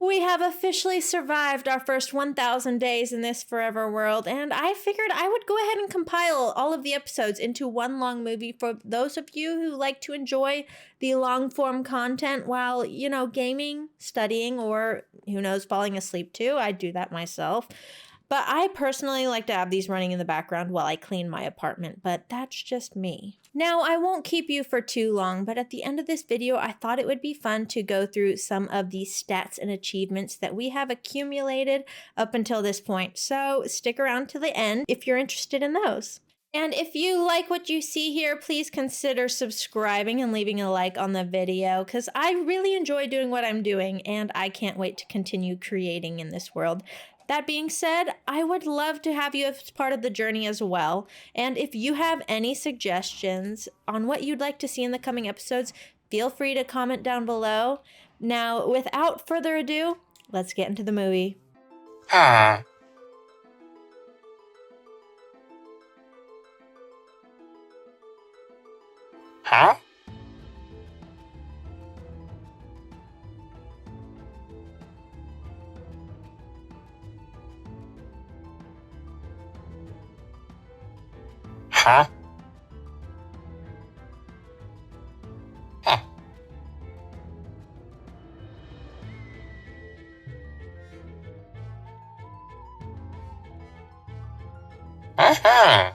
We have officially survived our first 1,000 days in this forever world, and I figured I would go ahead and compile all of the episodes into one long movie for those of you who like to enjoy the long-form content while, gaming, studying, or who knows, falling asleep too. I do that myself. But I personally like to have these running in the background while I clean my apartment, but that's just me. Now, I won't keep you for too long, but at the end of this video, I thought it would be fun to go through some of the stats and achievements that we have accumulated up until this point. So stick around to the end if you're interested in those. And if you like what you see here, please consider subscribing and leaving a like on the video, because I really enjoy doing what I'm doing, and I can't wait to continue creating in this world. That being said, I would love to have you as part of the journey as well. And if you have any suggestions on what you'd like to see in the coming episodes, feel free to comment down below. Now, without further ado, let's get into the movie. Huh? Huh? Huh? Uh-huh.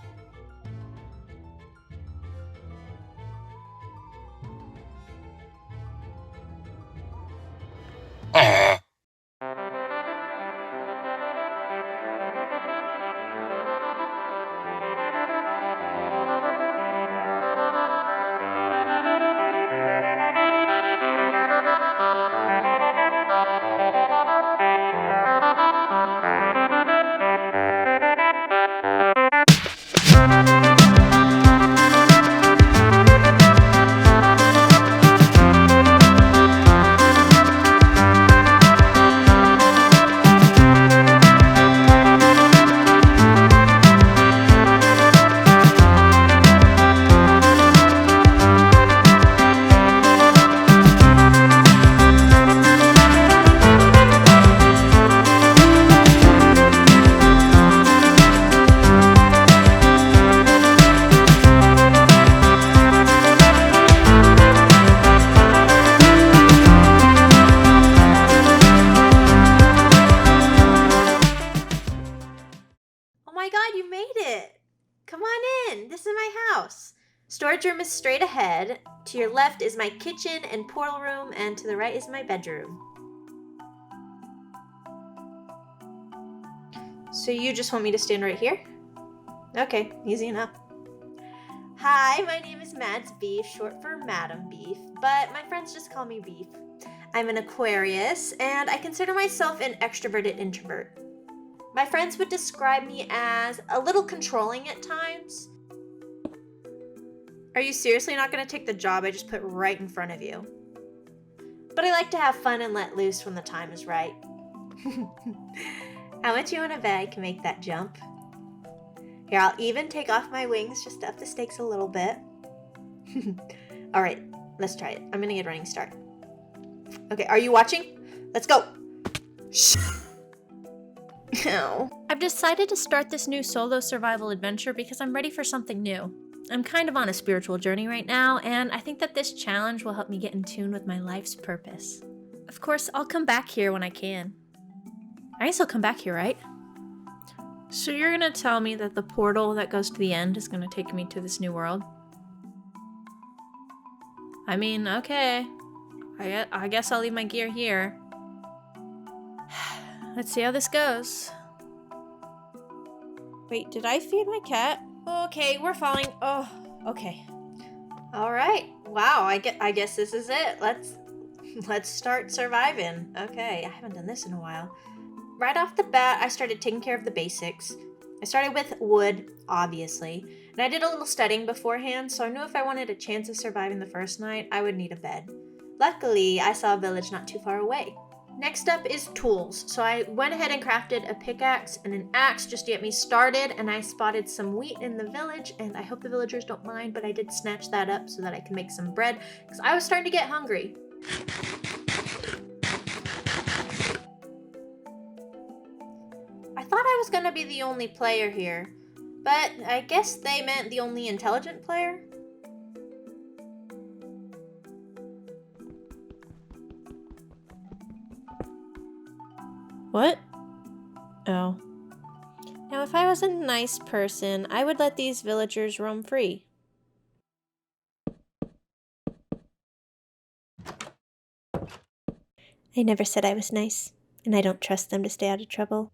Come on in. This is my house. Storage room is straight ahead. To your left is my kitchen and portal room, and to the right is my bedroom. So you just want me to stand right here? Okay, easy enough. Hi, my name is Mads Beef, short for Madam Beef, but my friends just call me Beef. I'm an Aquarius, and I consider myself an extroverted introvert. My friends would describe me as a little controlling at times. Are you seriously not going to take the job I just put right in front of you? But I like to have fun and let loose when the time is right. How much you want to bet I can make that jump? Here, I'll even take off my wings just to up the stakes a little bit. Alright, let's try it. I'm going to get a running start. Okay, are you watching? Let's go! Shh! Ow. I've decided to start this new solo survival adventure because I'm ready for something new. I'm kind of on a spiritual journey right now, and I think that this challenge will help me get in tune with my life's purpose. Of course, I'll come back here when I can. I guess I'll come back here, right? So you're gonna tell me that the portal that goes to the end is gonna take me to this new world? I mean, okay. I guess I'll leave my gear here. Let's see how this goes. Wait, did I feed my cat? Okay, we're falling. Oh, okay. All right. Wow, I guess this is it. Let's start surviving. Okay, I haven't done this in a while. Right off the bat, I started taking care of the basics. I started with wood, obviously, and I did a little studying beforehand, so I knew if I wanted a chance of surviving the first night, I would need a bed. Luckily, I saw a village not too far away. Next up is tools, so I went ahead and crafted a pickaxe and an axe just to get me started, and I spotted some wheat in the village, and I hope the villagers don't mind, but I did snatch that up so that I can make some bread, because I was starting to get hungry. I thought I was gonna be the only player here, but I guess they meant the only intelligent player? What? Oh. Now, if I was a nice person, I would let these villagers roam free. I never said I was nice, and I don't trust them to stay out of trouble.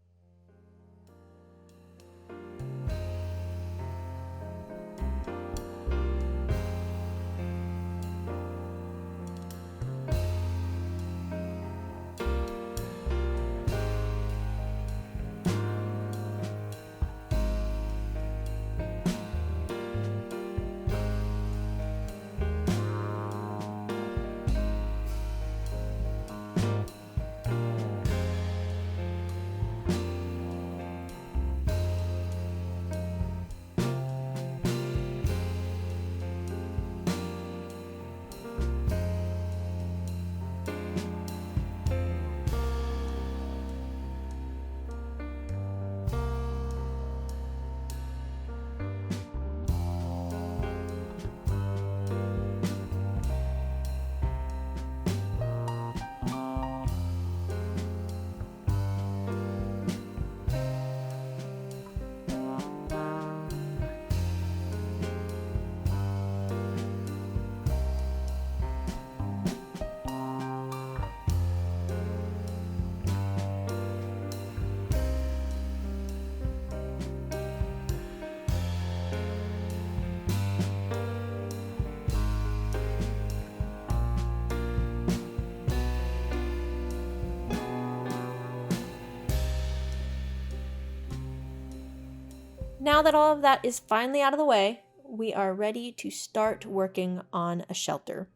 Now that all of that is finally out of the way, we are ready to start working on a shelter.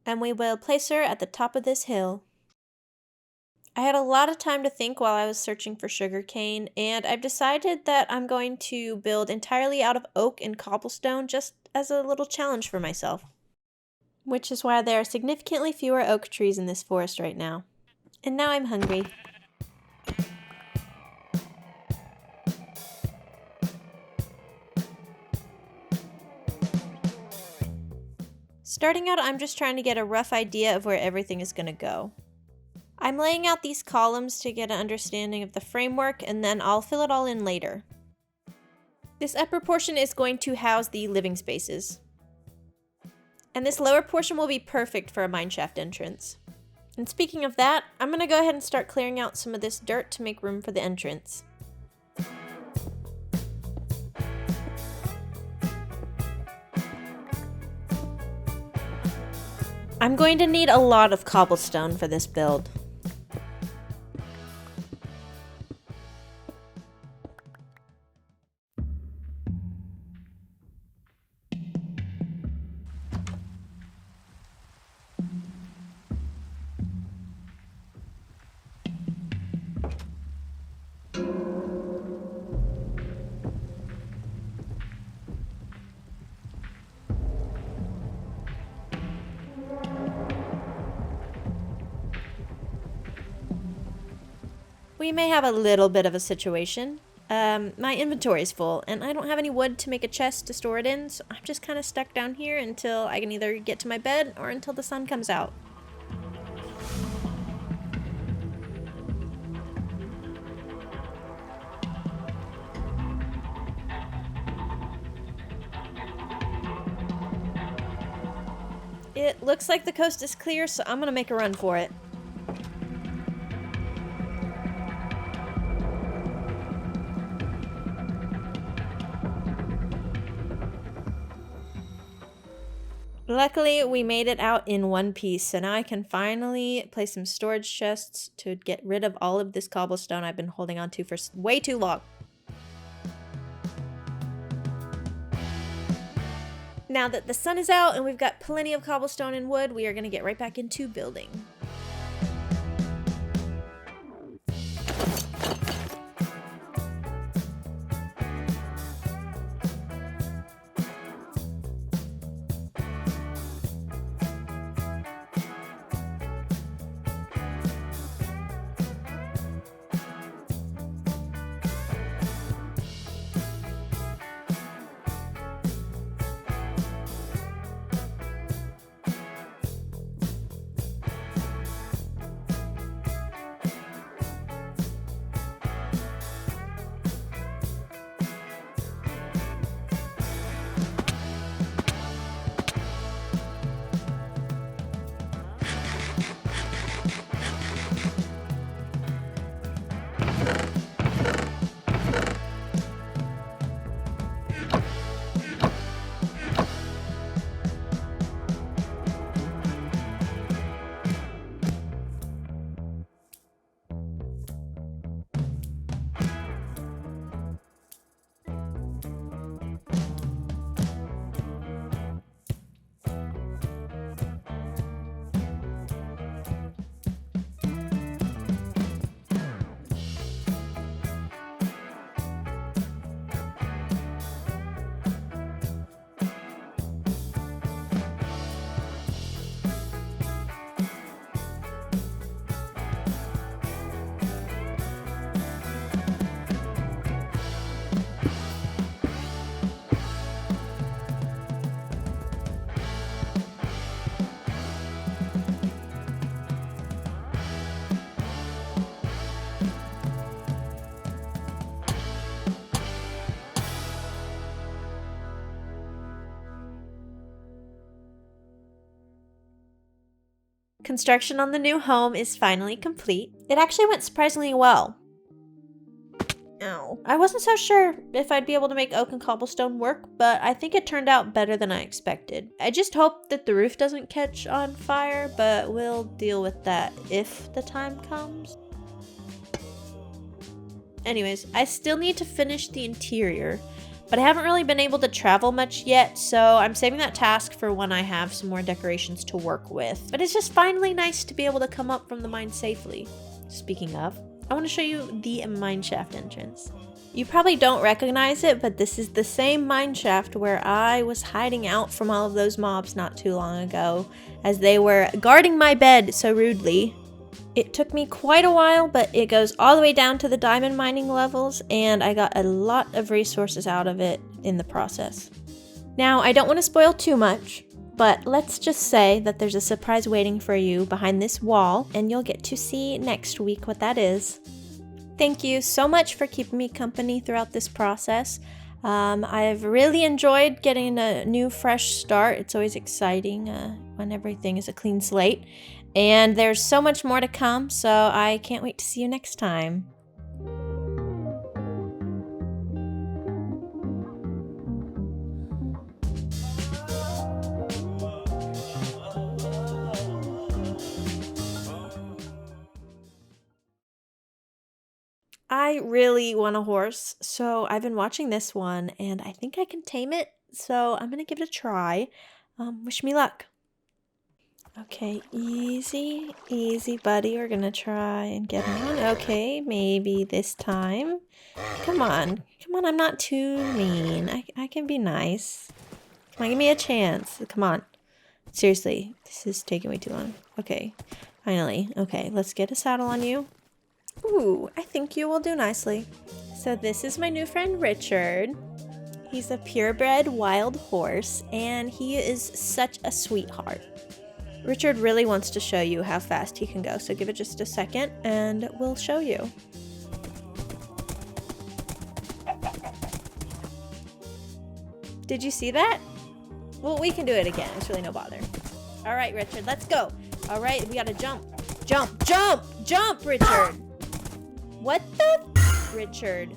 And we will place her at the top of this hill. I had a lot of time to think while I was searching for sugarcane, and I've decided that I'm going to build entirely out of oak and cobblestone just as a little challenge for myself. Which is why there are significantly fewer oak trees in this forest right now. And now I'm hungry. Starting out, I'm just trying to get a rough idea of where everything is going to go. I'm laying out these columns to get an understanding of the framework, and then I'll fill it all in later. This upper portion is going to house the living spaces. And this lower portion will be perfect for a mineshaft entrance. And speaking of that, I'm going to go ahead and start clearing out some of this dirt to make room for the entrance. I'm going to need a lot of cobblestone for this build. We may have a little bit of a situation. My inventory is full, and I don't have any wood to make a chest to store it in, so I'm just kind of stuck down here until I can either get to my bed or until the sun comes out. It looks like the coast is clear, so I'm gonna make a run for it. Luckily, we made it out in one piece, so now I can finally place some storage chests to get rid of all of this cobblestone I've been holding on to for way too long. Now that the sun is out and we've got plenty of cobblestone and wood, we are going to get right back into building. construction on the new home is finally complete. It actually went surprisingly well. Ow. I wasn't so sure if I'd be able to make oak and cobblestone work, but I think it turned out better than I expected. I just hope that the roof doesn't catch on fire, but we'll deal with that if the time comes. Anyways, I still need to finish the interior, but I haven't really been able to travel much yet, so I'm saving that task for when I have some more decorations to work with. But it's just finally nice to be able to come up from the mine safely. Speaking of, I want to show you the mineshaft entrance. You probably don't recognize it, but this is the same mineshaft where I was hiding out from all of those mobs not too long ago, as they were guarding my bed so rudely. It took me quite a while, but it goes all the way down to the diamond mining levels, and I got a lot of resources out of it in the process. Now, I don't want to spoil too much, but let's just say that there's a surprise waiting for you behind this wall, and you'll get to see next week what that is. Thank you so much for keeping me company throughout this process. I've really enjoyed getting a new fresh start. It's always exciting when everything is a clean slate. And there's so much more to come, so I can't wait to see you next time. I really want a horse, so I've been watching this one, and I think I can tame it, so I'm gonna give it a try. Wish me luck. Okay, easy, easy, buddy. We're gonna try and get on. Okay, maybe this time. Come on, I'm not too mean. I can be nice. Come on, give me a chance. Come on. Seriously, this is taking way too long. Okay, finally. Okay, let's get a saddle on you. Ooh, I think you will do nicely. So this is my new friend, Richard. He's a purebred wild horse, and he is such a sweetheart. Richard really wants to show you how fast he can go, so give it just a second, and we'll show you. Did you see that? Well, we can do it again. It's really no bother. All right, Richard, let's go. All right, we gotta jump. Jump, jump, jump, Richard. What the? Richard.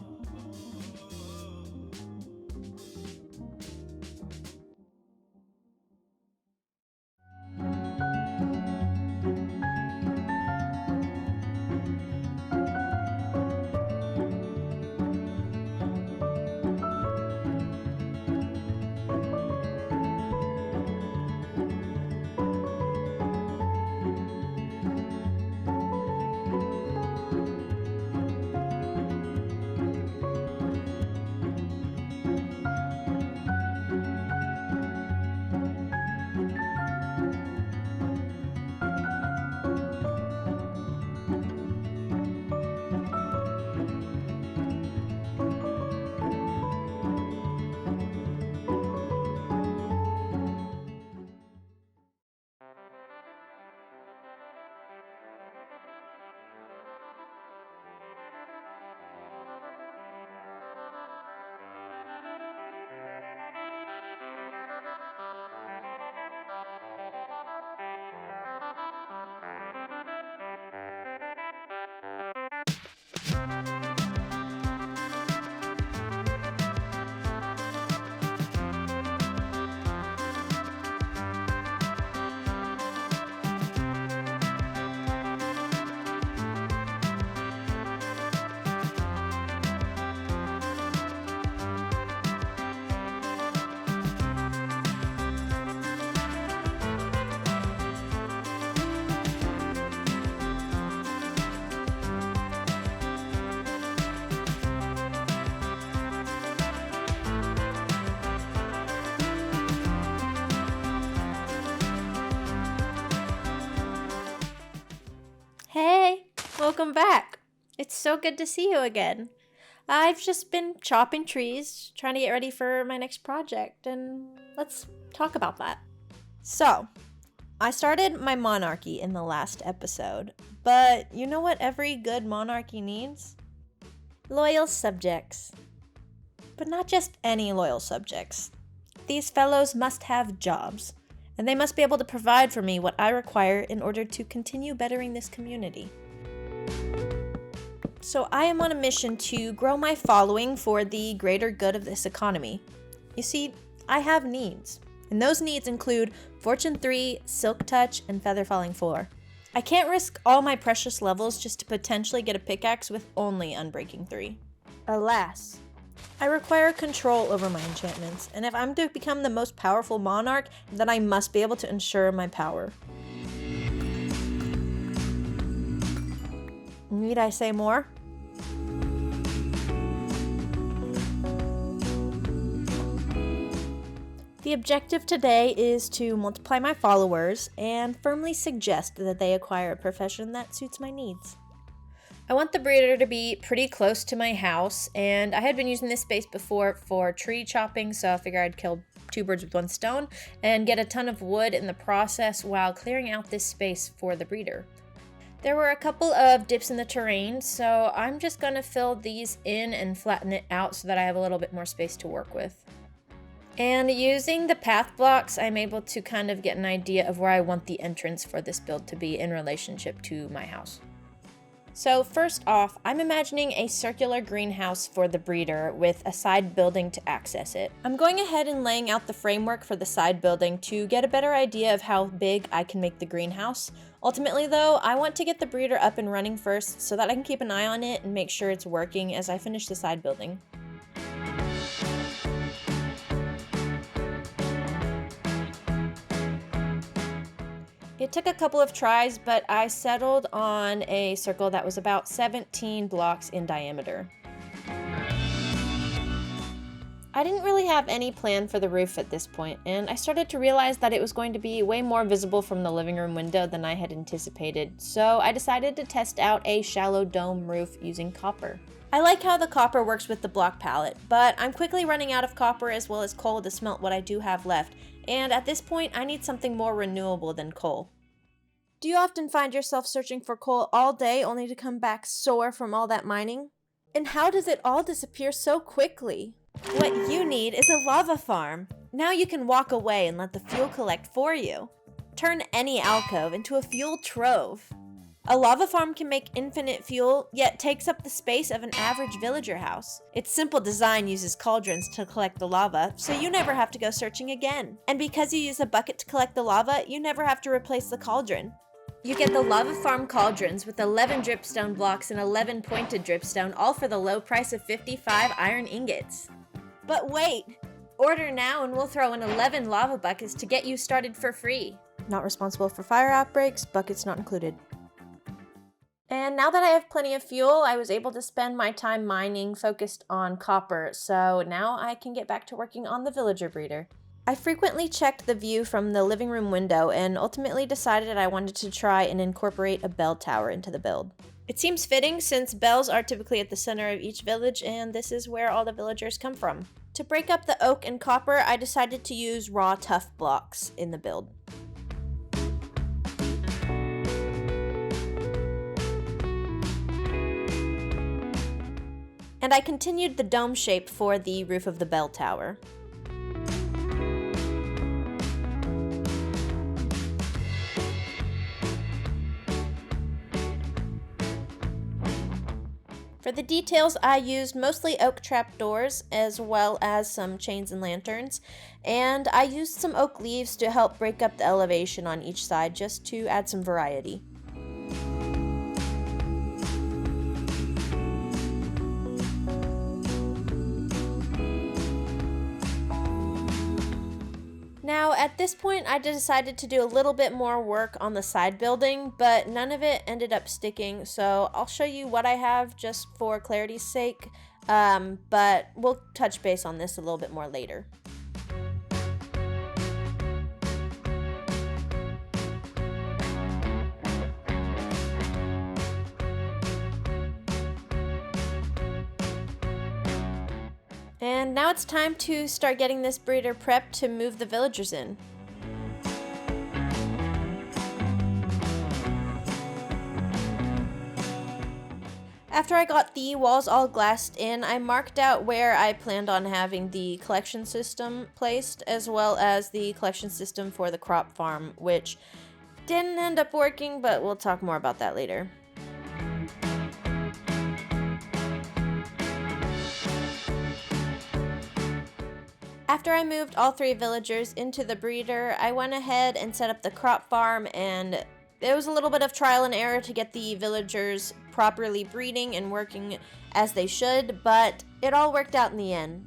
Hey, welcome back. It's so good to see you again. I've just been chopping trees, trying to get ready for my next project, and let's talk about that. So, I started my monarchy in the last episode, but you know what every good monarchy needs? Loyal subjects. But not just any loyal subjects. These fellows must have jobs. and they must be able to provide for me what I require in order to continue bettering this community. So I am on a mission to grow my following for the greater good of this economy. You see, I have needs, and those needs include Fortune 3, Silk Touch, and Feather Falling 4. I can't risk all my precious levels just to potentially get a pickaxe with only Unbreaking 3. Alas, I require control over my enchantments, and if I'm to become the most powerful monarch, then I must be able to ensure my power. Need I say more? The objective today is to multiply my followers and firmly suggest that they acquire a profession that suits my needs. I want the breeder to be pretty close to my house, and I had been using this space before for tree chopping, so I figured I'd kill 2 birds with 1 stone and get a ton of wood in the process while clearing out this space for the breeder. There were a couple of dips in the terrain, so I'm just gonna fill these in and flatten it out so that I have a little bit more space to work with. And using the path blocks, I'm able to kind of get an idea of where I want the entrance for this build to be in relationship to my house. So first off, I'm imagining a circular greenhouse for the breeder with a side building to access it. I'm going ahead and laying out the framework for the side building to get a better idea of how big I can make the greenhouse. Ultimately though, I want to get the breeder up and running first so that I can keep an eye on it and make sure it's working as I finish the side building. It took a couple of tries, but I settled on a circle that was about 17 blocks in diameter. I didn't really have any plan for the roof at this point, and I started to realize that it was going to be way more visible from the living room window than I had anticipated, so I decided to test out a shallow dome roof using copper. I like how the copper works with the block palette, but I'm quickly running out of copper as well as coal to smelt what I do have left, and at this point I need something more renewable than coal. Do you often find yourself searching for coal all day only to come back sore from all that mining? And how does it all disappear so quickly? What you need is a lava farm. Now you can walk away and let the fuel collect for you. Turn any alcove into a fuel trove. A lava farm can make infinite fuel, yet takes up the space of an average villager house. Its simple design uses cauldrons to collect the lava, so you never have to go searching again. And because you use a bucket to collect the lava, you never have to replace the cauldron. You get the lava farm cauldrons with 11 dripstone blocks and 11 pointed dripstone, all for the low price of 55 iron ingots. But wait! Order now and we'll throw in 11 lava buckets to get you started for free. Not responsible for fire outbreaks, buckets not included. And now that I have plenty of fuel, I was able to spend my time mining focused on copper, so now I can get back to working on the villager breeder. I frequently checked the view from the living room window and ultimately decided I wanted to try and incorporate a bell tower into the build. It seems fitting since bells are typically at the center of each village and this is where all the villagers come from. To break up the oak and copper, I decided to use raw tough blocks in the build. And I continued the dome shape for the roof of the bell tower. For the details, I used mostly oak trapdoors as well as some chains and lanterns, and I used some oak leaves to help break up the elevation on each side just to add some variety. Now, at this point, I decided to do a little bit more work on the side building, but none of it ended up sticking, so I'll show you what I have just for clarity's sake, but we'll touch base on this a little bit more later. And now it's time to start getting this breeder prepped to move the villagers in. After I got the walls all glassed in, I marked out where I planned on having the collection system placed, as well as the collection system for the crop farm, which didn't end up working, but we'll talk more about that later. After I moved all 3 villagers into the breeder, I went ahead and set up the crop farm, and there was a little bit of trial and error to get the villagers properly breeding and working as they should, but it all worked out in the end.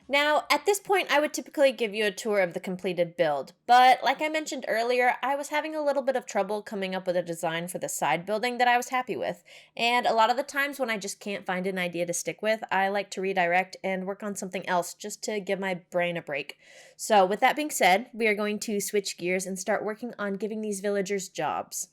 Now, at this point, I would typically give you a tour of the completed build, but like I mentioned earlier, I was having a little bit of trouble coming up with a design for the side building that I was happy with, and a lot of the times when I just can't find an idea to stick with, I like to redirect and work on something else just to give my brain a break. So with that being said, we are going to switch gears and start working on giving these villagers jobs.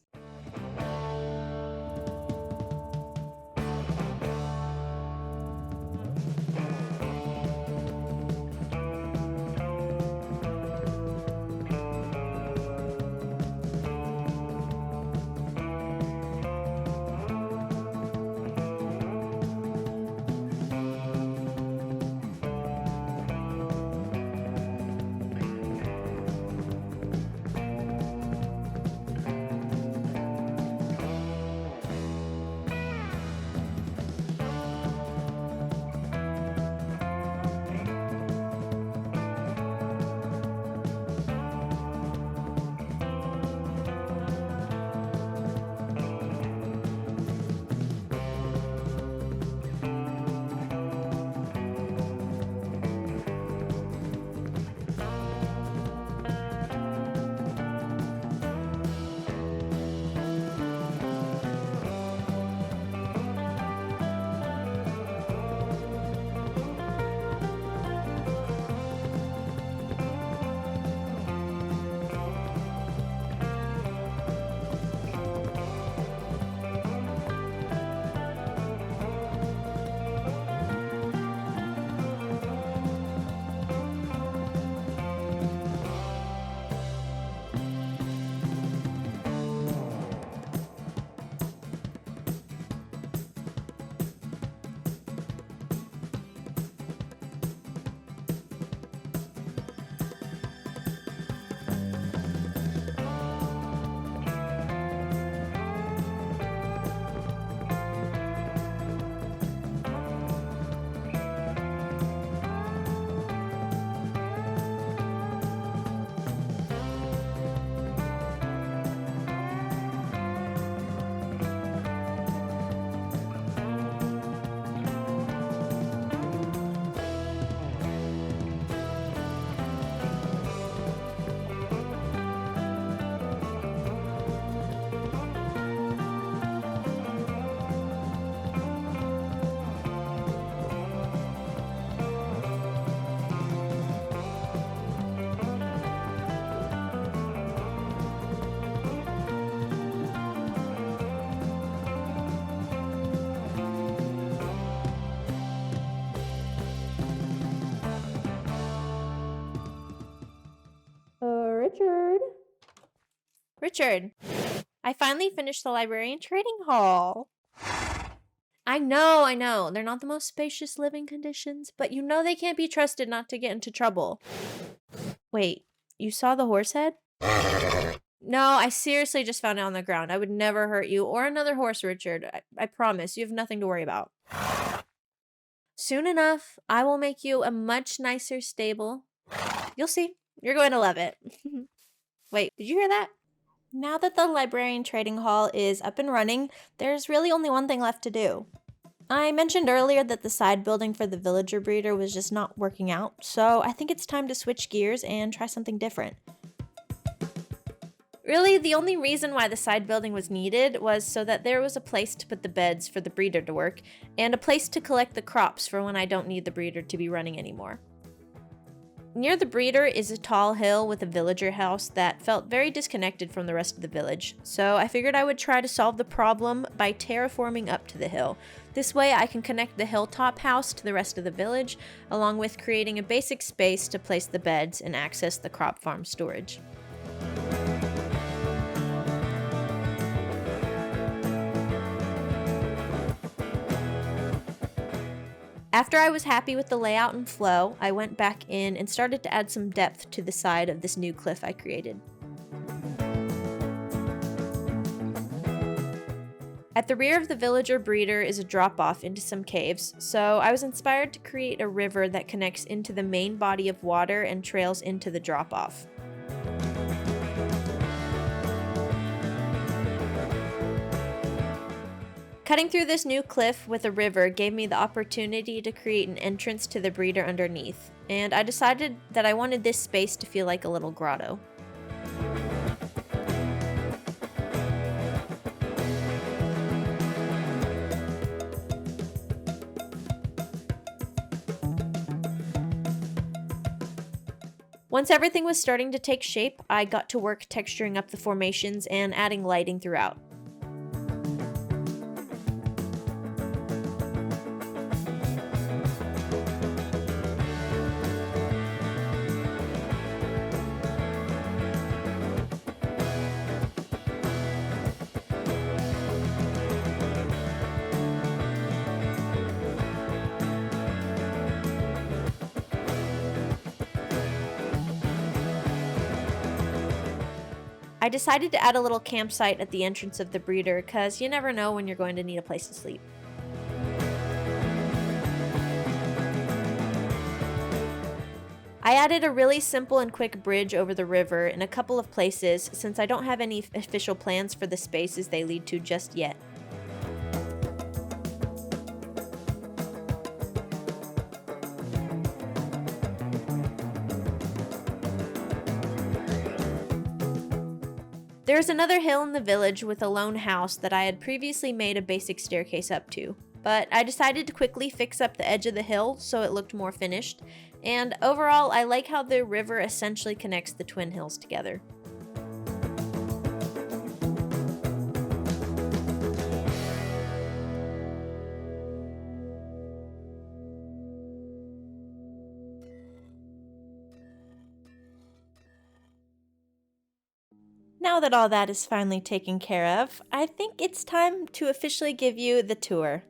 Richard, I finally finished the Librarian trading hall. I know. They're not the most spacious living conditions, but you know they can't be trusted not to get into trouble. Wait, you saw the horse head? No, I seriously just found it on the ground. I would never hurt you or another horse, Richard. I promise. You have nothing to worry about. Soon enough, I will make you a much nicer stable. You'll see. You're going to love it. Wait, did you hear that? Now that the Librarian Trading Hall is up and running, there's really only one thing left to do. I mentioned earlier that the side building for the villager breeder was just not working out, so I think it's time to switch gears and try something different. Really, the only reason why the side building was needed was so that there was a place to put the beds for the breeder to work, and a place to collect the crops for when I don't need the breeder to be running anymore. Near the breeder is a tall hill with a villager house that felt very disconnected from the rest of the village, so I figured I would try to solve the problem by terraforming up to the hill. This way I can connect the hilltop house to the rest of the village, along with creating a basic space to place the beds and access the crop farm storage. After I was happy with the layout and flow, I went back in and started to add some depth to the side of this new cliff I created. At the rear of the villager breeder is a drop-off into some caves, so I was inspired to create a river that connects into the main body of water and trails into the drop-off. Cutting through this new cliff with a river gave me the opportunity to create an entrance to the breeder underneath, and I decided that I wanted this space to feel like a little grotto. Once everything was starting to take shape, I got to work texturing up the formations and adding lighting throughout. I decided to add a little campsite at the entrance of the breeder because you never know when you're going to need a place to sleep. I added a really simple and quick bridge over the river in a couple of places since I don't have any official plans for the spaces they lead to just yet. There's another hill in the village with a lone house that I had previously made a basic staircase up to, but I decided to quickly fix up the edge of the hill so it looked more finished, and overall I like how the river essentially connects the twin hills together. Now that all that is finally taken care of, I think it's time to officially give you the tour.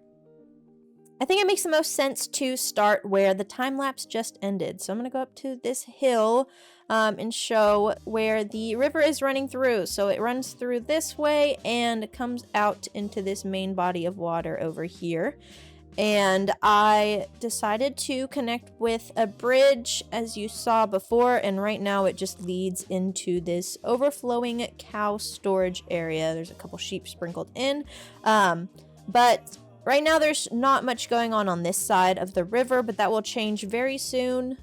I think it makes the most sense to start where the time lapse just ended. So I'm going to go up to this hill and show where the river is running through. So it runs through this way and comes out into this main body of water over here. And I decided to connect with a bridge, as you saw before, and right now it just leads into this overflowing cow storage area. There's a couple sheep sprinkled in, but right now there's not much going on this side of the river, but that will change very soon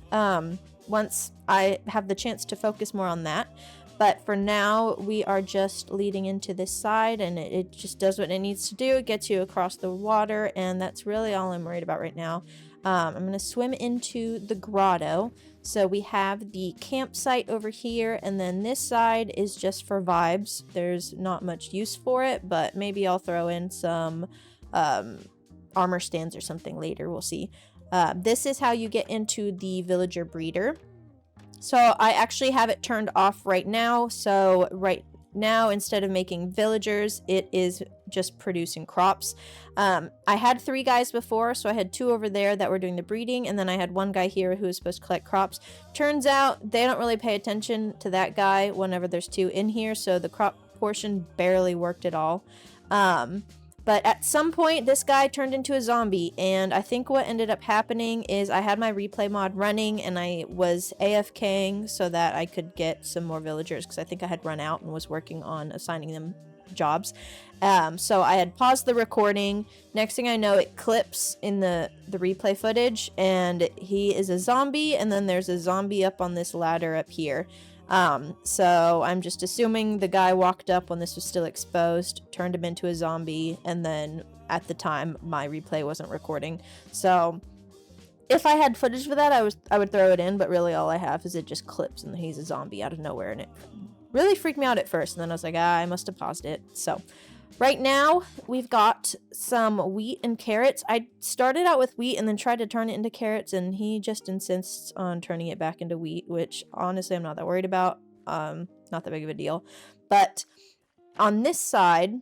once I have the chance to focus more on that. But for now, we are just leading into this side, and it just does what it needs to do. It gets you across the water, and that's really all I'm worried about right now. I'm going to swim into the grotto. So we have the campsite over here, and then this side is just for vibes. There's not much use for it, but maybe I'll throw in some armor stands or something later. We'll see. This is how you get into the villager breeder. So I actually have it turned off right now. So right now, instead of making villagers, it is just producing crops. I had 3 guys before, so I had 2 over there that were doing the breeding, and then I had 1 guy here who was supposed to collect crops. Turns out they don't really pay attention to that guy whenever there's 2 in here, so the crop portion barely worked at all. But at some point, this guy turned into a zombie, and I think what ended up happening is I had my replay mod running, and I was AFKing so that I could get some more villagers, because I think I had run out and was working on assigning them jobs. So I had paused the recording. Next thing I know, it clips in the replay footage, and he is a zombie, and then there's a zombie up on this ladder up here. So I'm just assuming the guy walked up when this was still exposed, turned him into a zombie, and then at the time my replay wasn't recording. So if I had footage for that, I would throw it in, but really all I have is it just clips and he's a zombie out of nowhere, and it really freaked me out at first, and then I was like, I must have paused it. So right now we've got some wheat and carrots. I started out with wheat and then tried to turn it into carrots, and he just insists on turning it back into wheat, which honestly I'm not that worried about. Not that big of a deal. But on this side,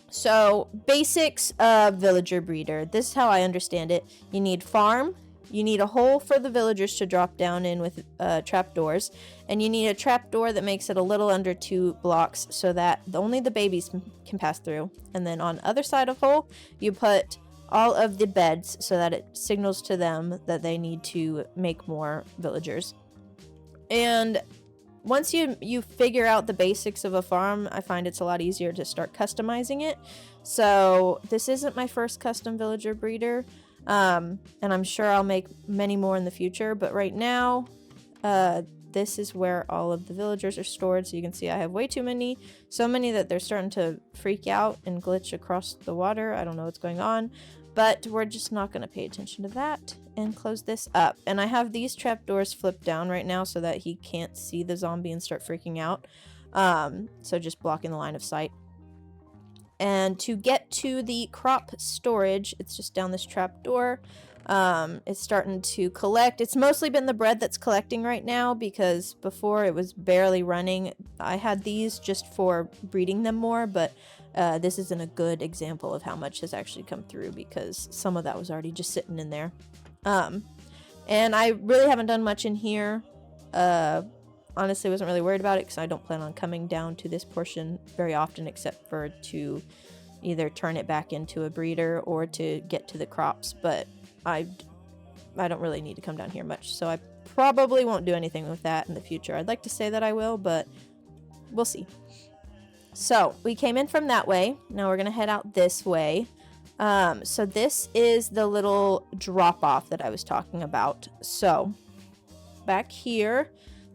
so basics of villager breeder. This is how I understand it. You need farm. You need a hole for the villagers to drop down in with trapdoors. And you need a trapdoor that makes it a little under 2 blocks so that only the babies can pass through. And then on the other side of hole, you put all of the beds so that it signals to them that they need to make more villagers. And once you figure out the basics of a farm, I find it's a lot easier to start customizing it. So this isn't my first custom villager breeder, and I'm sure I'll make many more in the future, but right now this is where all of the villagers are stored. So you can see I have way too many, so many that they're starting to freak out and glitch across the water. I don't know what's going on, but we're just not going to pay attention to that and close this up. And I have these trapdoors flipped down right now so that he can't see the zombie and start freaking out. So just blocking the line of sight. And to get to the crop storage, it's just down this trapdoor. It's starting to collect. It's mostly been the bread that's collecting right now because before it was barely running. I had these just for breeding them more, but this isn't a good example of how much has actually come through because some of that was already just sitting in there. And I really haven't done much in here. Honestly, wasn't really worried about it because I don't plan on coming down to this portion very often except for to either turn it back into a breeder or to get to the crops, but I don't really need to come down here much, so I probably won't do anything with that in the future. I'd like to say that I will, but we'll see. So we came in from that way. Now we're gonna head out this way. So this is the little drop off that I was talking about. So back here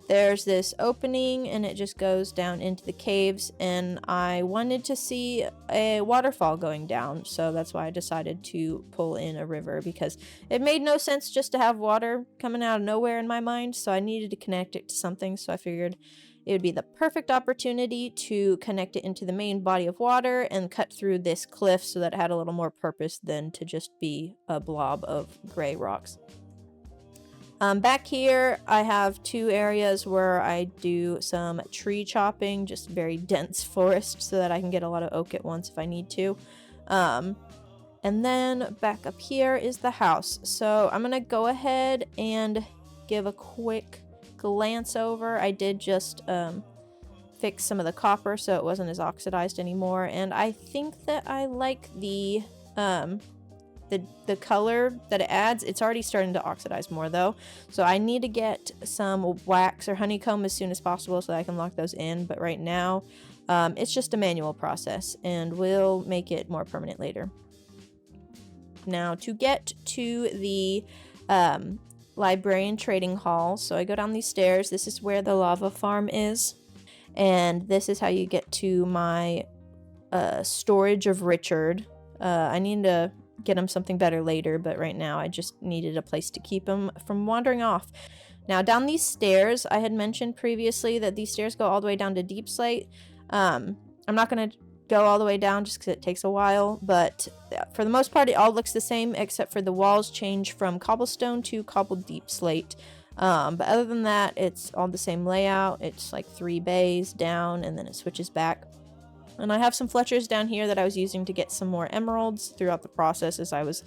there's this opening and it just goes down into the caves, and I wanted to see a waterfall going down, so that's why I decided to pull in a river, because it made no sense just to have water coming out of nowhere in my mind, so I needed to connect it to something. So I figured it would be the perfect opportunity to connect it into the main body of water and cut through this cliff so that it had a little more purpose than to just be a blob of gray rocks. Back here, I have 2 areas where I do some tree chopping, just very dense forest, so that I can get a lot of oak at once if I need to. And then back up here is the house. So I'm going to go ahead and give a quick glance over. I did just fix some of the copper so it wasn't as oxidized anymore, and I think that I like the color that it adds. It's already starting to oxidize more though, so I need to get some wax or honeycomb as soon as possible so that I can lock those in, but right now it's just a manual process and we'll make it more permanent later. Now to get to the Librarian trading hall, so I go down these stairs. This is where the lava farm is, and this is how you get to my storage of Richard. I need to get him something better later, but right now I just needed a place to keep him from wandering off. Now down these stairs, I had mentioned previously that these stairs go all the way down to deep slate. I'm not going to go all the way down just because it takes a while, but for the most part it all looks the same except for the walls change from cobblestone to cobbled deep slate. But other than that, it's all the same layout. It's like 3 bays down and then it switches back. And I have some Fletchers down here that I was using to get some more emeralds throughout the process as I was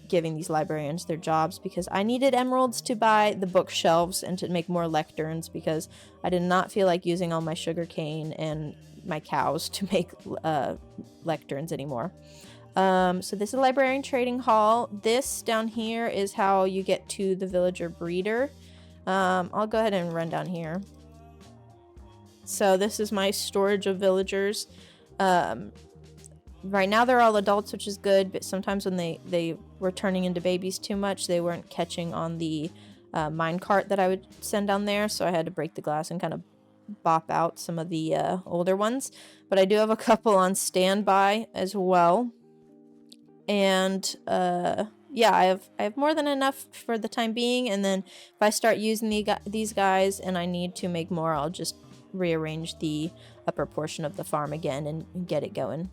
giving these librarians their jobs, because I needed emeralds to buy the bookshelves and to make more lecterns, because I did not feel like using all my sugarcane and my cows to make lecterns anymore. So this is the Librarian Trading Hall. This down here is how you get to the Villager Breeder. I'll go ahead and run down here. So this is my storage of villagers. Right now they're all adults, which is good, but sometimes when they were turning into babies too much, they weren't catching on the minecart that I would send down there, so I had to break the glass and kind of bop out some of the older ones. But I do have a couple on standby as well. And yeah, yeah, I have more than enough for the time being, and then if I start using these guys and I need to make more, I'll just rearrange the upper portion of the farm again and get it going.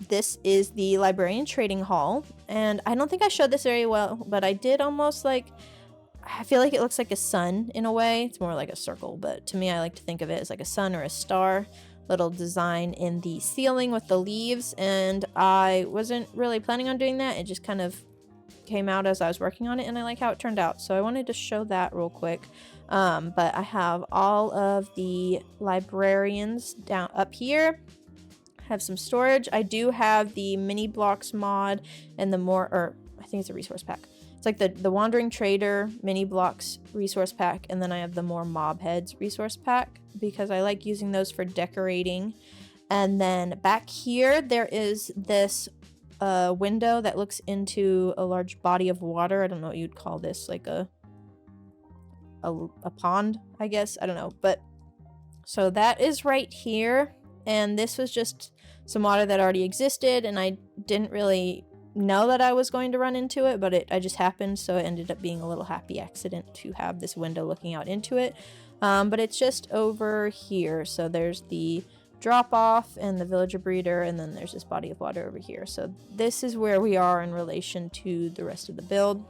This is the Librarian Trading Hall, and I don't think I showed this very well, but I did almost like, I feel like it looks like a sun in a way. It's more like a circle, but to me I like to think of it as like a sun or a star. Little design in the ceiling with the leaves, and I wasn't really planning on doing that. It just kind of came out as I was working on it, and I like how it turned out, so I wanted to show that real quick. But I have all of the librarians down up here. Have some storage. I do have the mini blocks mod and the more, or I think it's a resource pack. It's like the Wandering Trader mini blocks resource pack, and then I have the more mob heads resource pack because I like using those for decorating. And then back here there is this window that looks into a large body of water. I don't know what you'd call this, like a pond, I guess. I don't know, but so that is right here, and this was just some water that already existed, and I didn't really know that I was going to run into it, but I just happened, so it ended up being a little happy accident to have this window looking out into it. But it's just over here, so there's the drop off and the villager breeder, and then there's this body of water over here. So this is where we are in relation to the rest of the build,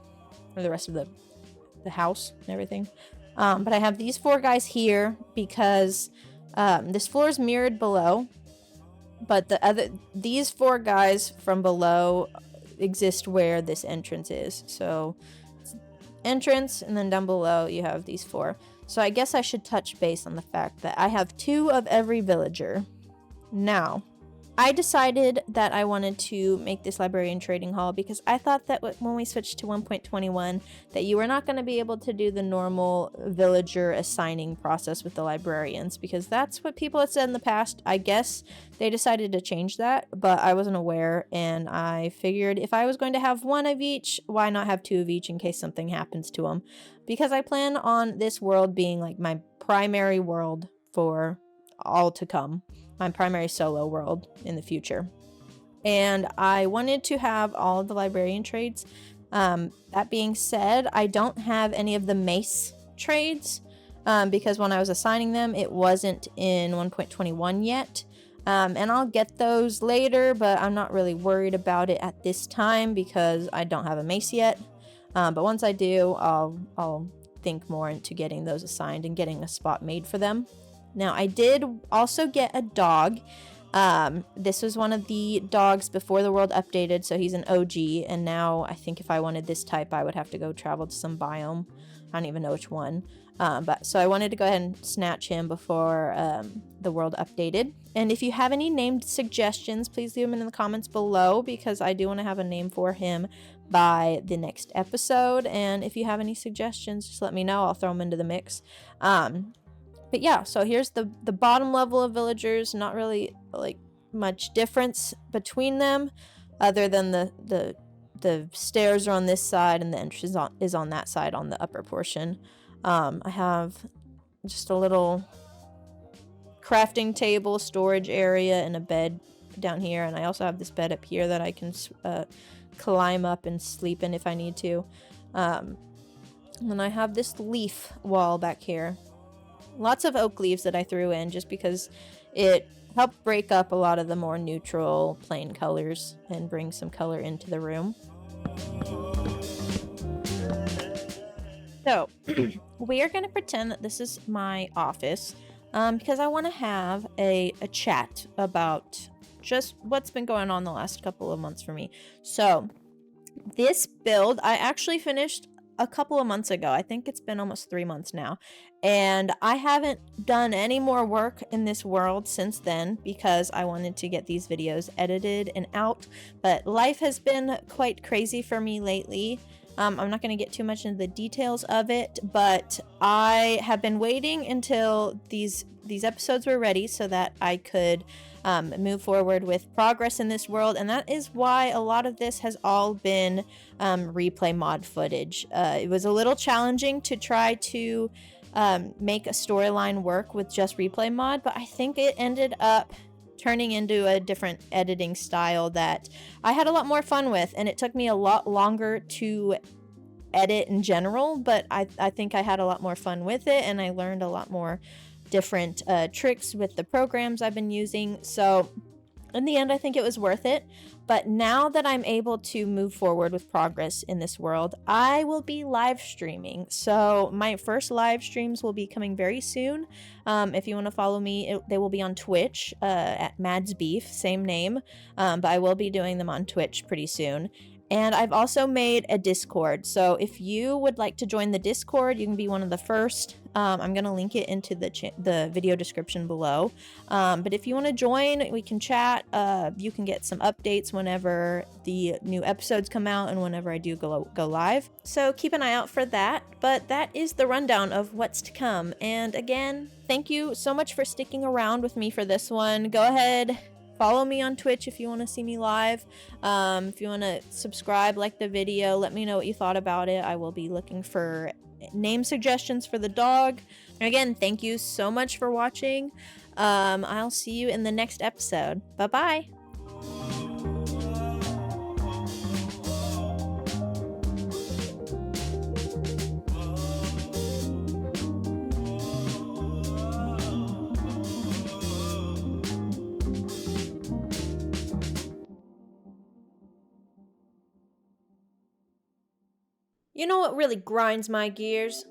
or the rest of the house and everything. But I have these 4 guys here because this floor is mirrored below, but these 4 guys from below exist where this entrance is. So entrance, and then down below you have these 4. So I guess I should touch base on the fact that I have 2 of every villager. Now, I decided that I wanted to make this Librarian Trading Hall because I thought that when we switched to 1.21 that you were not going to be able to do the normal villager assigning process with the librarians, because that's what people had said in the past. I guess they decided to change that, but I wasn't aware, and I figured if I was going to have 1 of each, why not have 2 of each in case something happens to them? Because I plan on this world being like my primary world for all to come. My primary solo world in the future. And I wanted to have all of the librarian trades. That being said, I don't have any of the mace trades because when I was assigning them, it wasn't in 1.21 yet. And I'll get those later, but I'm not really worried about it at this time because I don't have a mace yet. But once I do, I'll think more into getting those assigned and getting a spot made for them. Now, I did also get a dog. This was one of the dogs before the world updated, so he's an OG, and now I think if I wanted this type, I would have to go travel to some biome. I don't even know which one. But so I wanted to go ahead and snatch him before the world updated. And if you have any named suggestions, please leave them in the comments below, because I do want to have a name for him by the next episode. And if you have any suggestions, just let me know. I'll throw them into the mix. But yeah, so here's the bottom level of villagers. Not really like much difference between them, other than the stairs are on this side and the entrance is on that side on the upper portion. I have just a little crafting table, storage area, and a bed down here. And I also have this bed up here that I can climb up and sleep in if I need to. And then I have this leaf wall back here. Lots of oak leaves that I threw in just because it helped break up a lot of the more neutral plain colors and bring some color into the room. So we are going to pretend that this is my office because I want to have a chat about just what's been going on the last couple of months for me. So this build I actually finished a couple of months ago. I think it's been almost 3 months now, and I haven't done any more work in this world since then because I wanted to get these videos edited and out, but life has been quite crazy for me lately. I'm not going to get too much into the details of it, but I have been waiting until these episodes were ready so that I could move forward with progress in this world, and that is why a lot of this has all been replay mod footage. It was a little challenging to try to make a storyline work with just replay mod, but I think it ended up turning into a different editing style that I had a lot more fun with, and it took me a lot longer to edit in general, but I think I had a lot more fun with it, and I learned a lot more different tricks with the programs I've been using. So in the end, I think it was worth it. But now that I'm able to move forward with progress in this world, I will be live streaming. So my first live streams will be coming very soon. If you want to follow me, they will be on Twitch at Mads Beef, same name. But I will be doing them on Twitch pretty soon. And I've also made a Discord. So if you would like to join the Discord, you can be one of the first. I'm going to link it into the video description below. But if you want to join, we can chat. You can get some updates whenever the new episodes come out and whenever I do go live. So keep an eye out for that. But that is the rundown of what's to come. And again, thank you so much for sticking around with me for this one. Go ahead. Follow me on Twitch if you want to see me live. If you want to subscribe, like the video, let me know what you thought about it. I will be looking for name suggestions for the dog. And again, thank you so much for watching. I'll see you in the next episode. Bye-bye. You know what really grinds my gears?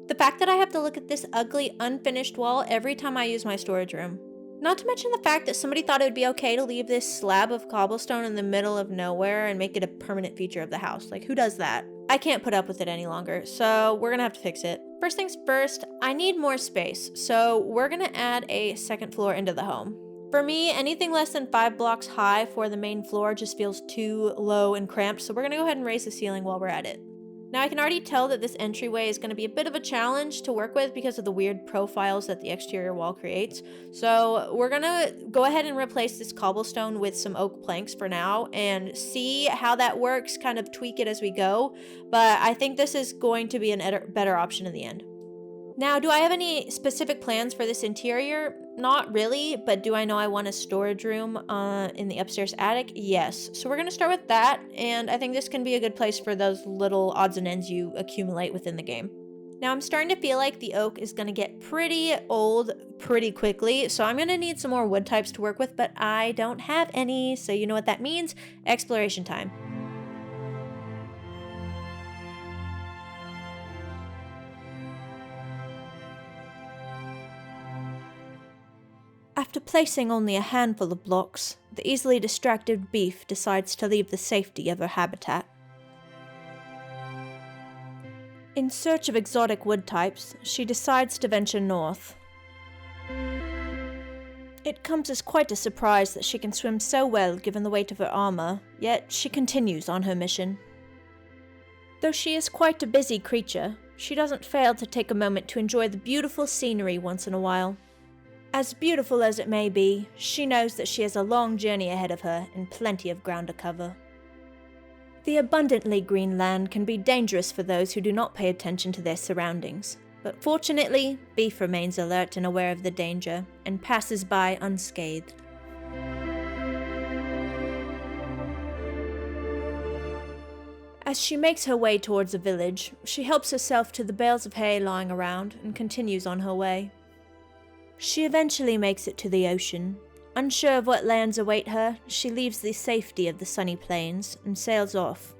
The fact that I have to look at this ugly, unfinished wall every time I use my storage room. Not to mention the fact that somebody thought it would be okay to leave this slab of cobblestone in the middle of nowhere and make it a permanent feature of the house. Like, who does that? I can't put up with it any longer, so we're gonna have to fix it. First things first, I need more space, so we're gonna add a second floor into the home. For me, anything less than 5 blocks high for the main floor just feels too low and cramped, so we're gonna go ahead and raise the ceiling while we're at it. Now I can already tell that this entryway is going to be a bit of a challenge to work with because of the weird profiles that the exterior wall creates. So we're going to go ahead and replace this cobblestone with some oak planks for now and see how that works, kind of tweak it as we go. But I think this is going to be a better option in the end. Now, do I have any specific plans for this interior? Not really, but do I know I want a storage room in the upstairs attic? Yes. So we're going to start with that, and I think this can be a good place for those little odds and ends you accumulate within the game. Now, I'm starting to feel like the oak is going to get pretty old pretty quickly, so I'm going to need some more wood types to work with, but I don't have any, so you know what that means? Exploration time. After placing only a handful of blocks, the easily distracted Beef decides to leave the safety of her habitat. In search of exotic wood types, she decides to venture north. It comes as quite a surprise that she can swim so well given the weight of her armor, yet she continues on her mission. Though she is quite a busy creature, she doesn't fail to take a moment to enjoy the beautiful scenery once in a while. As beautiful as it may be, she knows that she has a long journey ahead of her and plenty of ground to cover. The abundantly green land can be dangerous for those who do not pay attention to their surroundings, but fortunately, Beef remains alert and aware of the danger, and passes by unscathed. As she makes her way towards the village, she helps herself to the bales of hay lying around and continues on her way. She eventually makes it to the ocean. Unsure of what lands await her, she leaves the safety of the sunny plains and sails off.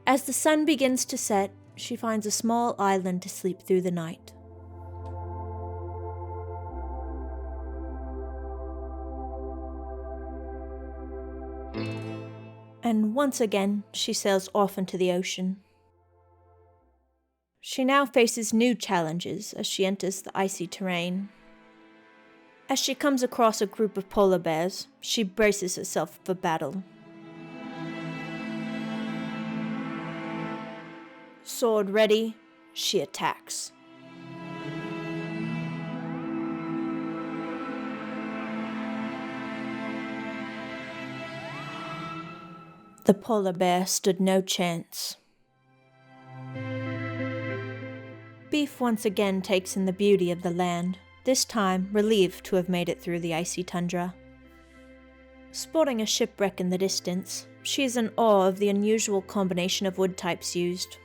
As the sun begins to set, she finds a small island to sleep through the night. And once again, she sails off into the ocean. She now faces new challenges as she enters the icy terrain. As she comes across a group of polar bears, she braces herself for battle. Sword ready, she attacks. The polar bear stood no chance. Beef once again takes in the beauty of the land, this time relieved to have made it through the icy tundra. Spotting a shipwreck in the distance, she is in awe of the unusual combination of wood types used.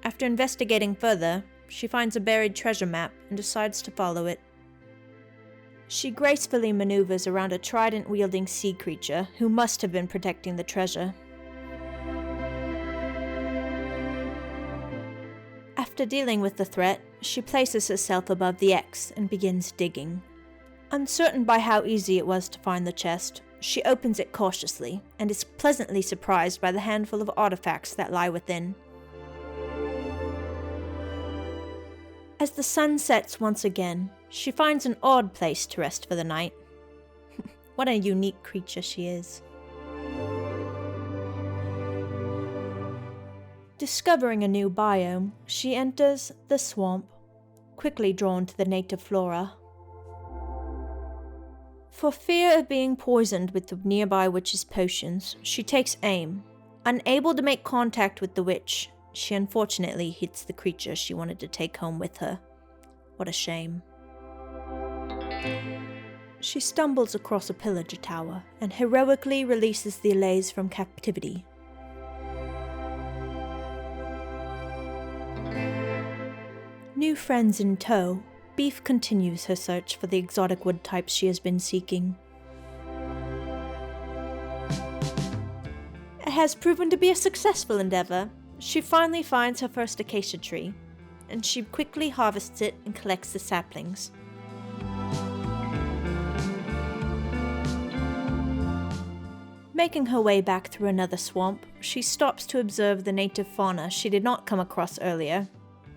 After investigating further, she finds a buried treasure map and decides to follow it. She gracefully maneuvers around a trident-wielding sea creature who must have been protecting the treasure. After dealing with the threat, she places herself above the X and begins digging. Uncertain by how easy it was to find the chest, she opens it cautiously and is pleasantly surprised by the handful of artifacts that lie within. As the sun sets once again, she finds an odd place to rest for the night. What a unique creature she is. Discovering a new biome, she enters the swamp, quickly drawn to the native flora. For fear of being poisoned with the nearby witch's potions, she takes aim. Unable to make contact with the witch, she unfortunately hits the creature she wanted to take home with her. What a shame. She stumbles across a pillager tower and heroically releases the Allays from captivity. New friends in tow, Beef continues her search for the exotic wood types she has been seeking. It has proven to be a successful endeavor. She finally finds her first acacia tree, and she quickly harvests it and collects the saplings. Making her way back through another swamp, she stops to observe the native fauna she did not come across earlier.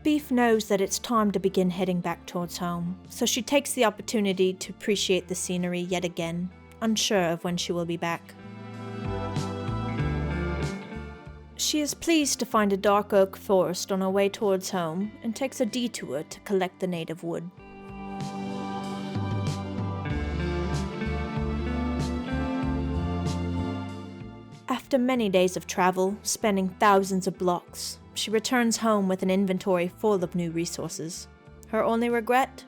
Beef knows that it's time to begin heading back towards home, so she takes the opportunity to appreciate the scenery yet again, unsure of when she will be back. She is pleased to find a dark oak forest on her way towards home and takes a detour to collect the native wood. After many days of travel, spanning thousands of blocks, she returns home with an inventory full of new resources. Her only regret?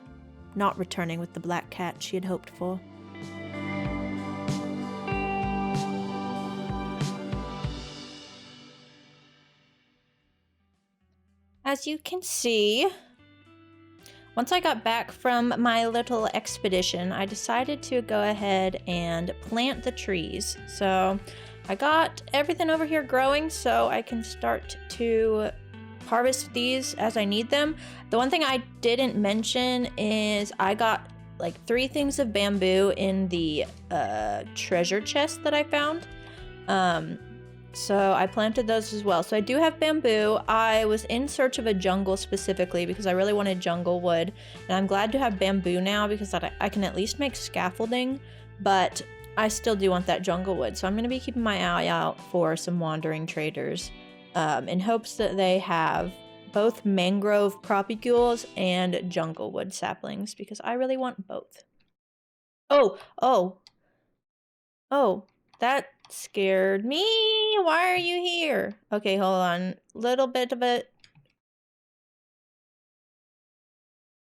Not returning with the black cat she had hoped for. As you can see, once I got back from my little expedition, I decided to go ahead and plant the trees. So I got everything over here growing so I can start to harvest these as I need them. The one thing I didn't mention is I got like 3 things of bamboo in the treasure chest that I found. So I planted those as well. So I do have bamboo. I was in search of a jungle specifically because I really wanted jungle wood. And I'm glad to have bamboo now because I can at least make scaffolding. But I still do want that jungle wood. So I'm going to be keeping my eye out for some wandering traders in hopes that they have both mangrove propagules and jungle wood saplings because I really want both. Oh, that scared me. Why are you here? Okay, hold on. Little bit of it.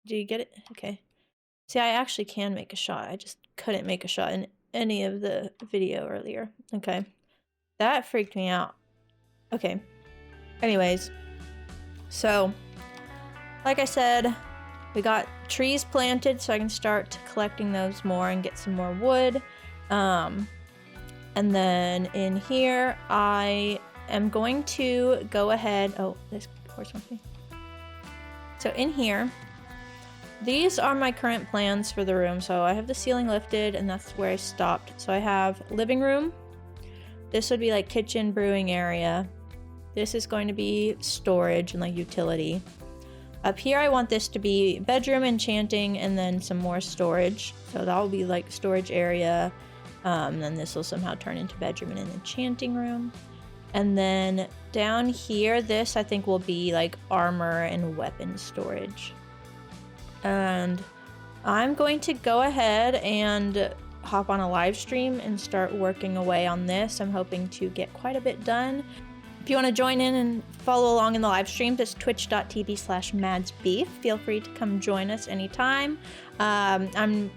Do you get it? Okay. See, I actually can make a shot. I just couldn't make a shot in any of the video earlier. Okay. That freaked me out. Okay. Anyways. So, like I said, we got trees planted so I can start collecting those more and get some more wood. And then in here, I am going to go ahead. Oh, this horse wants me. So in here, these are my current plans for the room. So I have the ceiling lifted and that's where I stopped. So I have living room. This would be like kitchen, brewing area. This is going to be storage and like utility. Up here, I want this to be bedroom, enchanting, and then some more storage. So that will be like storage area. Then this will somehow turn into bedroom and an enchanting room. And then down here, this I think will be like armor and weapon storage. And I'm going to go ahead and hop on a live stream and start working away on this. I'm hoping to get quite a bit done. If you want to join in and follow along in the live streams, it's twitch.tv/madsbeef. Feel free to come join us anytime. I'm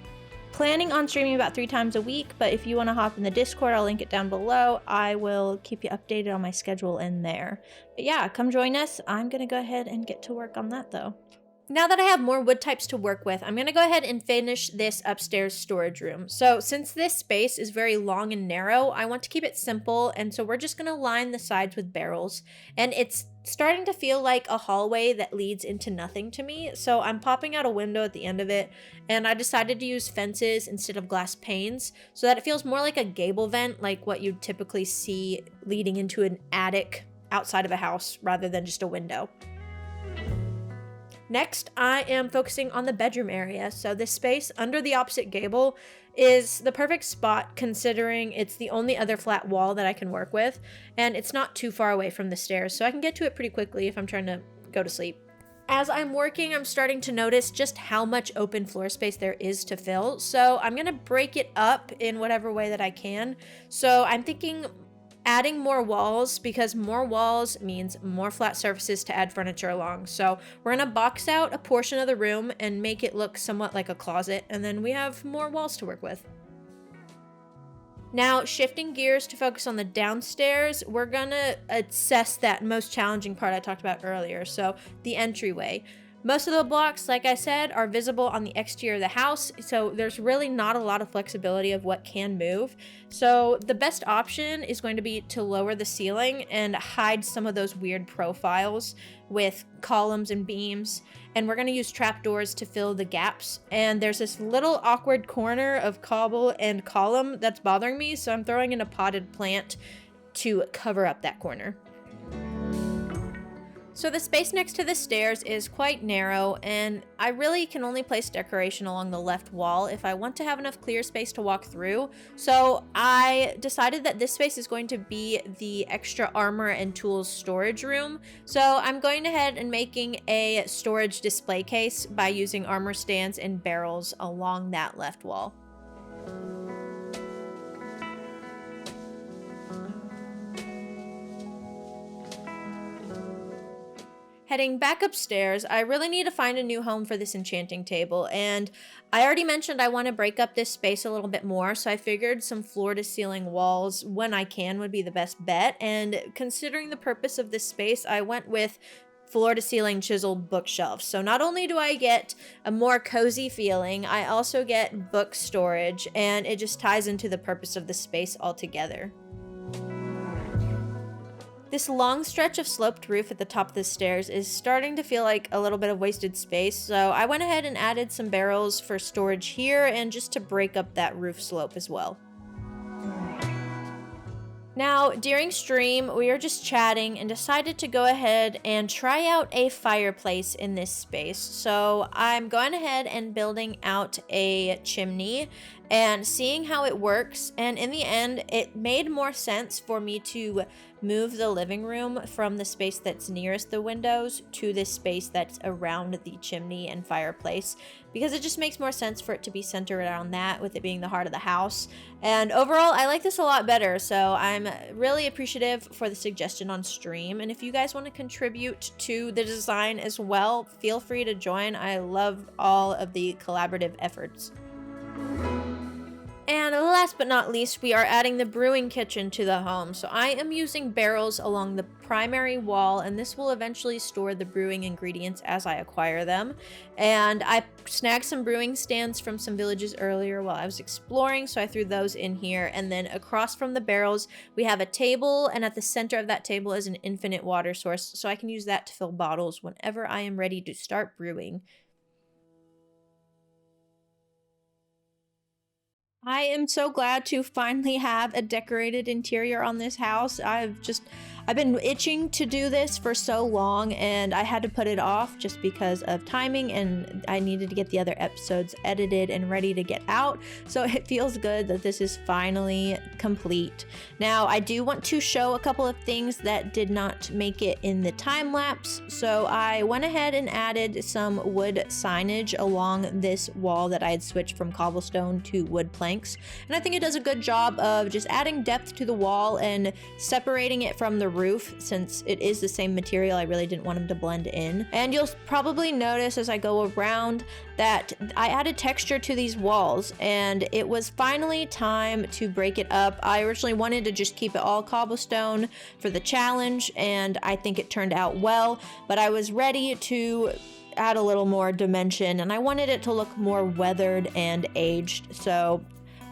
planning on streaming about 3 times a week, but if you want to hop in the Discord, I'll link it down below. I will keep you updated on my schedule in there. But yeah, come join us. I'm going to go ahead and get to work on that though. Now that I have more wood types to work with, I'm going to go ahead and finish this upstairs storage room. So since this space is very long and narrow, I want to keep it simple, and so we're just going to line the sides with barrels. And it's starting to feel like a hallway that leads into nothing to me, so I'm popping out a window at the end of it, and I decided to use fences instead of glass panes so that it feels more like a gable vent, like what you'd typically see leading into an attic outside of a house rather than just a window. Next, I am focusing on the bedroom area. So this space under the opposite gable is the perfect spot considering it's the only other flat wall that I can work with, and it's not too far away from the stairs, so I can get to it pretty quickly if I'm trying to go to sleep. As I'm working, I'm starting to notice just how much open floor space there is to fill, so I'm gonna break it up in whatever way that I can. So I'm thinking adding more walls, because more walls means more flat surfaces to add furniture along. So we're gonna box out a portion of the room and make it look somewhat like a closet, and then we have more walls to work with. Now, shifting gears to focus on the downstairs, we're gonna assess that most challenging part I talked about earlier, so the entryway. Most of the blocks, like I said, are visible on the exterior of the house, so there's really not a lot of flexibility of what can move. So the best option is going to be to lower the ceiling and hide some of those weird profiles with columns and beams, and we're going to use trapdoors to fill the gaps. And there's this little awkward corner of cobble and column that's bothering me, so I'm throwing in a potted plant to cover up that corner. So the space next to the stairs is quite narrow, and I really can only place decoration along the left wall if I want to have enough clear space to walk through. So I decided that this space is going to be the extra armor and tools storage room. So I'm going ahead and making a storage display case by using armor stands and barrels along that left wall. Heading back upstairs, I really need to find a new home for this enchanting table, and I already mentioned I want to break up this space a little bit more, so I figured some floor-to-ceiling walls, when I can, would be the best bet, and considering the purpose of this space, I went with floor-to-ceiling chiseled bookshelves. So not only do I get a more cozy feeling, I also get book storage, and it just ties into the purpose of the space altogether. This long stretch of sloped roof at the top of the stairs is starting to feel like a little bit of wasted space, so I went ahead and added some barrels for storage here and just to break up that roof slope as well. Now, during stream, we were just chatting and decided to go ahead and try out a fireplace in this space. So I'm going ahead and building out a chimney and seeing how it works, and in the end, it made more sense for me to move the living room from the space that's nearest the windows to this space that's around the chimney and fireplace, because it just makes more sense for it to be centered around that, with it being the heart of the house. And overall, I like this a lot better, so I'm really appreciative for the suggestion on stream. And if you guys want to contribute to the design as well, feel free to join. I love all of the collaborative efforts. And last but not least, we are adding the brewing kitchen to the home. So I am using barrels along the primary wall, and this will eventually store the brewing ingredients as I acquire them. And I snagged some brewing stands from some villages earlier while I was exploring, so I threw those in here. And then across from the barrels, we have a table, and at the center of that table is an infinite water source, so I can use that to fill bottles whenever I am ready to start brewing. I am so glad to finally have a decorated interior on this house. I've been itching to do this for so long, and I had to put it off just because of timing, and I needed to get the other episodes edited and ready to get out. So it feels good that this is finally complete. Now, I do want to show a couple of things that did not make it in the time lapse. So I went ahead and added some wood signage along this wall that I had switched from cobblestone to wood plank. planks. And I think it does a good job of just adding depth to the wall and separating it from the roof. Since it is the same material, I really didn't want them to blend in. And you'll probably notice as I go around that I added texture to these walls, and it was finally time to break it up. I originally wanted to just keep it all cobblestone for the challenge, and I think it turned out well, but I was ready to add a little more dimension, and I wanted it to look more weathered and aged. So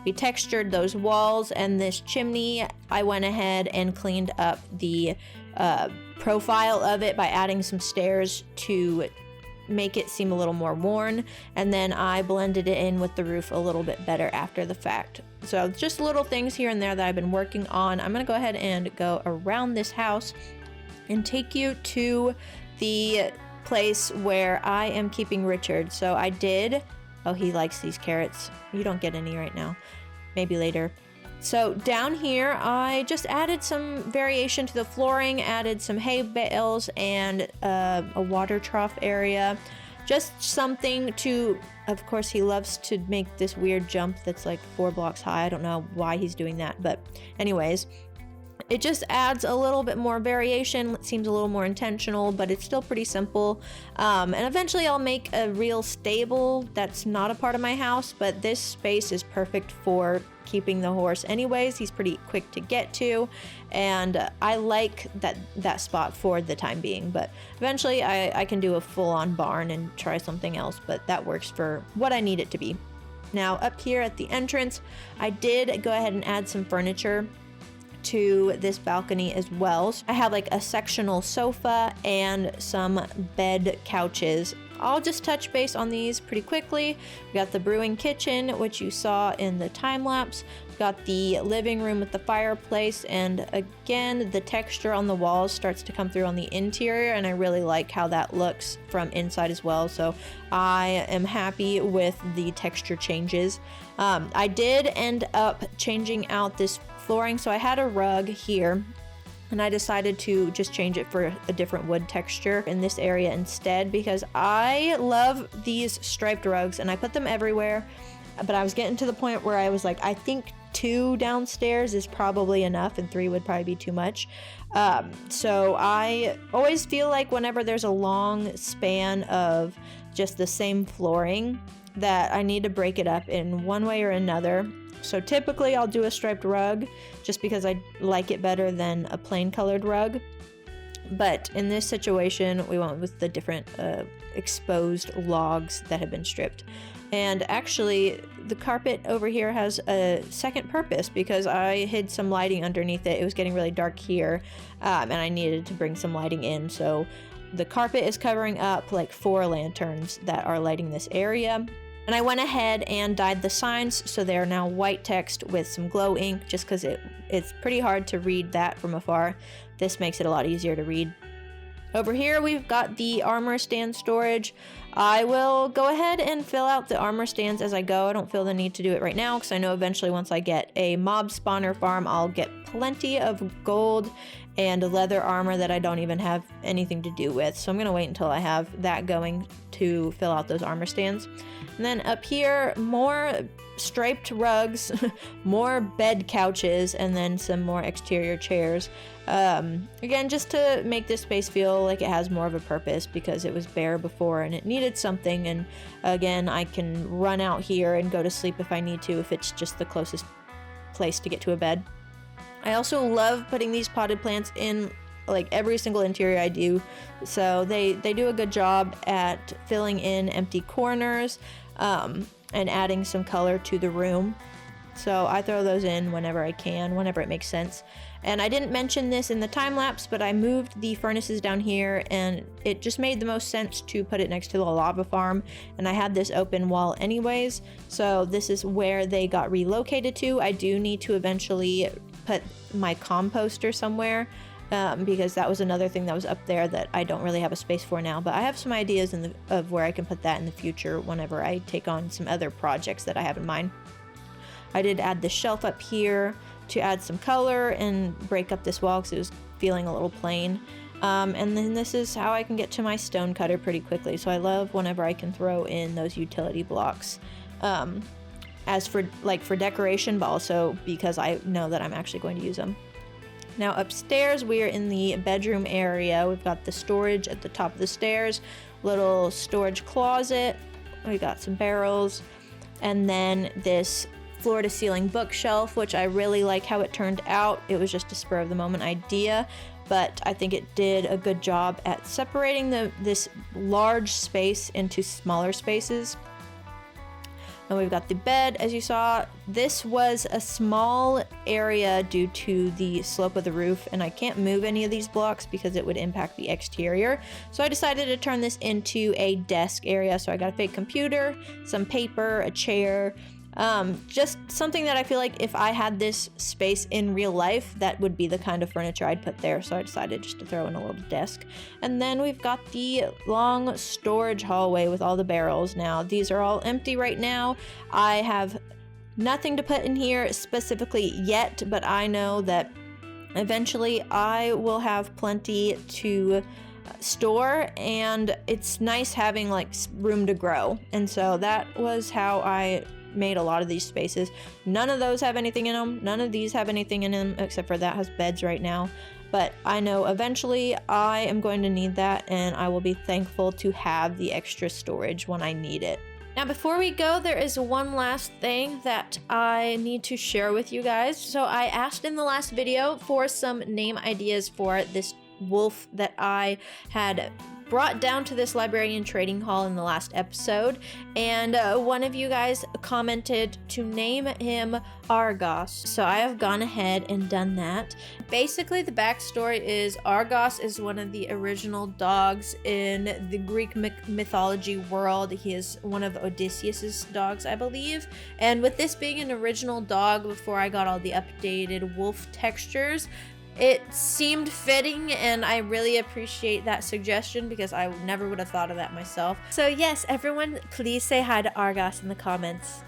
we textured those walls, and this chimney, I went ahead and cleaned up the profile of it by adding some stairs to make it seem a little more worn, and then I blended it in with the roof a little bit better after the fact. So just little things here and there that I've been working on. I'm gonna go ahead and go around this house and take you to the place where I am keeping Richard. So I did, oh, he likes these carrots. You don't get any right now, maybe later. So down here, I just added some variation to the flooring, added some hay bales and a water trough area. Just something to, of course, he loves to make this weird jump that's like 4 blocks high. I don't know why he's doing that, but anyways, it just adds a little bit more variation. It seems a little more intentional, but it's still pretty simple. And eventually I'll make a real stable that's not a part of my house, but this space is perfect for keeping the horse anyways. He's pretty quick to get to, and I like that spot for the time being, but eventually I can do a full-on barn and try something else, but that works for what I need it to be. Now up here at the entrance, I did go ahead and add some furniture to this balcony as well. So I have like a sectional sofa and some bed couches. I'll just touch base on these pretty quickly. We got the brewing kitchen, which you saw in the time lapse. We got the living room with the fireplace, and again, the texture on the walls starts to come through on the interior, and I really like how that looks from inside as well. So I am happy with the texture changes. I did end up changing out this flooring. So I had a rug here, and I decided to just change it for a different wood texture in this area instead, because I love these striped rugs and I put them everywhere, but I was getting to the point where I was like, I think 2 downstairs is probably enough and 3 would probably be too much. So I always feel like whenever there's a long span of just the same flooring, that I need to break it up in one way or another. So typically I'll do a striped rug just because I like it better than a plain colored rug. But in this situation, we went with the different exposed logs that have been stripped. And actually, the carpet over here has a second purpose because I hid some lighting underneath it. It was getting really dark here, and I needed to bring some lighting in. So the carpet is covering up like 4 lanterns that are lighting this area. And I went ahead and dyed the signs so they're now white text with some glow ink, just because it's pretty hard to read that from afar. This makes it a lot easier to read. Over here we've got the armor stand storage. I will go ahead and fill out the armor stands as I go. I don't feel the need to do it right now because I know eventually once I get a mob spawner farm, I'll get plenty of gold and leather armor that I don't even have anything to do with. So I'm gonna wait until I have that going to fill out those armor stands. And then up here, more striped rugs, more bed couches, and then some more exterior chairs. Again, just to make this space feel like it has more of a purpose because it was bare before and it needed something. And again, I can run out here and go to sleep if I need to, if it's just the closest place to get to a bed. I also love putting these potted plants in like every single interior I do. So they do a good job at filling in empty corners and adding some color to the room. So I throw those in whenever I can, whenever it makes sense. And I didn't mention this in the time lapse, but I moved the furnaces down here and it just made the most sense to put it next to the lava farm. And I had this open wall anyways, so this is where they got relocated to. I do need to eventually put my composter somewhere because that was another thing that was up there that I don't really have a space for now, but I have some ideas of where I can put that in the future whenever I take on some other projects that I have in mind. I did add the shelf up here to add some color and break up this wall because it was feeling a little plain. And then this is how I can get to my stone cutter pretty quickly. So I love whenever I can throw in those utility blocks. as for decoration, but also because I know that I'm actually going to use them. Now upstairs, we are in the bedroom area. We've got the storage at the top of the stairs, little storage closet. We got some barrels, and then this floor to ceiling bookshelf, which I really like how it turned out. It was just a spur of the moment idea, but I think it did a good job at separating this large space into smaller spaces. And we've got the bed, as you saw. This was a small area due to the slope of the roof, and I can't move any of these blocks because it would impact the exterior. So I decided to turn this into a desk area. So I got a fake computer, some paper, a chair, just something that I feel like if I had this space in real life, that would be the kind of furniture I'd put there. So I decided just to throw in a little desk. And then we've got the long storage hallway with all the barrels. Now, these are all empty right now. I have nothing to put in here specifically yet, but I know that eventually I will have plenty to store, and it's nice having like room to grow. And so that was how I made a lot of these spaces. None of those have anything in them. None of these have anything in them, except for that has beds right now. But I know eventually I am going to need that, and I will be thankful to have the extra storage when I need it. Now, before we go, there is one last thing that I need to share with you guys. So I asked in the last video for some name ideas for this wolf that I had brought down to this Librarian trading hall in the last episode, and one of you guys commented to name him Argos. So I have gone ahead and done that. Basically, the backstory is Argos is one of the original dogs in the Greek mythology world. He is one of Odysseus's dogs, I believe. And with this being an original dog before I got all the updated wolf textures, it seemed fitting, and I really appreciate that suggestion because I never would have thought of that myself. So yes, everyone, please say hi to Argos in the comments.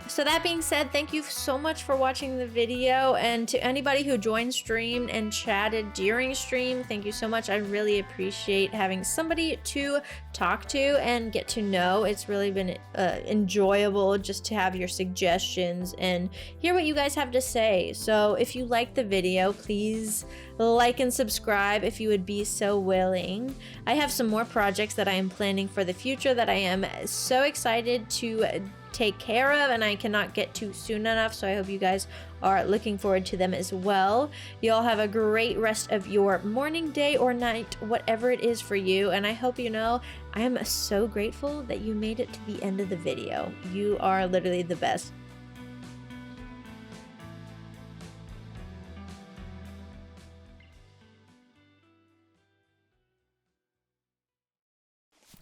So that being said, thank you so much for watching the video, and to anybody who joined stream and chatted during stream, thank you so much. I really appreciate having somebody to talk to and get to know. It's really been enjoyable just to have your suggestions and hear what you guys have to say. So if you liked the video, please like and subscribe if you would be so willing. I have some more projects that I am planning for the future that I am so excited to take care of, and I cannot get to soon enough, so I hope you guys are looking forward to them as well. You all have a great rest of your morning, day, or night, whatever it is for you, and I hope you know I am so grateful that you made it to the end of the video. You are literally the best.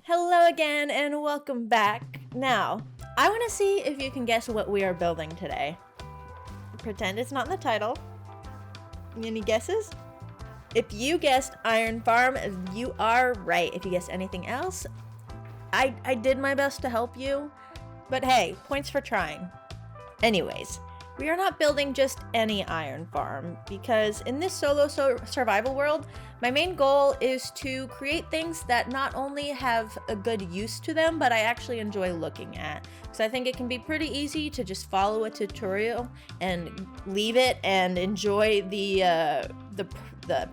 Hello again, and welcome back. Now, I want to see if you can guess what we are building today. Pretend it's not in the title. Any guesses? If you guessed Iron Farm, you are right. If you guessed anything else, I did my best to help you. But hey, points for trying. Anyways, we are not building just any iron farm, because in this solo survival world, my main goal is to create things that not only have a good use to them, but I actually enjoy looking at. Because I think it can be pretty easy to just follow a tutorial and leave it and enjoy the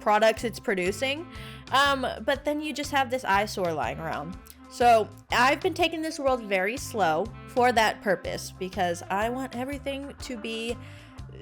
products it's producing. But then you just have this eyesore lying around. So I've been taking this world very slow for that purpose, because I want everything to be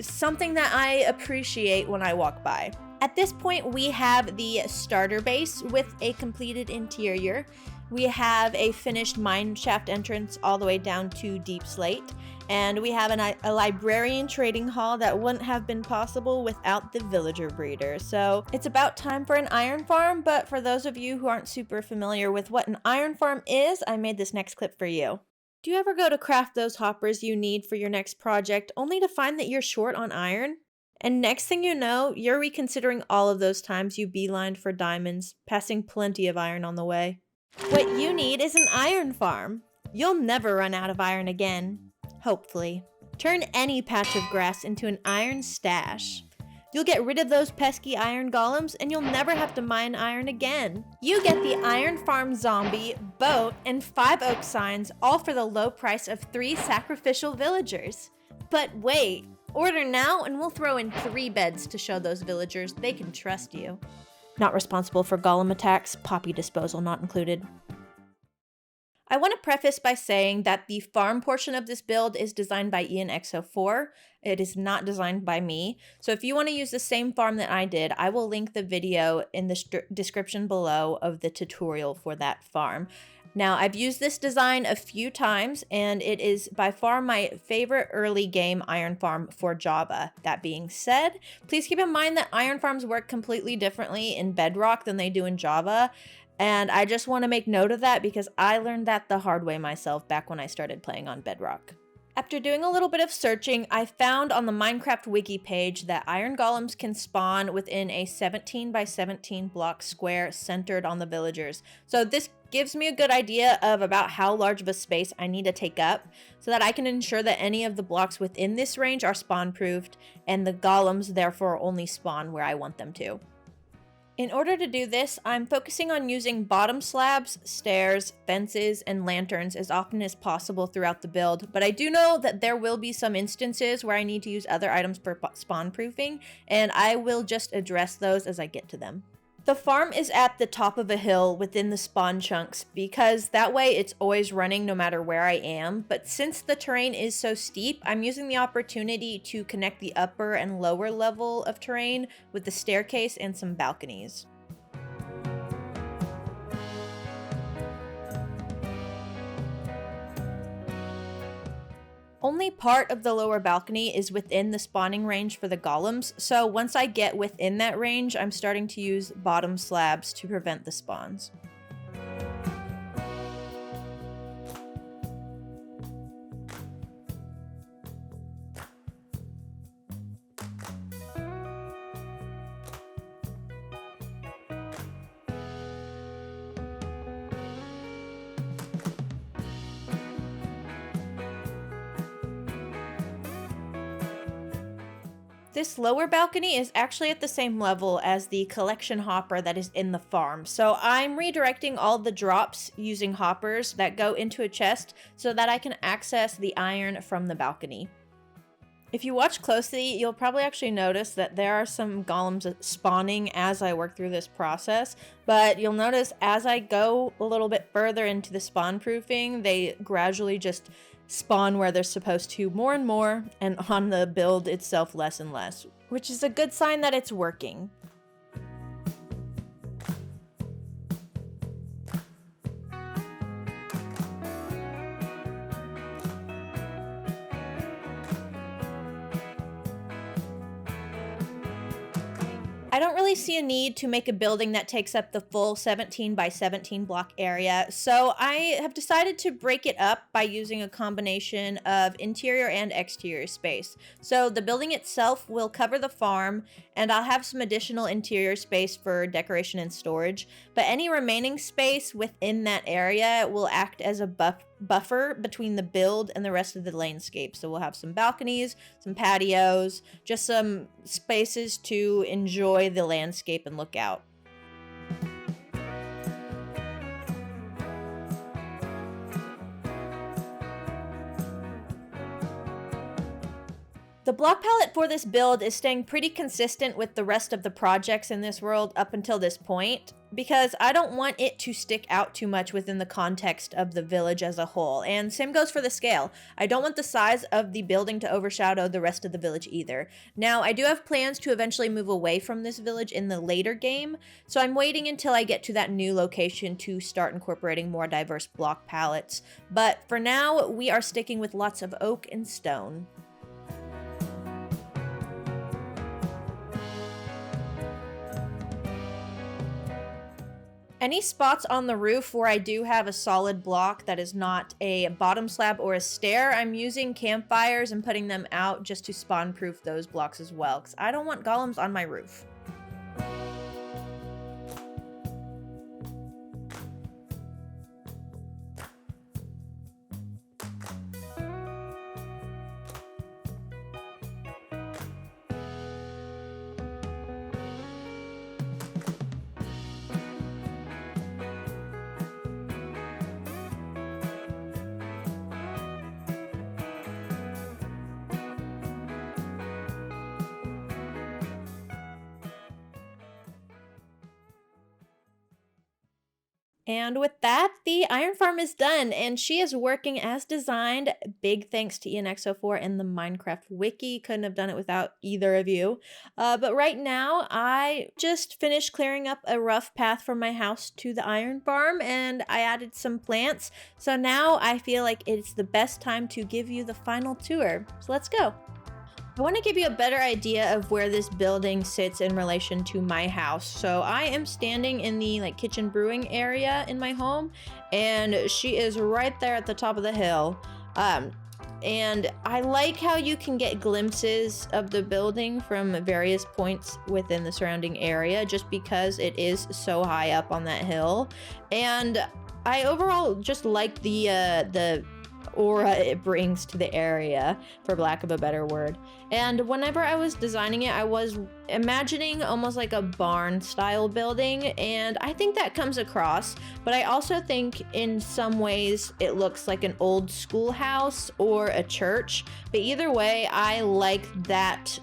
something that I appreciate when I walk by. At this point, we have the starter base with a completed interior. We have a finished mine shaft entrance all the way down to deep slate. And we have a librarian trading hall that wouldn't have been possible without the villager breeder. So it's about time for an iron farm, but for those of you who aren't super familiar with what an iron farm is, I made this next clip for you. Do you ever go to craft those hoppers you need for your next project only to find that you're short on iron? And next thing you know, you're reconsidering all of those times you beelined for diamonds, passing plenty of iron on the way. What you need is an iron farm. You'll never run out of iron again. Hopefully. Turn any patch of grass into an iron stash. You'll get rid of those pesky iron golems, and you'll never have to mine iron again. You get the Iron Farm Zombie, boat, and 5 oak signs, all for the low price of 3 sacrificial villagers. But wait, order now and we'll throw in 3 beds to show those villagers they can trust you. Not responsible for golem attacks, poppy disposal not included. I want to preface by saying that the farm portion of this build is designed by IanXO4. It is not designed by me. So if you want to use the same farm that I did, I will link the video in the description below of the tutorial for that farm. Now, I've used this design a few times, and it is by far my favorite early game iron farm for Java. That being said, please keep in mind that iron farms work completely differently in Bedrock than they do in Java. And I just want to make note of that because I learned that the hard way myself back when I started playing on Bedrock. After doing a little bit of searching, I found on the Minecraft wiki page that iron golems can spawn within a 17 by 17 block square centered on the villagers. So this gives me a good idea of about how large of a space I need to take up so that I can ensure that any of the blocks within this range are spawn proofed and the golems therefore only spawn where I want them to. In order to do this, I'm focusing on using bottom slabs, stairs, fences, and lanterns as often as possible throughout the build, but I do know that there will be some instances where I need to use other items for spawn proofing, and I will just address those as I get to them. The farm is at the top of a hill within the spawn chunks because that way it's always running no matter where I am, but since the terrain is so steep, I'm using the opportunity to connect the upper and lower level of terrain with the staircase and some balconies. Only part of the lower balcony is within the spawning range for the golems, so once I get within that range, I'm starting to use bottom slabs to prevent the spawns. This lower balcony is actually at the same level as the collection hopper that is in the farm, so I'm redirecting all the drops using hoppers that go into a chest so that I can access the iron from the balcony. If you watch closely, you'll probably actually notice that there are some golems spawning as I work through this process, but you'll notice as I go a little bit further into the spawn proofing, they gradually just spawn where they're supposed to more and more, and on the build itself less and less, which is a good sign that it's working. I don't really see a need to make a building that takes up the full 17 by 17 block area, so I have decided to break it up by using a combination of interior and exterior space. So the building itself will cover the farm, and I'll have some additional interior space for decoration and storage, but any remaining space within that area will act as a buffer between the build and the rest of the landscape. So we'll have some balconies, some patios, just some spaces to enjoy the landscape and look out. The block palette for this build is staying pretty consistent with the rest of the projects in this world up until this point, because I don't want it to stick out too much within the context of the village as a whole, and same goes for the scale. I don't want the size of the building to overshadow the rest of the village either. Now, I do have plans to eventually move away from this village in the later game, so I'm waiting until I get to that new location to start incorporating more diverse block palettes, but for now, we are sticking with lots of oak and stone. Any spots on the roof where I do have a solid block that is not a bottom slab or a stair, I'm using campfires and putting them out just to spawn proof those blocks as well, because I don't want golems on my roof. And with that, the iron farm is done, and she is working as designed. Big thanks to ENX04 and the Minecraft Wiki. Couldn't have done it without either of you. But right now, I just finished clearing up a rough path from my house to the iron farm, and I added some plants. So now I feel like it's the best time to give you the final tour. So let's go. I want to give you a better idea of where this building sits in relation to my house. So I am standing in the kitchen brewing area in my home, and she is right there at the top of the hill. And I like how you can get glimpses of the building from various points within the surrounding area, just because it is so high up on that hill. And I overall just like the aura it brings to the area, for lack of a better word. And whenever I was designing it, I was imagining almost like a barn style building, and I think that comes across, but I also think in some ways it looks like an old schoolhouse or a church. But either way, I like that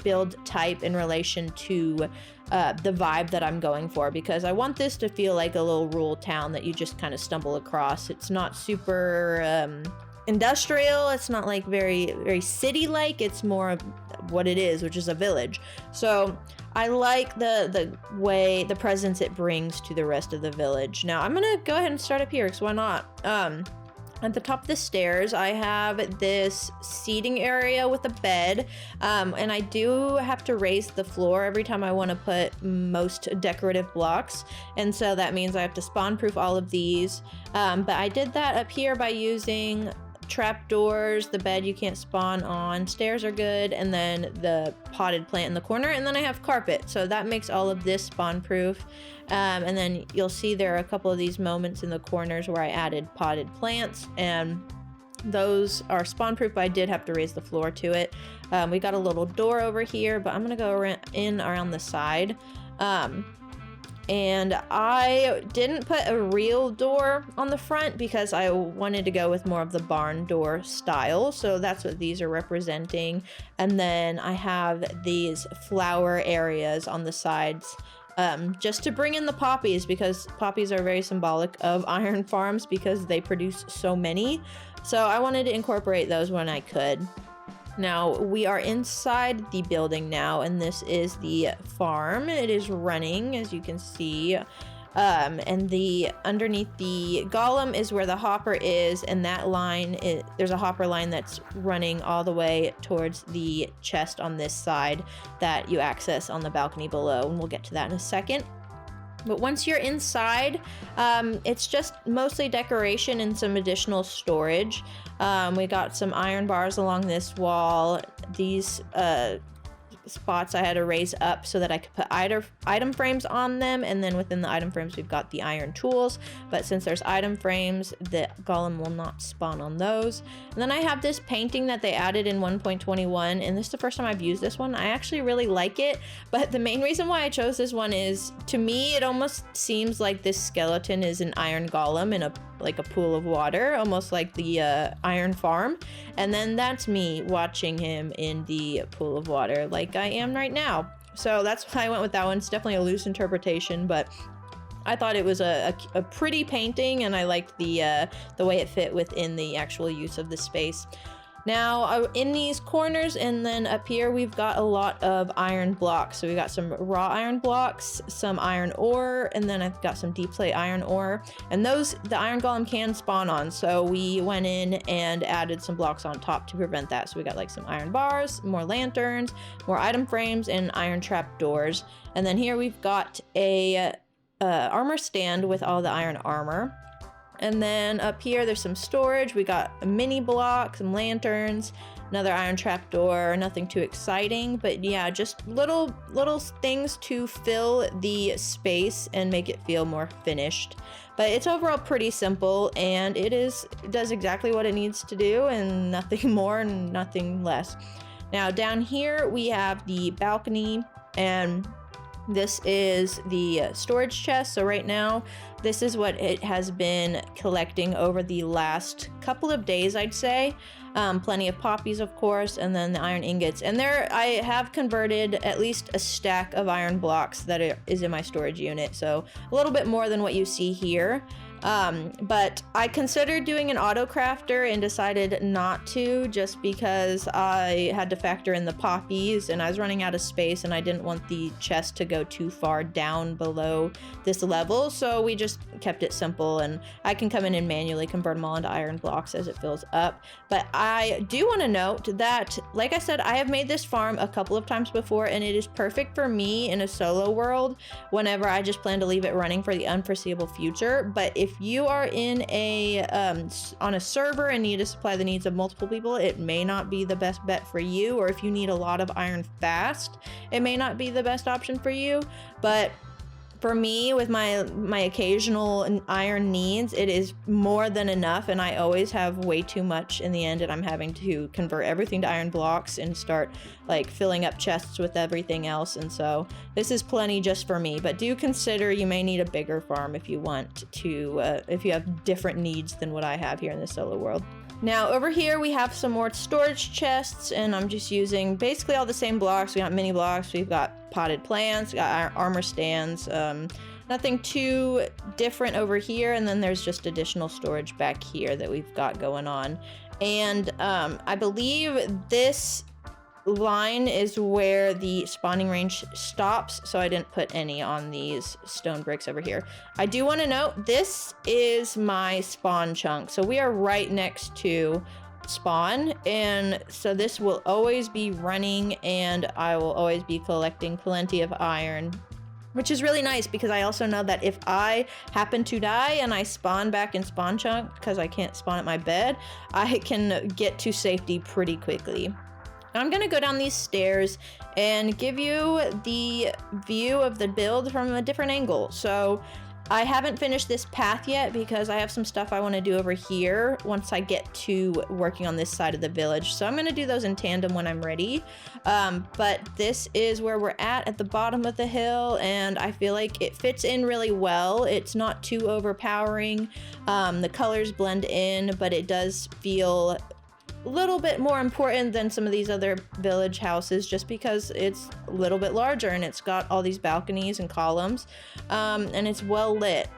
build type in relation to the vibe that I'm going for, because I want this to feel like a little rural town that you just kind of stumble across. It's not super industrial, it's not like very city-like, it's more of what it is, which is a village. So I like the way, the presence it brings to the rest of the village. Now I'm gonna go ahead and start up here, because why not? At the top of the stairs, I have this seating area with a bed, and I do have to raise the floor every time I want to put most decorative blocks, and so that means I have to spawn-proof all of these, but I did that up here by using trapdoors. The bed you can't spawn on, stairs are good, and then the potted plant in the corner, and then I have carpet, so that makes all of this spawn-proof. And then you'll see there are a couple of these moments in the corners where I added potted plants, and those are spawn-proof, but I did have to raise the floor to it. We got a little door over here, but I'm gonna go around the side. And I didn't put a real door on the front because I wanted to go with more of the barn door style, so that's what these are representing. And then I have these flower areas on the sides, just to bring in the poppies, because poppies are very symbolic of iron farms because they produce so many. So I wanted to incorporate those when I could. Now we are inside the building now, and this is the farm. It is running, as you can see. And underneath the golem is where the hopper is, and that line there's a hopper line that's running all the way towards the chest on this side that you access on the balcony below, and we'll get to that in a second. But once you're inside, it's just mostly decoration and some additional storage. We got some iron bars along this wall. These spots I had to raise up so that I could put item frames on them, and then within the item frames we've got the iron tools, but since there's item frames, the golem will not spawn on those. And then I have this painting that they added in 1.21, and this is the first time I've used this one. I actually really like it, but the main reason why I chose this one is, to me, it almost seems like this skeleton is an iron golem in a pool of water, almost like the iron farm, and then that's me watching him in the pool of water like I am right now. So that's why I went with that one. It's definitely a loose interpretation, but I thought it was a pretty painting, and I liked the way it fit within the actual use of the space. Now, in these corners and then up here, we've got a lot of iron blocks. So we got some raw iron blocks, some iron ore, and then I've got some deep slate iron ore. And those, the iron golem can spawn on. So we went in and added some blocks on top to prevent that. So we got like some iron bars, more lanterns, more item frames, and iron trap doors. And then here we've got a armor stand with all the iron armor. And then up here, there's some storage. We got a mini block, some lanterns, another iron trap door, nothing too exciting, but yeah, just little things to fill the space and make it feel more finished. But it's overall pretty simple, and it does exactly what it needs to do, and nothing more and nothing less. Now down here, we have the balcony, and This is the storage chest. So right now, this is what it has been collecting over the last couple of days, I'd say. Plenty of poppies, of course, and then the iron ingots. And there, I have converted at least a stack of iron blocks that is in my storage unit. So a little bit more than what you see here. But I considered doing an auto crafter and decided not to, just because I had to factor in the poppies and I was running out of space and I didn't want the chest to go too far down below this level. So we just kept it simple, and I can come in and manually convert them all into iron blocks as it fills up. But I do want to note that, like I said, I have made this farm a couple of times before, and it is perfect for me in a solo world whenever I just plan to leave it running for the unforeseeable future. But if you are in a on a server and need to supply the needs of multiple people, it may not be the best bet for you. Or if you need a lot of iron fast, it may not be the best option for you. But for me, with my occasional iron needs, it is more than enough, and I always have way too much in the end, and I'm having to convert everything to iron blocks and start like filling up chests with everything else. And so this is plenty just for me, but do consider you may need a bigger farm if you want to, if you have different needs than what I have here in the solo world. Now over here we have some more storage chests, and I'm just using basically all the same blocks. We got mini blocks, we've got potted plants, we got armor stands, nothing too different over here. And then there's just additional storage back here that we've got going on. And I believe this line is where the spawning range stops, so I didn't put any on these stone bricks over here. I do want to note this is my spawn chunk, so we are right next to spawn, and so this will always be running, and I will always be collecting plenty of iron, which is really nice because I also know that if I happen to die and I spawn back in spawn chunk because I can't spawn at my bed, I can get to safety pretty quickly. I'm gonna go down these stairs and give you the view of the build from a different angle. So I haven't finished this path yet because I have some stuff I want to do over here once I get to working on this side of the village. So I'm going to do those in tandem when I'm ready. But this is where we're at the bottom of the hill, and I feel like it fits in really well. It's not too overpowering. The colors blend in, but it does feel a little bit more important than some of these other village houses just because it's a little bit larger and it's got all these balconies and columns, and it's well lit.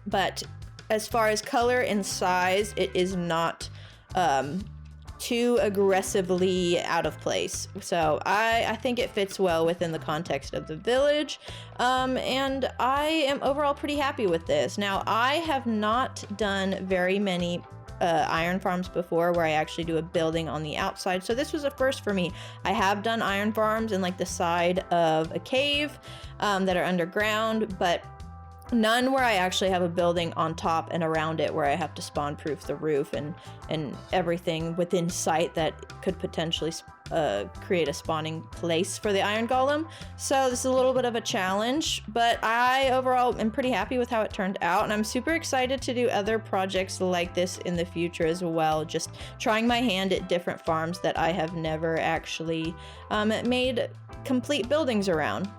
But as far as color and size, it is not too aggressively out of place. So I think it fits well within the context of the village, and I am overall pretty happy with this. Now, I have not done very many iron farms before where I actually do a building on the outside, so this was a first for me. I have done iron farms in like the side of a cave that are underground, but none where I actually have a building on top and around it where I have to spawn proof the roof and everything within sight that could potentially create a spawning place for the iron golem. So this is a little bit of a challenge, but I overall am pretty happy with how it turned out, and I'm super excited to do other projects like this in the future as well, just trying my hand at different farms that I have never actually made complete buildings around.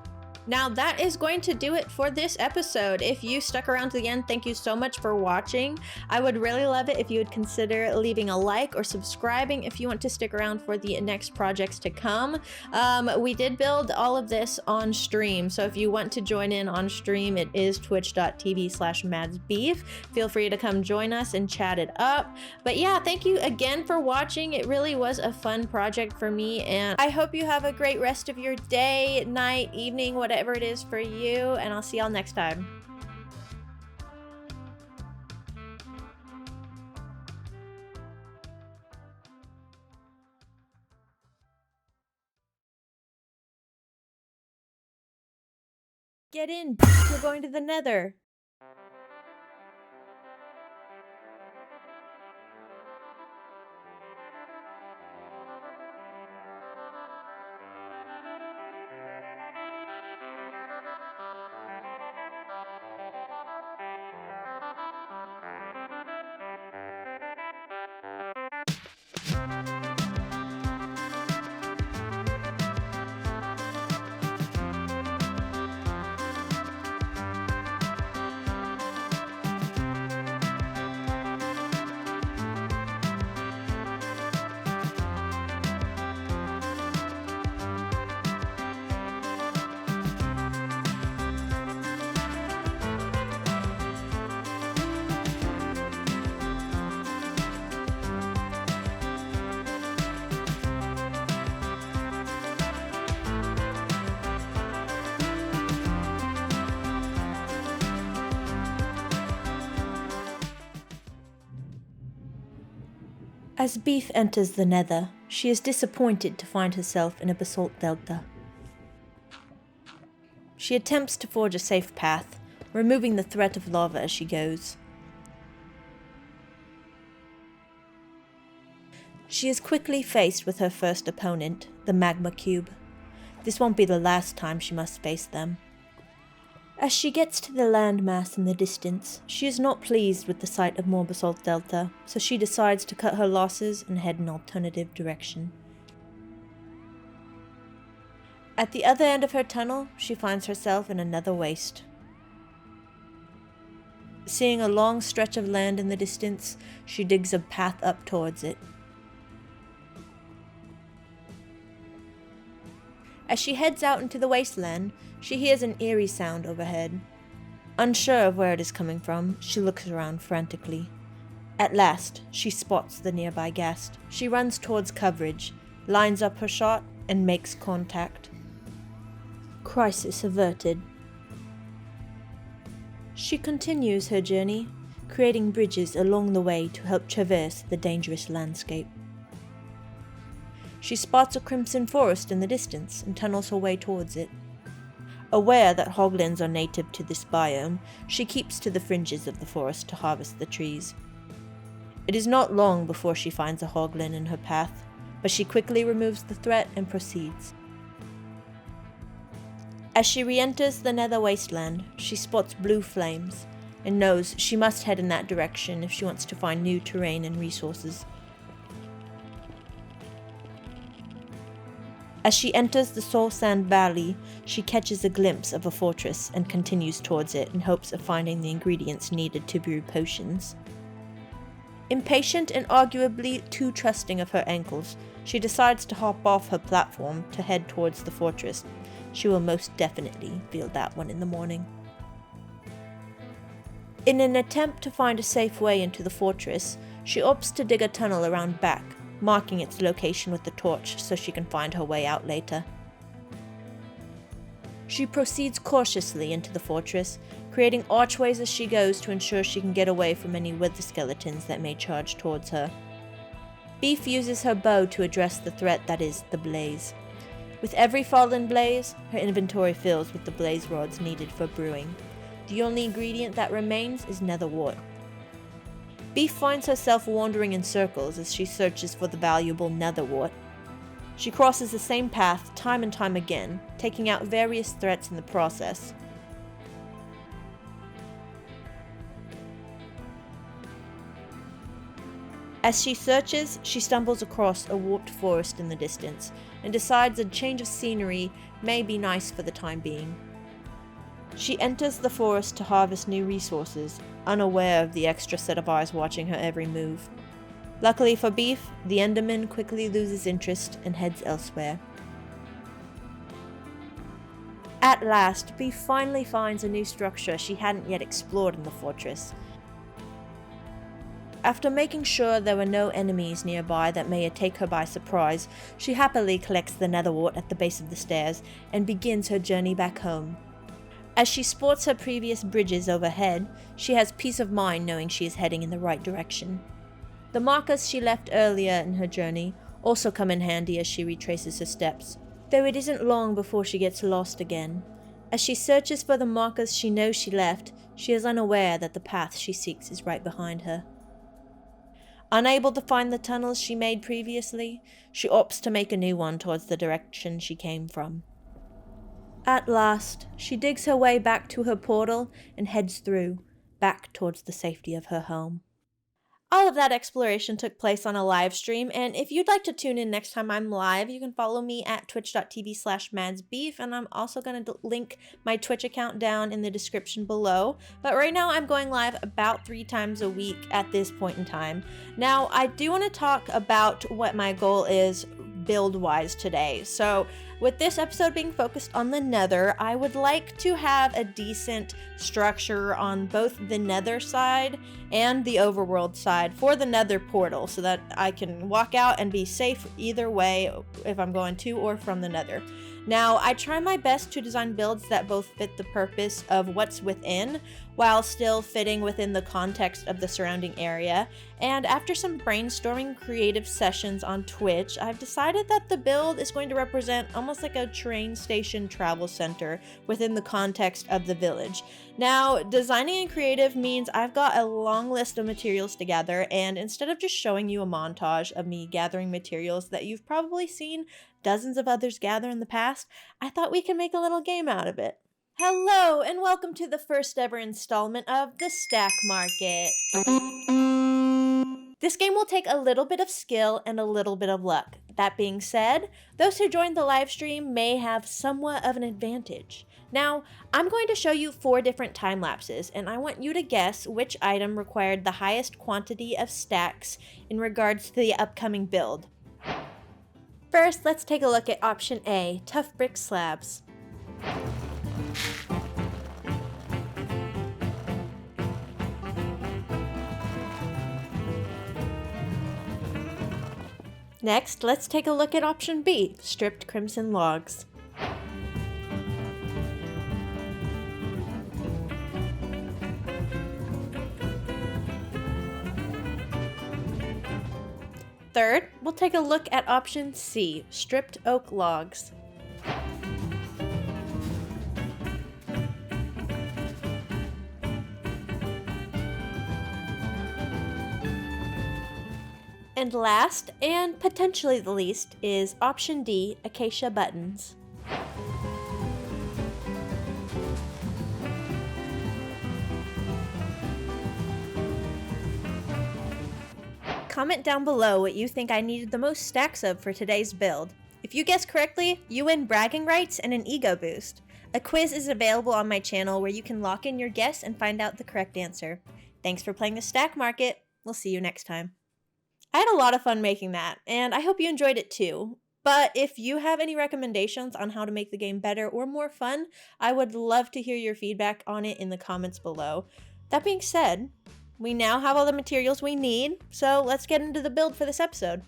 Now that is going to do it for this episode. If you stuck around to the end, thank you so much for watching. I would really love it if you would consider leaving a like or subscribing if you want to stick around for the next projects to come. We did build all of this on stream, so if you want to join in on stream, it is twitch.tv/madsbeef. Feel free to come join us and chat it up. But yeah, thank you again for watching. It really was a fun project for me, and I hope you have a great rest of your day, night, evening, whatever it is for you, and I'll see y'all next time. Get in, we're going to the Nether. As Beef enters the Nether, she is disappointed to find herself in a basalt delta. She attempts to forge a safe path, removing the threat of lava as she goes. She is quickly faced with her first opponent, the magma cube. This won't be the last time she must face them. As she gets to the landmass in the distance, she is not pleased with the sight of more basalt delta, so she decides to cut her losses and head an alternative direction. At the other end of her tunnel, she finds herself in another waste. Seeing a long stretch of land in the distance, she digs a path up towards it. As she heads out into the wasteland, she hears an eerie sound overhead. Unsure of where it is coming from, she looks around frantically. At last, she spots the nearby ghast. She runs towards coverage, lines up her shot, and makes contact. Crisis averted. She continues her journey, creating bridges along the way to help traverse the dangerous landscape. She spots a crimson forest in the distance and tunnels her way towards it. Aware that hoglins are native to this biome, she keeps to the fringes of the forest to harvest the trees. It is not long before she finds a hoglin in her path, but she quickly removes the threat and proceeds. As she re-enters the Nether wasteland, she spots blue flames and knows she must head in that direction if she wants to find new terrain and resources. As she enters the Soul Sand Valley, she catches a glimpse of a fortress and continues towards it in hopes of finding the ingredients needed to brew potions. Impatient and arguably too trusting of her ankles, she decides to hop off her platform to head towards the fortress. She will most definitely feel that one in the morning. In an attempt to find a safe way into the fortress, she opts to dig a tunnel around back, marking its location with the torch so she can find her way out later. She proceeds cautiously into the fortress, creating archways as she goes to ensure she can get away from any wither skeletons that may charge towards her. Beef uses her bow to address the threat that is the blaze. With every fallen blaze, her inventory fills with the blaze rods needed for brewing. The only ingredient that remains is nether wart. Beef finds herself wandering in circles as she searches for the valuable nether wart. She crosses the same path time and time again, taking out various threats in the process. As she searches, she stumbles across a warped forest in the distance, and decides a change of scenery may be nice for the time being. She enters the forest to harvest new resources, unaware of the extra set of eyes watching her every move. Luckily for Beef, the Enderman quickly loses interest and heads elsewhere. At last, Beef finally finds a new structure she hadn't yet explored in the fortress. After making sure there were no enemies nearby that may take her by surprise, she happily collects the nether wart at the base of the stairs and begins her journey back home. As she sports her previous bridges overhead, she has peace of mind knowing she is heading in the right direction. The markers she left earlier in her journey also come in handy as she retraces her steps, though it isn't long before she gets lost again. As she searches for the markers she knows she left, she is unaware that the path she seeks is right behind her. Unable to find the tunnels she made previously, she opts to make a new one towards the direction she came from. At last, she digs her way back to her portal and heads through, back towards the safety of her home. All of that exploration took place on a live stream, and if you'd like to tune in next time I'm live, you can follow me at twitch.tv/madsbeef, and I'm also going to link my Twitch account down in the description below. But right now I'm going live about 3 times a week at this point in time. Now, I do want to talk about what my goal is build-wise today. So, with this episode being focused on the Nether, I would like to have a decent structure on both the Nether side and the overworld side for the Nether portal so that I can walk out and be safe either way if I'm going to or from the Nether. Now, I try my best to design builds that both fit the purpose of what's within, while still fitting within the context of the surrounding area, and after some brainstorming creative sessions on Twitch, I've decided that the build is going to represent almost like a train station travel center within the context of the village. Now, designing in creative means I've got a long list of materials to gather, and instead of just showing you a montage of me gathering materials that you've probably seen dozens of others gather in the past, I thought we could make a little game out of it. Hello, and welcome to the first ever installment of the Stack Market. This game will take a little bit of skill and a little bit of luck. That being said, those who joined the live stream may have somewhat of an advantage. Now, I'm going to show you 4 different time lapses, and I want you to guess which item required the highest quantity of stacks in regards to the upcoming build. First, let's take a look at option A, tough brick slabs. Next, let's take a look at option B, stripped crimson logs. Third, we'll take a look at option C, stripped oak logs. And last, and potentially the least, is option D, acacia buttons. Comment down below what you think I needed the most stacks of for today's build. If you guess correctly, you win bragging rights and an ego boost. A quiz is available on my channel where you can lock in your guess and find out the correct answer. Thanks for playing the Stack Market. We'll see you next time. I had a lot of fun making that, and I hope you enjoyed it too. But if you have any recommendations on how to make the game better or more fun, I would love to hear your feedback on it in the comments below. That being said, we now have all the materials we need, so let's get into the build for this episode.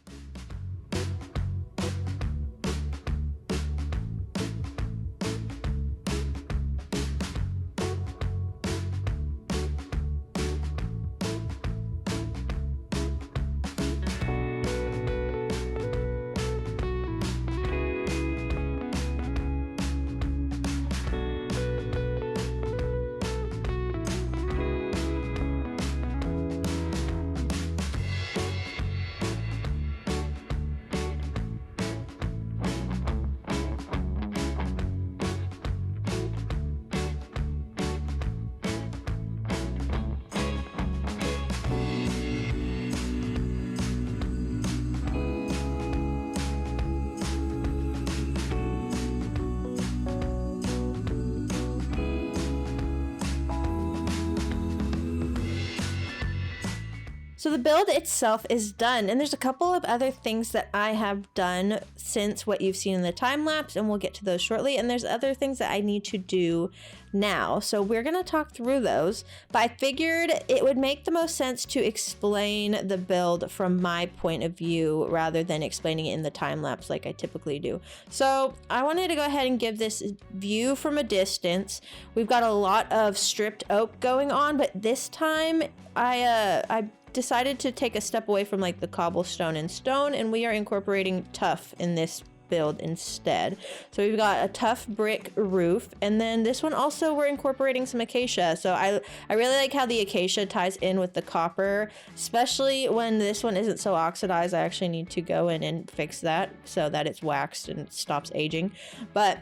So the build itself is done, and there's a couple of other things that I have done since what you've seen in the time lapse, and we'll get to those shortly, and there's other things that I need to do now. So we're going to talk through those, but I figured it would make the most sense to explain the build from my point of view rather than explaining it in the time lapse like I typically do. So I wanted to go ahead and give this view from a distance. We've got a lot of stripped oak going on, but this time I decided to take a step away from like the cobblestone and stone, and we are incorporating tuff in this build instead. So we've got a tough brick roof, and then this one also we're incorporating some acacia. So I really like how the acacia ties in with the copper, especially when this one isn't so oxidized. I actually need to go in and fix that so that it's waxed and stops aging. But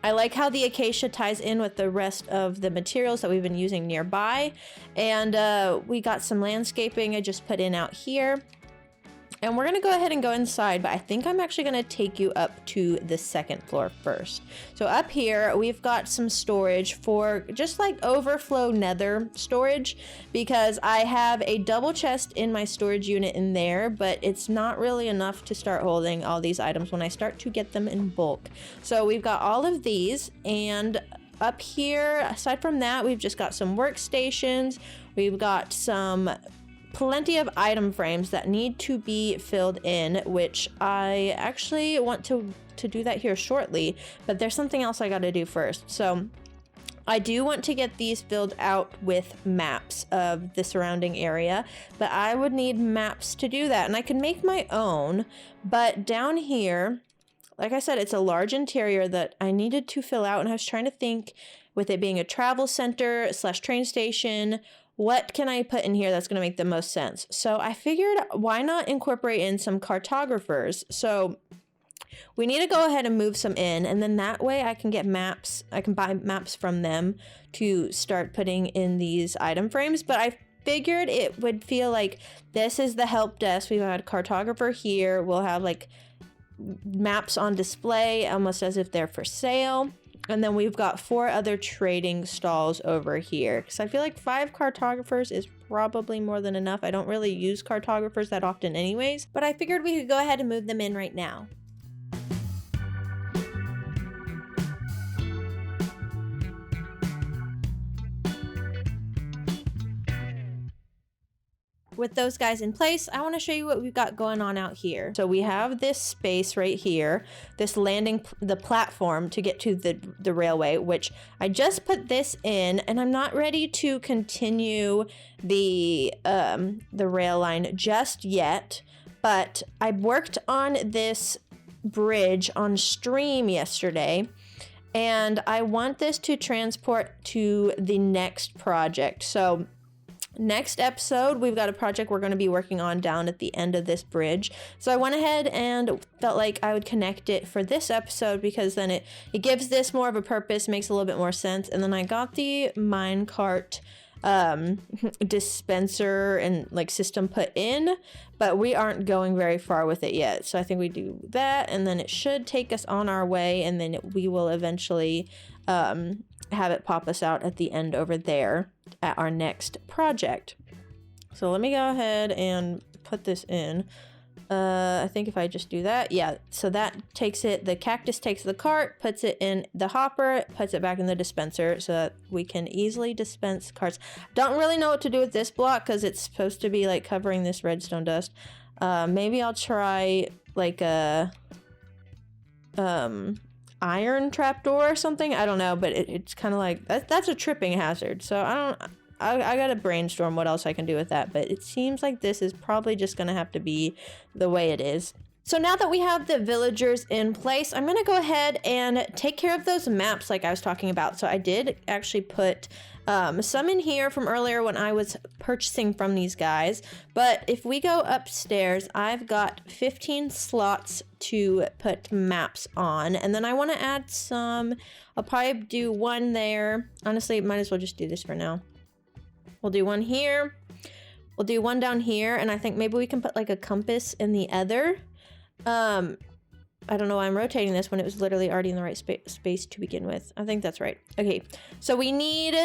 I like how the acacia ties in with the rest of the materials that we've been using nearby. And we got some landscaping I just put in out here. And we're gonna go ahead and go inside, but I think I'm actually gonna take you up to the second floor first. So up here, we've got some storage for just like overflow nether storage, because I have a double chest in my storage unit in there, but it's not really enough to start holding all these items when I start to get them in bulk. So we've got all of these, and up here, aside from that, we've just got some workstations. We've got some plenty of item frames that need to be filled in, which I actually want to do that here shortly, but there's something else I got to do first. So I do want to get these filled out with maps of the surrounding area, but I would need maps to do that, and I can make my own. But down here, like I said, it's a large interior that I needed to fill out, and I was trying to think, with it being a travel center / train station, what can I put in here that's going to make the most sense? So I figured, why not incorporate in some cartographers? So we need to go ahead and move some in, and then that way I can get maps. I can buy maps from them to start putting in these item frames. But I figured it would feel like this is the help desk. We've got a cartographer here. We'll have like maps on display, almost as if they're for sale. And then we've got 4 other trading stalls over here. Because I feel like 5 cartographers is probably more than enough. I don't really use cartographers that often anyways. But I figured we could go ahead and move them in right now. With those guys in place, I want to show you what we've got going on out here. So we have this space right here, this landing, the platform to get to the railway, which I just put this in, and I'm not ready to continue the rail line just yet, but I worked on this bridge on stream yesterday, and I want this to transport to the next project. So next episode, we've got a project we're going to be working on down at the end of this bridge. So I went ahead and felt like I would connect it for this episode, because then it gives this more of a purpose, makes a little bit more sense. And then I got the minecart dispenser and like system put in, but we aren't going very far with it yet. So I think we do that, and then it should take us on our way, and then we will eventually have it pop us out at the end over there at our next project. So let me go ahead and put this in. I think if I just do that, yeah, so that takes it, the cactus takes the cart, puts it in the hopper, puts it back in the dispenser so that we can easily dispense carts. Don't really know what to do with this block because it's supposed to be like covering this redstone dust. Maybe I'll try like a iron trapdoor or something. I don't know, but it's kind of like that's a tripping hazard. So I gotta brainstorm what else I can do with that, but it seems like this is probably just gonna have to be the way it is. So now that we have the villagers in place, I'm gonna go ahead and take care of those maps like I was talking about. So I did actually put some in here from earlier when I was purchasing from these guys. But if we go upstairs, I've got 15 slots to put maps on. And then I want to add some. I'll probably do one there. Honestly, might as well just do this for now. We'll do one here. We'll do one down here. And I think maybe we can put like a compass in the other. I don't know why I'm rotating this when it was literally already in the right space to begin with. I think that's right. Okay, so we need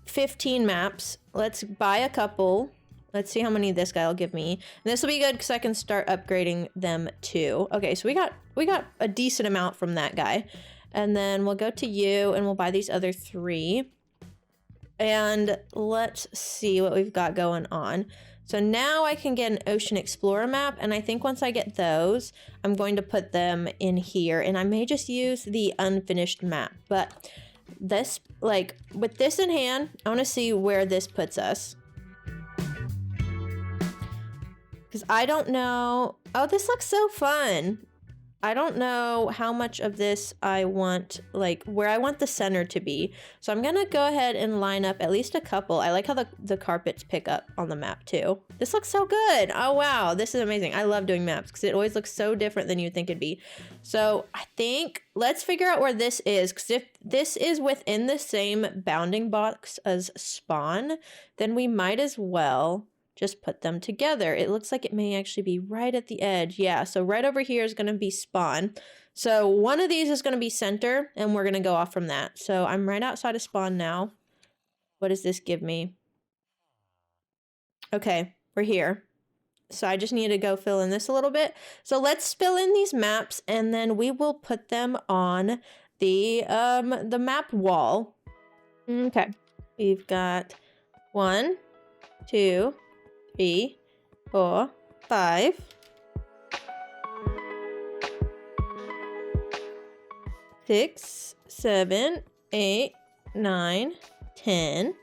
15 maps. Let's buy a couple. Let's see how many this guy will give me. And this will be good because I can start upgrading them too. Okay, so we got a decent amount from that guy. And then we'll go to you and we'll buy these other 3. And let's see what we've got going on. So now I can get an Ocean Explorer map, and I think once I get those, I'm going to put them in here, and I may just use the unfinished map. But this, like, with this in hand, I want to see where this puts us. Because I don't know. Oh, this looks so fun. I don't know how much of this I want, like where I want the center to be. So I'm gonna go ahead and line up at least a couple. I like how the carpets pick up on the map too. This looks so good. Oh wow, this is amazing. I love doing maps because it always looks so different than you'd think it'd be. So I think let's figure out where this is, because if this is within the same bounding box as spawn, then we might as well just put them together. It looks like it may actually be right at the edge. Yeah, so right over here is going to be spawn. So one of these is going to be center, and we're going to go off from that. So I'm right outside of spawn now. What does this give me? Okay, we're here. So I just need to go fill in this a little bit. So let's fill in these maps, and then we will put them on the map wall. Okay, we've got 1, 2, 3, 4, 5. 6, 7, 8, 9, 10.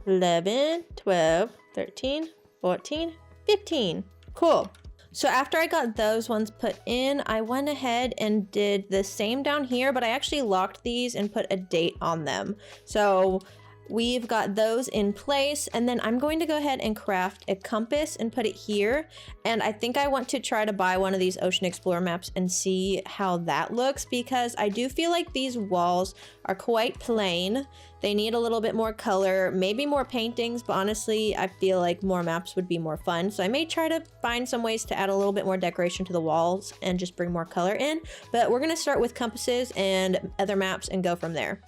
11, 12, 13, 14, 15. Cool. So after I got those ones put in, I went ahead and did the same down here, but I actually locked these and put a date on them. So we've got those in place, and then I'm going to go ahead and craft a compass and put it here. And I think I want to try to buy one of these Ocean Explorer maps and see how that looks, because I do feel like these walls are quite plain. They need a little bit more color, maybe more paintings, but honestly, I feel like more maps would be more fun. So I may try to find some ways to add a little bit more decoration to the walls and just bring more color in. But we're gonna start with compasses and other maps and go from there.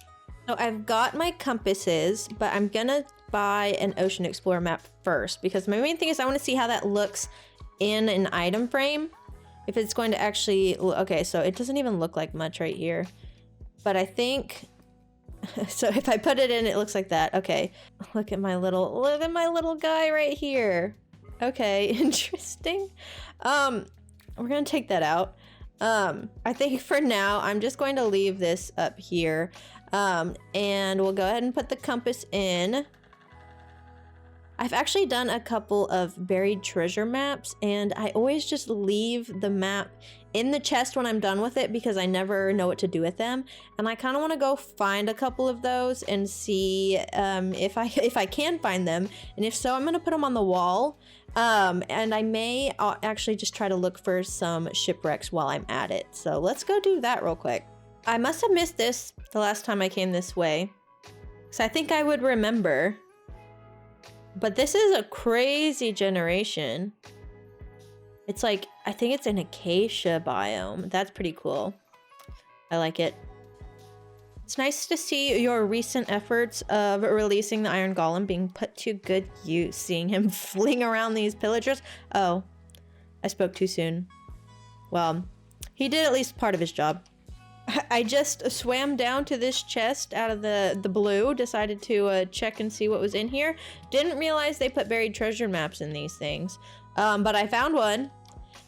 So I've got my compasses, but I'm gonna buy an Ocean Explorer map first, because my main thing is I wanna see how that looks in an item frame. If it's going to actually, okay, so it doesn't even look like much right here, but I think, so if I put it in, it looks like that. Okay, look at my little guy right here. Okay, interesting. We're gonna take that out. I think for now, I'm just going to leave this up here. And we'll go ahead and put the compass in. I've actually done a couple of buried treasure maps, and I always just leave the map in the chest when I'm done with it because I never know what to do with them. And I kind of want to go find a couple of those and see if I can find them. And if so, I'm going to put them on the wall. And I may actually just try to look for some shipwrecks while I'm at it. So let's go do that real quick. I must have missed this the last time I came this way, so I think I would remember. But this is a crazy generation. It's like, I think it's an acacia biome. That's pretty cool. I like it. It's nice to see your recent efforts of releasing the Iron Golem being put to good use. Seeing him fling around these pillagers. Oh, I spoke too soon. Well, he did at least part of his job. I just swam down to this chest out of the blue, decided to check and see what was in here. Didn't realize they put buried treasure maps in these things. But I found one,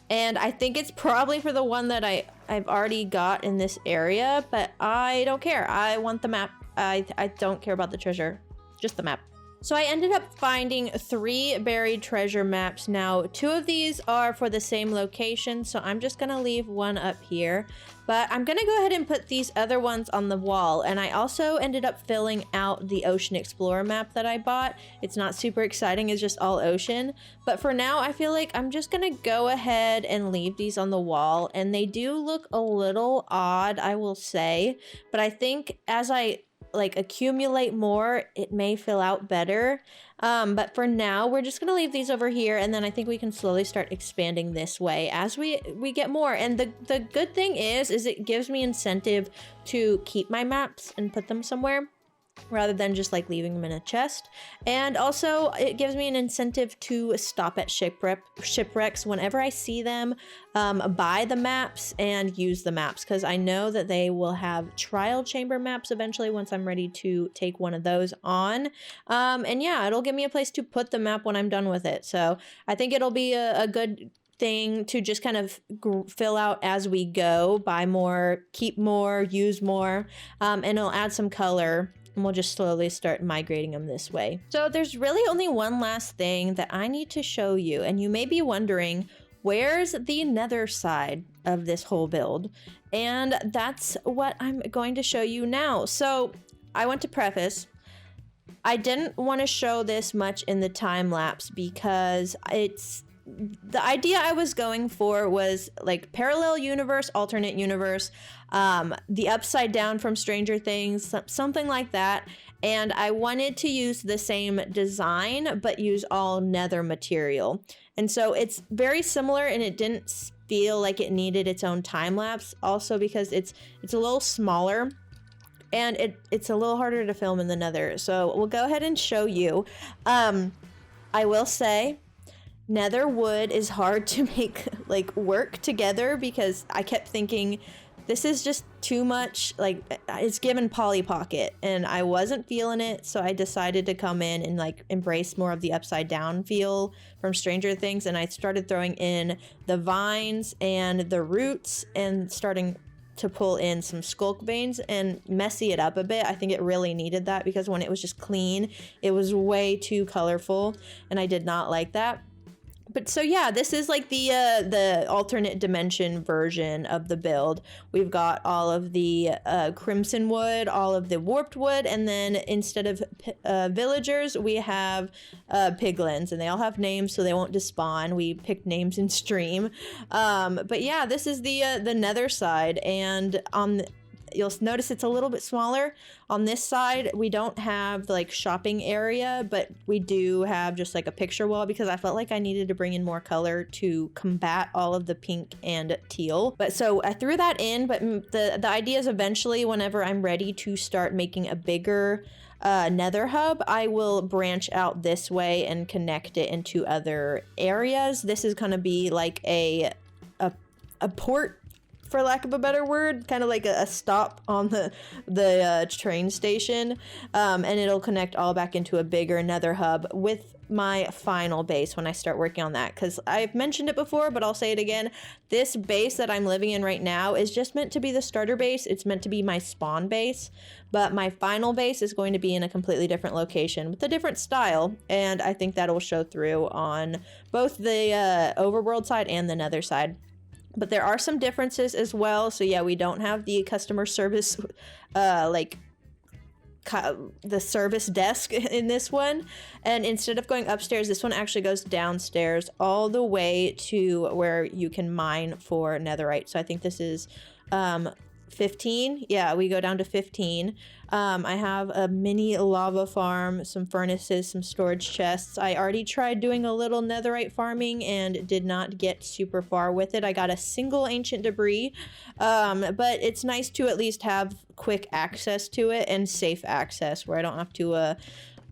and I think it's probably for the one that I've already got in this area, but I don't care. I want the map. I don't care about the treasure, just the map. So I ended up finding 3 buried treasure maps. Now, 2 of these are for the same location, so I'm just gonna leave one up here. But I'm gonna go ahead and put these other ones on the wall. And I also ended up filling out the Ocean Explorer map that I bought. It's not super exciting, it's just all ocean. But for now, I feel like I'm just gonna go ahead and leave these on the wall. And they do look a little odd, I will say. But I think as I accumulate more, it may fill out better. But for now, we're just gonna leave these over here, and then I think we can slowly start expanding this way as we get more. And the good thing is it gives me incentive to keep my maps and put them somewhere, rather than just like leaving them in a chest. And also it gives me an incentive to stop at shipwrecks whenever I see them, buy the maps and use the maps, because I know that they will have trial chamber maps eventually once I'm ready to take one of those on. And yeah, it'll give me a place to put the map when I'm done with it. So I think it'll be a good thing to just kind of fill out as we go, buy more, keep more, use more, and it'll add some color. And we'll just slowly start migrating them this way. So there's really only one last thing that I need to show you. And you may be wondering, where's the nether side of this whole build? And that's what I'm going to show you now. So I want to preface, I didn't want to show this much in the time lapse because the idea I was going for was like parallel universe, alternate universe, the upside down from Stranger Things, something like that. And I wanted to use the same design, but use all nether material. And so it's very similar, and it didn't feel like it needed its own time lapse. Also because it's a little smaller, and it's a little harder to film in the nether. So we'll go ahead and show you. I will say, nether wood is hard to make work together, because I kept thinking this is just too much, like, it's given Polly Pocket, and I wasn't feeling it, so I decided to come in and, like, embrace more of the upside down feel from Stranger Things, and I started throwing in the vines and the roots and starting to pull in some skulk veins and messy it up a bit. I think it really needed that, because when it was just clean, it was way too colorful, and I did not like that. But so yeah, this is like the alternate dimension version of the build. We've got all of the crimson wood, all of the warped wood, and then instead of villagers, we have piglins, and they all have names so they won't despawn. We picked names in stream. But yeah, this is the nether side, and you'll notice it's a little bit smaller. On this side, we don't have like shopping area, but we do have just like a picture wall, because I felt like I needed to bring in more color to combat all of the pink and teal. But so I threw that in, but the idea is eventually, whenever I'm ready to start making a bigger nether hub, I will branch out this way and connect it into other areas. This is gonna be like a port, for lack of a better word, kind of like a stop on the train station, and it'll connect all back into a bigger nether hub with my final base when I start working on that, because I've mentioned it before, but I'll say it again. This base that I'm living in right now is just meant to be the starter base. It's meant to be my spawn base, but my final base is going to be in a completely different location with a different style, and I think that'll show through on both the overworld side and the nether side. But there are some differences as well. So yeah, we don't have the customer service, the service desk in this one. And instead of going upstairs, this one actually goes downstairs all the way to where you can mine for netherite. So I think this is 15. Yeah, we go down to 15. I have a mini lava farm, some furnaces, some storage chests. I already tried doing a little netherite farming and did not get super far with it. I got a single ancient debris, but it's nice to at least have quick access to it and safe access, where I don't have to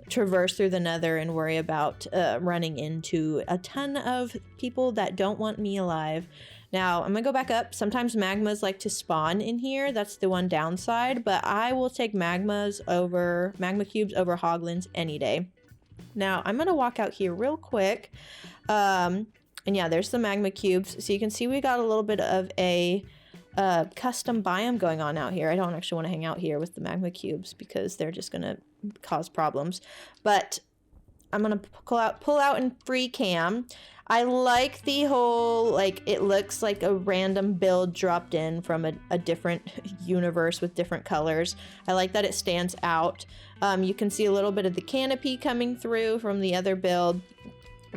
traverse through the nether and worry about running into a ton of people that don't want me alive. Now, I'm gonna go back up. Sometimes magmas like to spawn in here. That's the one downside, but I will take magma cubes over hoglins any day. Now, I'm gonna walk out here real quick. And yeah, there's the magma cubes. So you can see we got a little bit of a custom biome going on out here. I don't actually want to hang out here with the magma cubes because they're just gonna cause problems. But I'm gonna pull out in Freecam. I like the whole, like, it looks like a random build dropped in from a different universe with different colors. I like that it stands out. You can see a little bit of the canopy coming through from the other build,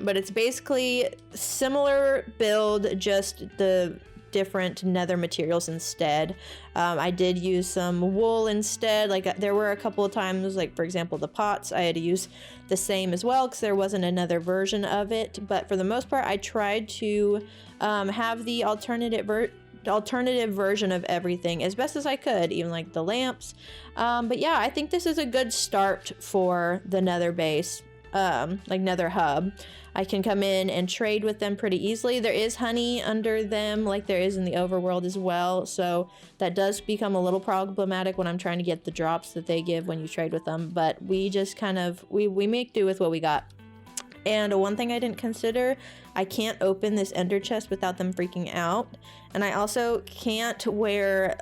but it's basically similar build, just the different nether materials instead. I did use some wool instead. Like, there were a couple of times, like for example the pots, I had to use the same as well because there wasn't another version of it, but for the most part I tried to have the alternative version of everything as best as I could, even like the lamps. But yeah, I think this is a good start for the nether base, like nether hub. I can come in and trade with them pretty easily. There is honey under them like there is in the overworld as well, so that does become a little problematic when I'm trying to get the drops that they give when you trade with them, but we just kind of we make do with what we got. And one thing I didn't consider, I can't open this ender chest without them freaking out, and I also can't wear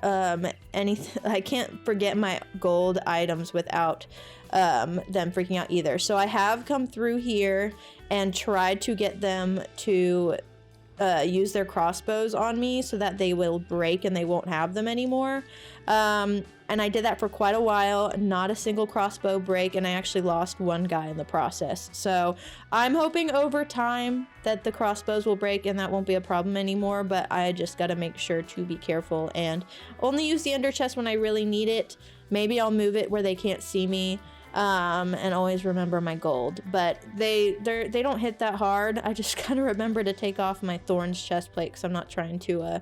anything. I can't forget my gold items without them freaking out either. So I have come through here and tried to get them to use their crossbows on me so that they will break and they won't have them anymore. And I did that for quite a while, not a single crossbow break, and I actually lost one guy in the process. So I'm hoping over time that the crossbows will break and that won't be a problem anymore, but I just gotta make sure to be careful and only use the ender chest when I really need it. Maybe I'll move it where they can't see me, and always remember my gold, but they don't hit that hard. I just gotta remember to take off my thorns chest plate because I'm not trying to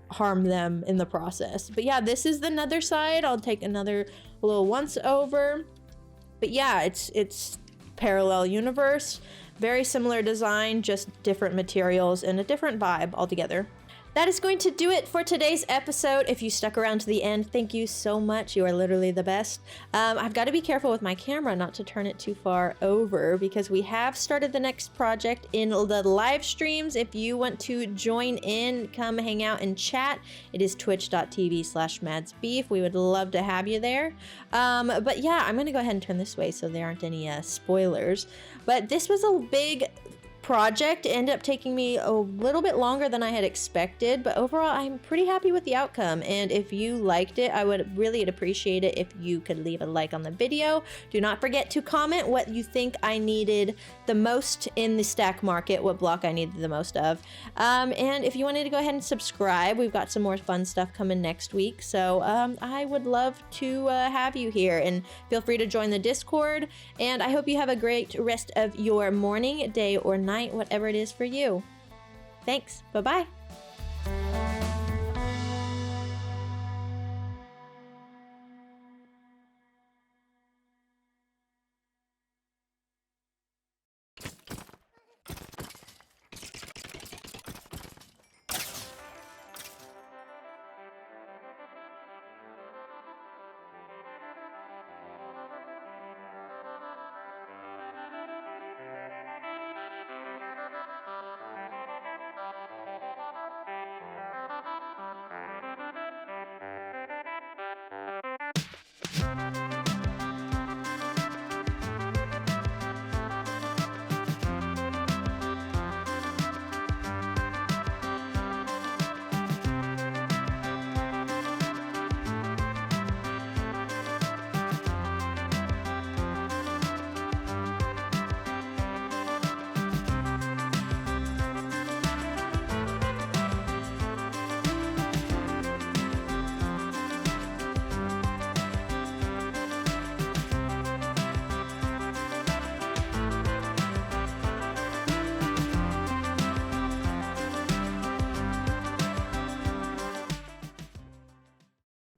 harm them in the process. But yeah, this is the nether side. I'll take another little once over, but yeah, it's parallel universe, very similar design, just different materials and a different vibe altogether. That is going to do it for today's episode. If you stuck around to the end, thank you so much. You are literally the best. I've got to be careful with my camera not to turn it too far over because we have started the next project in the live streams. If you want to join in, come hang out and chat. It is twitch.tv/madsbeef. We would love to have you there. But yeah, I'm going to go ahead and turn this way so there aren't any spoilers. But this was a big project. It ended up taking me a little bit longer than I had expected, but overall I'm pretty happy with the outcome. And if you liked it, I would really appreciate it if you could leave a like on the video. Do not forget to comment what you think I needed the most in the stack market, what block I needed the most of. And if you wanted to go ahead and subscribe, we've got some more fun stuff coming next week. So I would love to have you here, and feel free to join the Discord. And I hope you have a great rest of your morning, day, or night, whatever it is for you. Thanks. Bye-bye.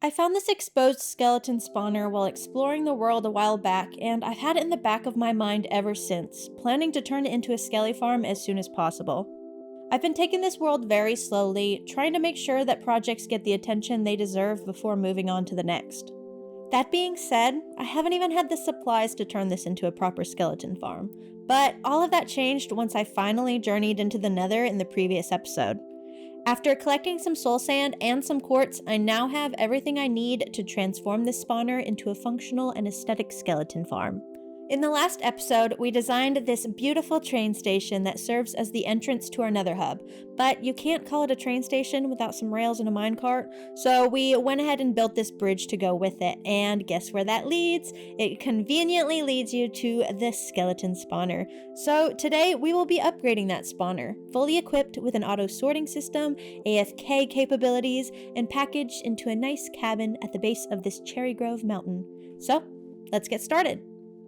I found this exposed skeleton spawner while exploring the world a while back, and I've had it in the back of my mind ever since, planning to turn it into a skelly farm as soon as possible. I've been taking this world very slowly, trying to make sure that projects get the attention they deserve before moving on to the next. That being said, I haven't even had the supplies to turn this into a proper skeleton farm, but all of that changed once I finally journeyed into the Nether in the previous episode. After collecting some soul sand and some quartz, I now have everything I need to transform this spawner into a functional and aesthetic skeleton farm. In the last episode, we designed this beautiful train station that serves as the entrance to our Nether hub, but you can't call it a train station without some rails and a minecart, so we went ahead and built this bridge to go with it, and guess where that leads? It conveniently leads you to the skeleton spawner. So today we will be upgrading that spawner, fully equipped with an auto sorting system, AFK capabilities, and packaged into a nice cabin at the base of this Cherry Grove mountain. So let's get started.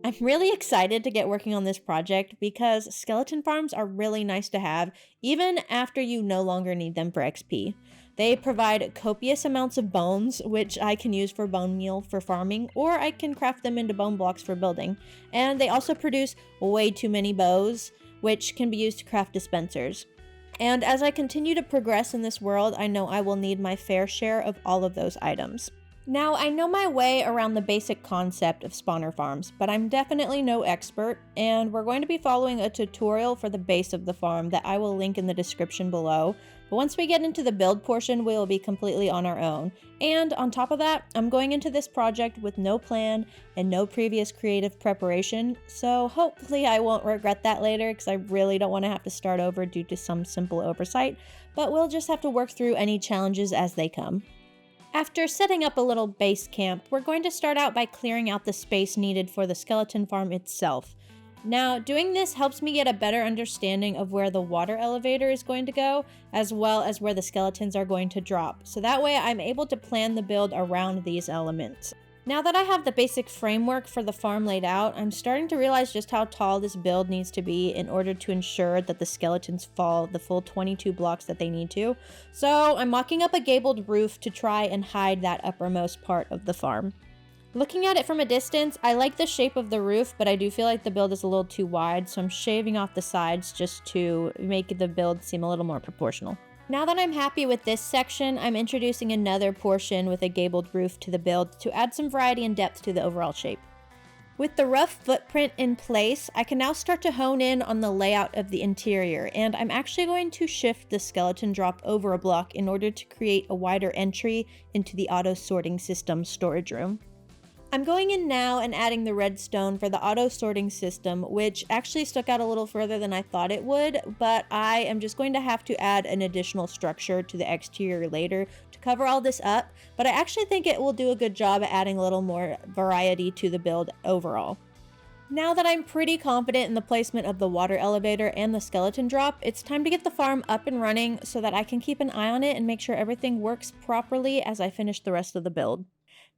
I'm really excited to get working on this project because skeleton farms are really nice to have even after you no longer need them for XP. They provide copious amounts of bones, which I can use for bone meal for farming, or I can craft them into bone blocks for building. And they also produce way too many bows, which can be used to craft dispensers. And as I continue to progress in this world, I know I will need my fair share of all of those items. Now, I know my way around the basic concept of spawner farms, but I'm definitely no expert, and we're going to be following a tutorial for the base of the farm that I will link in the description below. But once we get into the build portion, we will be completely on our own. And on top of that, I'm going into this project with no plan and no previous creative preparation, so hopefully I won't regret that later because I really don't want to have to start over due to some simple oversight, but we'll just have to work through any challenges as they come. After setting up a little base camp, we're going to start out by clearing out the space needed for the skeleton farm itself. Now, doing this helps me get a better understanding of where the water elevator is going to go, as well as where the skeletons are going to drop, so that way I'm able to plan the build around these elements. Now that I have the basic framework for the farm laid out, I'm starting to realize just how tall this build needs to be in order to ensure that the skeletons fall the full 22 blocks that they need to. So I'm mocking up a gabled roof to try and hide that uppermost part of the farm. Looking at it from a distance, I like the shape of the roof, but I do feel like the build is a little too wide, so I'm shaving off the sides just to make the build seem a little more proportional. Now that I'm happy with this section, I'm introducing another portion with a gabled roof to the build to add some variety and depth to the overall shape. With the rough footprint in place, I can now start to hone in on the layout of the interior, and I'm actually going to shift the skeleton drop over a block in order to create a wider entry into the auto sorting system storage room. I'm going in now and adding the redstone for the auto sorting system, which actually stuck out a little further than I thought it would, but I am just going to have to add an additional structure to the exterior later to cover all this up, but I actually think it will do a good job at adding a little more variety to the build overall. Now that I'm pretty confident in the placement of the water elevator and the skeleton drop, it's time to get the farm up and running so that I can keep an eye on it and make sure everything works properly as I finish the rest of the build.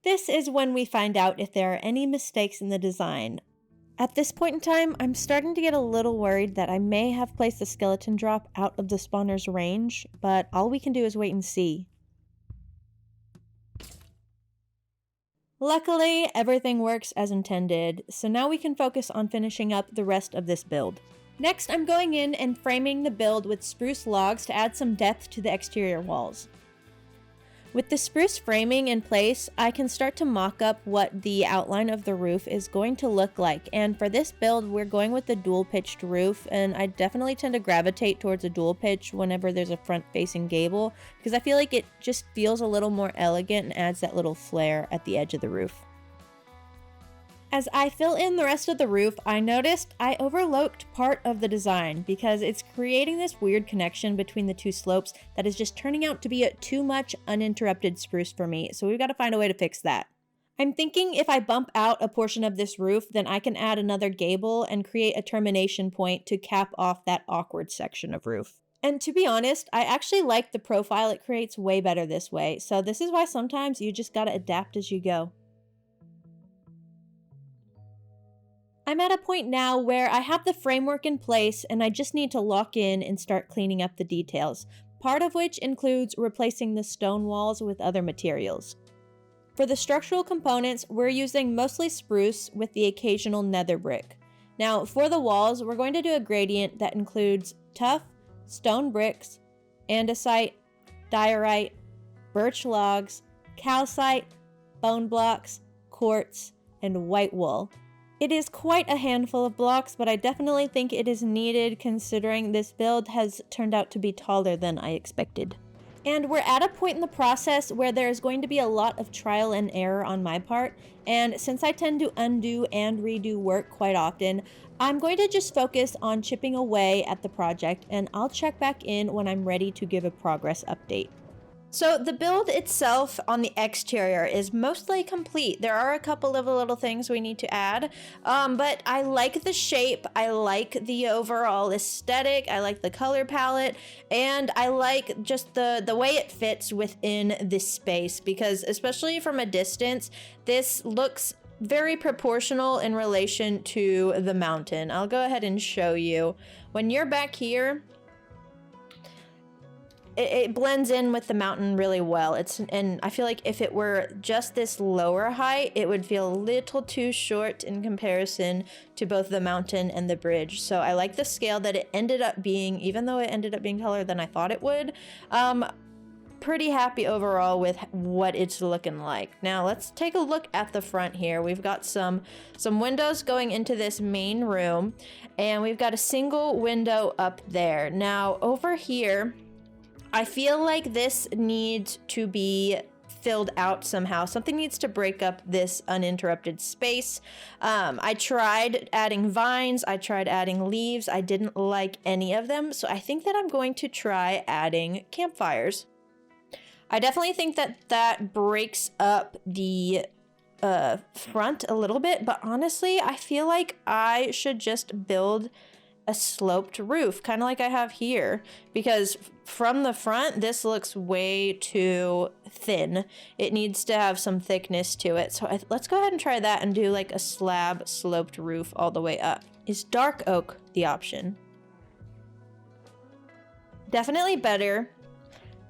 This is when we find out if there are any mistakes in the design. At this point in time, I'm starting to get a little worried that I may have placed the skeleton drop out of the spawner's range, but all we can do is wait and see. Luckily, everything works as intended, so now we can focus on finishing up the rest of this build. Next, I'm going in and framing the build with spruce logs to add some depth to the exterior walls. With the spruce framing in place, I can start to mock up what the outline of the roof is going to look like, and for this build we're going with the dual pitched roof, and I definitely tend to gravitate towards a dual pitch whenever there's a front facing gable because I feel like it just feels a little more elegant and adds that little flair at the edge of the roof. As I fill in the rest of the roof, I noticed I overlooked part of the design because it's creating this weird connection between the two slopes that is just turning out to be too much uninterrupted spruce for me, so we've got to find a way to fix that. I'm thinking if I bump out a portion of this roof, then I can add another gable and create a termination point to cap off that awkward section of roof. And to be honest, I actually like the profile it creates way better this way, so this is why sometimes you just gotta adapt as you go. I'm at a point now where I have the framework in place and I just need to lock in and start cleaning up the details, part of which includes replacing the stone walls with other materials. For the structural components, we're using mostly spruce with the occasional nether brick. Now, for the walls, we're going to do a gradient that includes tough stone bricks, andesite, diorite, birch logs, calcite, bone blocks, quartz, and white wool. It is quite a handful of blocks, but I definitely think it is needed considering this build has turned out to be taller than I expected. And we're at a point in the process where there's going to be a lot of trial and error on my part, and since I tend to undo and redo work quite often, I'm going to just focus on chipping away at the project, and I'll check back in when I'm ready to give a progress update. So the build itself on the exterior is mostly complete. There are a couple of little things we need to add, but I like the shape, I like the overall aesthetic, I like the color palette, and I like just the way it fits within this space, because especially from a distance, this looks very proportional in relation to the mountain. I'll go ahead and show you. When you're back here, it blends in with the mountain really well. And I feel like if it were just this lower height, it would feel a little too short in comparison to both the mountain and the bridge. So I like the scale that it ended up being, even though it ended up being taller than I thought it would. Pretty happy overall with what it's looking like. Now let's take a look at the front here. We've got some windows going into this main room, and we've got a single window up there. Now over here, I feel like this needs to be filled out somehow. Something needs to break up this uninterrupted space. I tried adding vines, I tried adding leaves, I didn't like any of them, so I think that I'm going to try adding campfires. I definitely think that breaks up the front a little bit, but honestly, I feel like I should just build a sloped roof, kind of like I have here, because from the front, this looks way too thin. It needs to have some thickness to it. So let's go ahead and try that and do like a slab sloped roof all the way up. Is dark oak the option? Definitely better,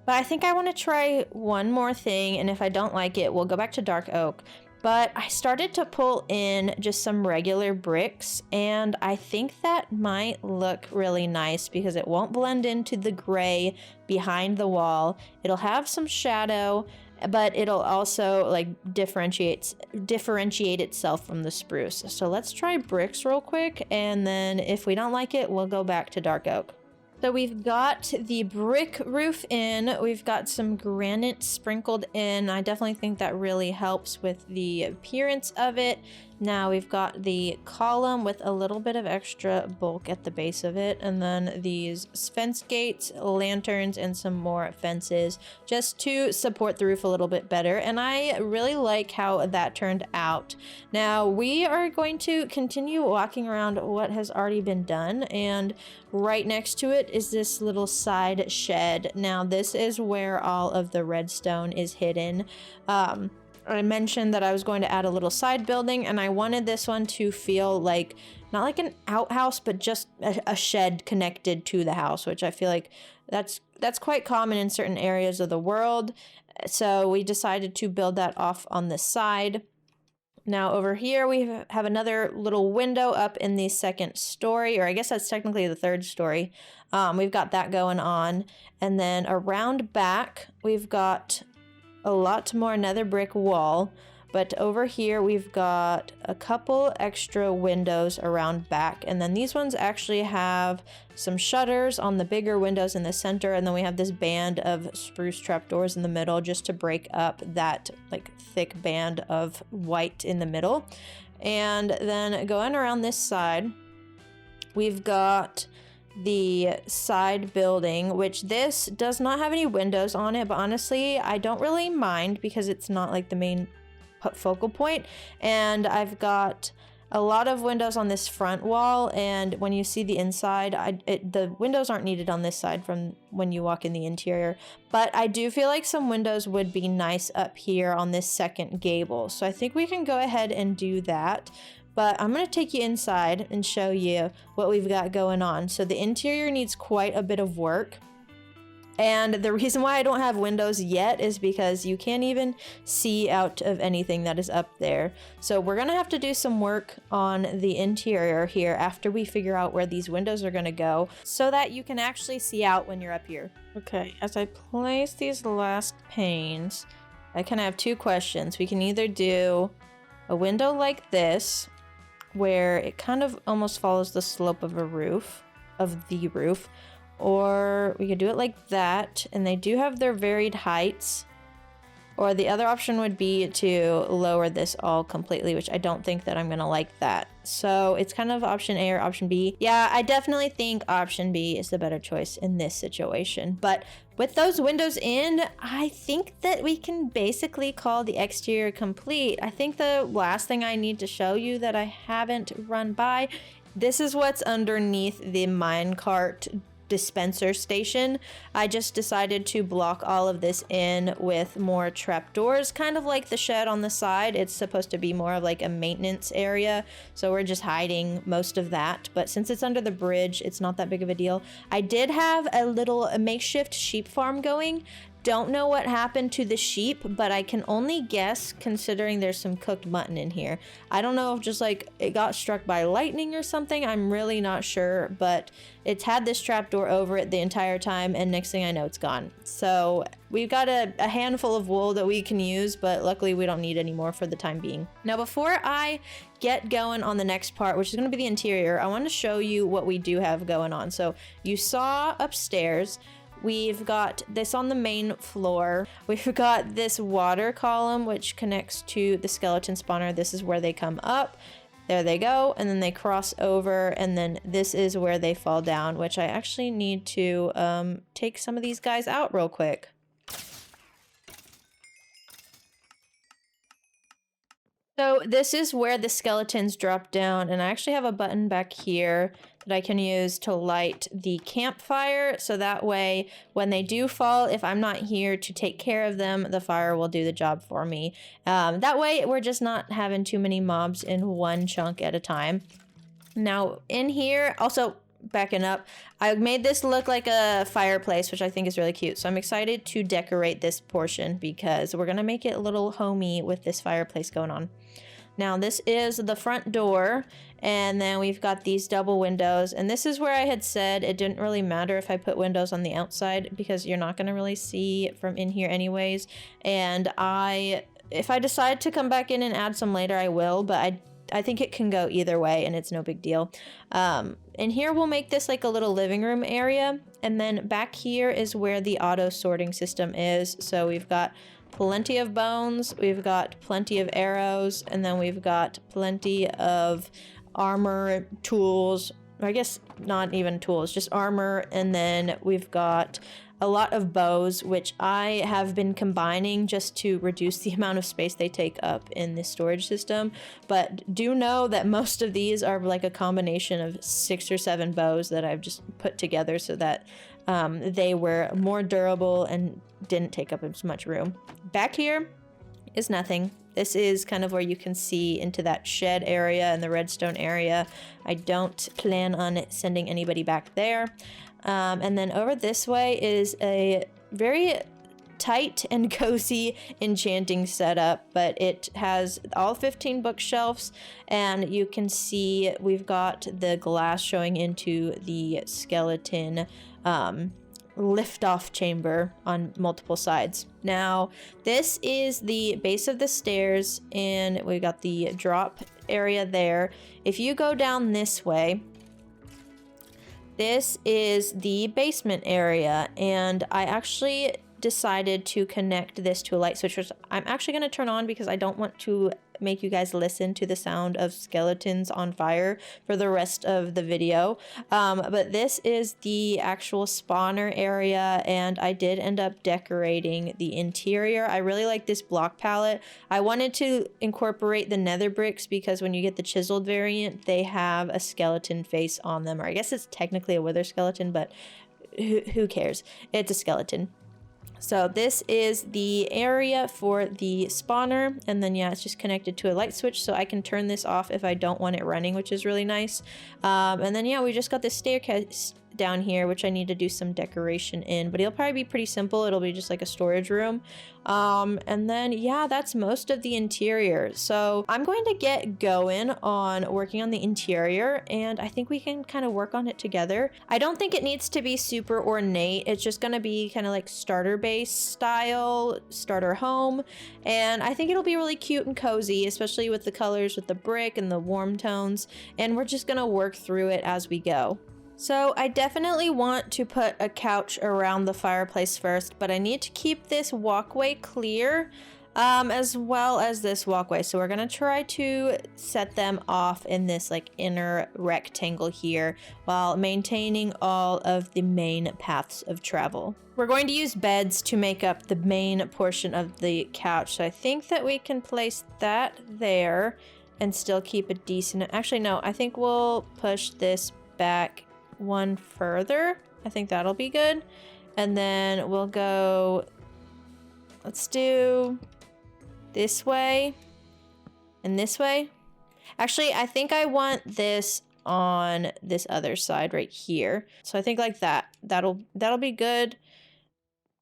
but I think I want to try one more thing, and if I don't like it, we'll go back to dark oak. But I started to pull in just some regular bricks, and I think that might look really nice because it won't blend into the gray behind the wall. It'll have some shadow, but it'll also like differentiate itself from the spruce. So let's try bricks real quick, and then if we don't like it, we'll go back to dark oak. So we've got the brick roof in, we've got some granite sprinkled in. I definitely think that really helps with the appearance of it. Now we've got the column with a little bit of extra bulk at the base of it, and then these fence gates, lanterns, and some more fences just to support the roof a little bit better. And I really like how that turned out. Now we are going to continue walking around what has already been done, and right next to it is this little side shed. Now this is where all of the redstone is hidden. I mentioned that I was going to add a little side building, and I wanted this one to feel like, not like an outhouse, but just a shed connected to the house, which I feel like that's quite common in certain areas of the world. So we decided to build that off on the side. Now over here we have another little window up in the second story, or I guess that's technically the third story. We've got that going on. And then around back, we've got a lot more nether brick wall, but over here we've got a couple extra windows around back, and then these ones actually have some shutters on the bigger windows in the center, and then we have this band of spruce trapdoors in the middle just to break up that like thick band of white in the middle. And then going around this side, we've got the side building, which this does not have any windows on it, but honestly I don't really mind because it's not like the main focal point. And I've got a lot of windows on this front wall, and when you see the inside, the windows aren't needed on this side from when you walk in the interior, but I do feel like some windows would be nice up here on this second gable, so I think we can go ahead and do that. But I'm going to take you inside and show you what we've got going on. So the interior needs quite a bit of work. And the reason why I don't have windows yet is because you can't even see out of anything that is up there. So we're going to have to do some work on the interior here after we figure out where these windows are going to go so that you can actually see out when you're up here. Okay, as I place these last panes, I kind of have two questions. We can either do a window like this, where it kind of almost follows the slope of the roof, or we could do it like that, and they do have their varied heights. Or the other option would be to lower this all completely, which I don't think that I'm gonna like that. So it's kind of option A or option B. Yeah, I definitely think option B is the better choice in this situation. But with those windows in, I think that we can basically call the exterior complete. I think the last thing I need to show you that I haven't run by, this is what's underneath the minecart dispenser station. I just decided to block all of this in with more trapdoors, kind of like the shed on the side. It's supposed to be more of like a maintenance area, so we're just hiding most of that. But since it's under the bridge, it's not that big of a deal. I did have a makeshift sheep farm going. Don't know what happened to the sheep, but I can only guess considering there's some cooked mutton in here. I don't know if just like it got struck by lightning or something. I'm really not sure, but it's had this trapdoor over it the entire time, and next thing I know, it's gone. So we've got a handful of wool that we can use, but luckily we don't need any more for the time being. Now, before I get going on the next part, which is going to be the interior, I want to show you what we do have going on. So you saw upstairs, we've got this on the main floor. We've got this water column which connects to the skeleton spawner. This is where they come up. There they go, and then they cross over, and then this is where they fall down, which I actually need to take some of these guys out real quick. So this is where the skeletons drop down, and I actually have a button back here that I can use to light the campfire, so that way when they do fall, if I'm not here to take care of them, the fire will do the job for me. That way we're just not having too many mobs in one chunk at a time. Now in here, also backing up, I made this look like a fireplace, which I think is really cute. So I'm excited to decorate this portion because we're gonna make it a little homey with this fireplace going on. Now this is the front door, and then we've got these double windows, and this is where I had said it didn't really matter if I put windows on the outside because you're not gonna really see from in here anyways. And if I decide to come back in and add some later, I will, but I think it can go either way and it's no big deal. And here we'll make this like a little living room area, and then back here is where the auto sorting system is. So we've got plenty of bones, we've got plenty of arrows, and then we've got plenty of armor, tools, I guess not even tools, just armor, and then we've got a lot of bows, which I have been combining just to reduce the amount of space they take up in this storage system. But do know that most of these are like a combination of 6 or 7 bows that I've just put together so that they were more durable and didn't take up as much room. Back here is nothing. This is kind of where you can see into that shed area and the redstone area. I don't plan on sending anybody back there. And then over this way is a very tight and cozy enchanting setup, but it has all 15 bookshelves, and you can see we've got the glass showing into the skeleton lift-off chamber on multiple sides. Now, this is the base of the stairs, and we got the drop area there. If you go down this way, this is the basement area, and I actually decided to connect this to a light switch, which I'm actually going to turn on because I don't want to make you guys listen to the sound of skeletons on fire for the rest of the video. But this is the actual spawner area, and I did end up decorating the interior. I really like this block palette. I wanted to incorporate the nether bricks because when you get the chiseled variant, they have a skeleton face on them, or I guess it's technically a wither skeleton, but who cares? It's a skeleton. So this is the area for the spawner, and then yeah, it's just connected to a light switch, so I can turn this off if I don't want it running, which is really nice. And then yeah, we just got this staircase down here, which I need to do some decoration in, but it'll probably be pretty simple. It'll be just like a storage room. And then yeah, that's most of the interior. So I'm going to get going on working on the interior, and I think we can kind of work on it together. I don't think it needs to be super ornate. It's just going to be kind of like starter base style, starter home, and I think it'll be really cute and cozy, especially with the colors with the brick and the warm tones, and we're just going to work through it as we go. So I definitely want to put a couch around the fireplace first, but I need to keep this walkway clear, as well as this walkway. So we're gonna try to set them off in this like inner rectangle here while maintaining all of the main paths of travel. We're going to use beds to make up the main portion of the couch. So I think that we can place that there and still keep a decent, actually no, I think we'll push this back one further. I think that'll be good. And then we'll go, let's do this way and this way. Actually, I think I want this on this other side right here. So I think like that. That'll be good.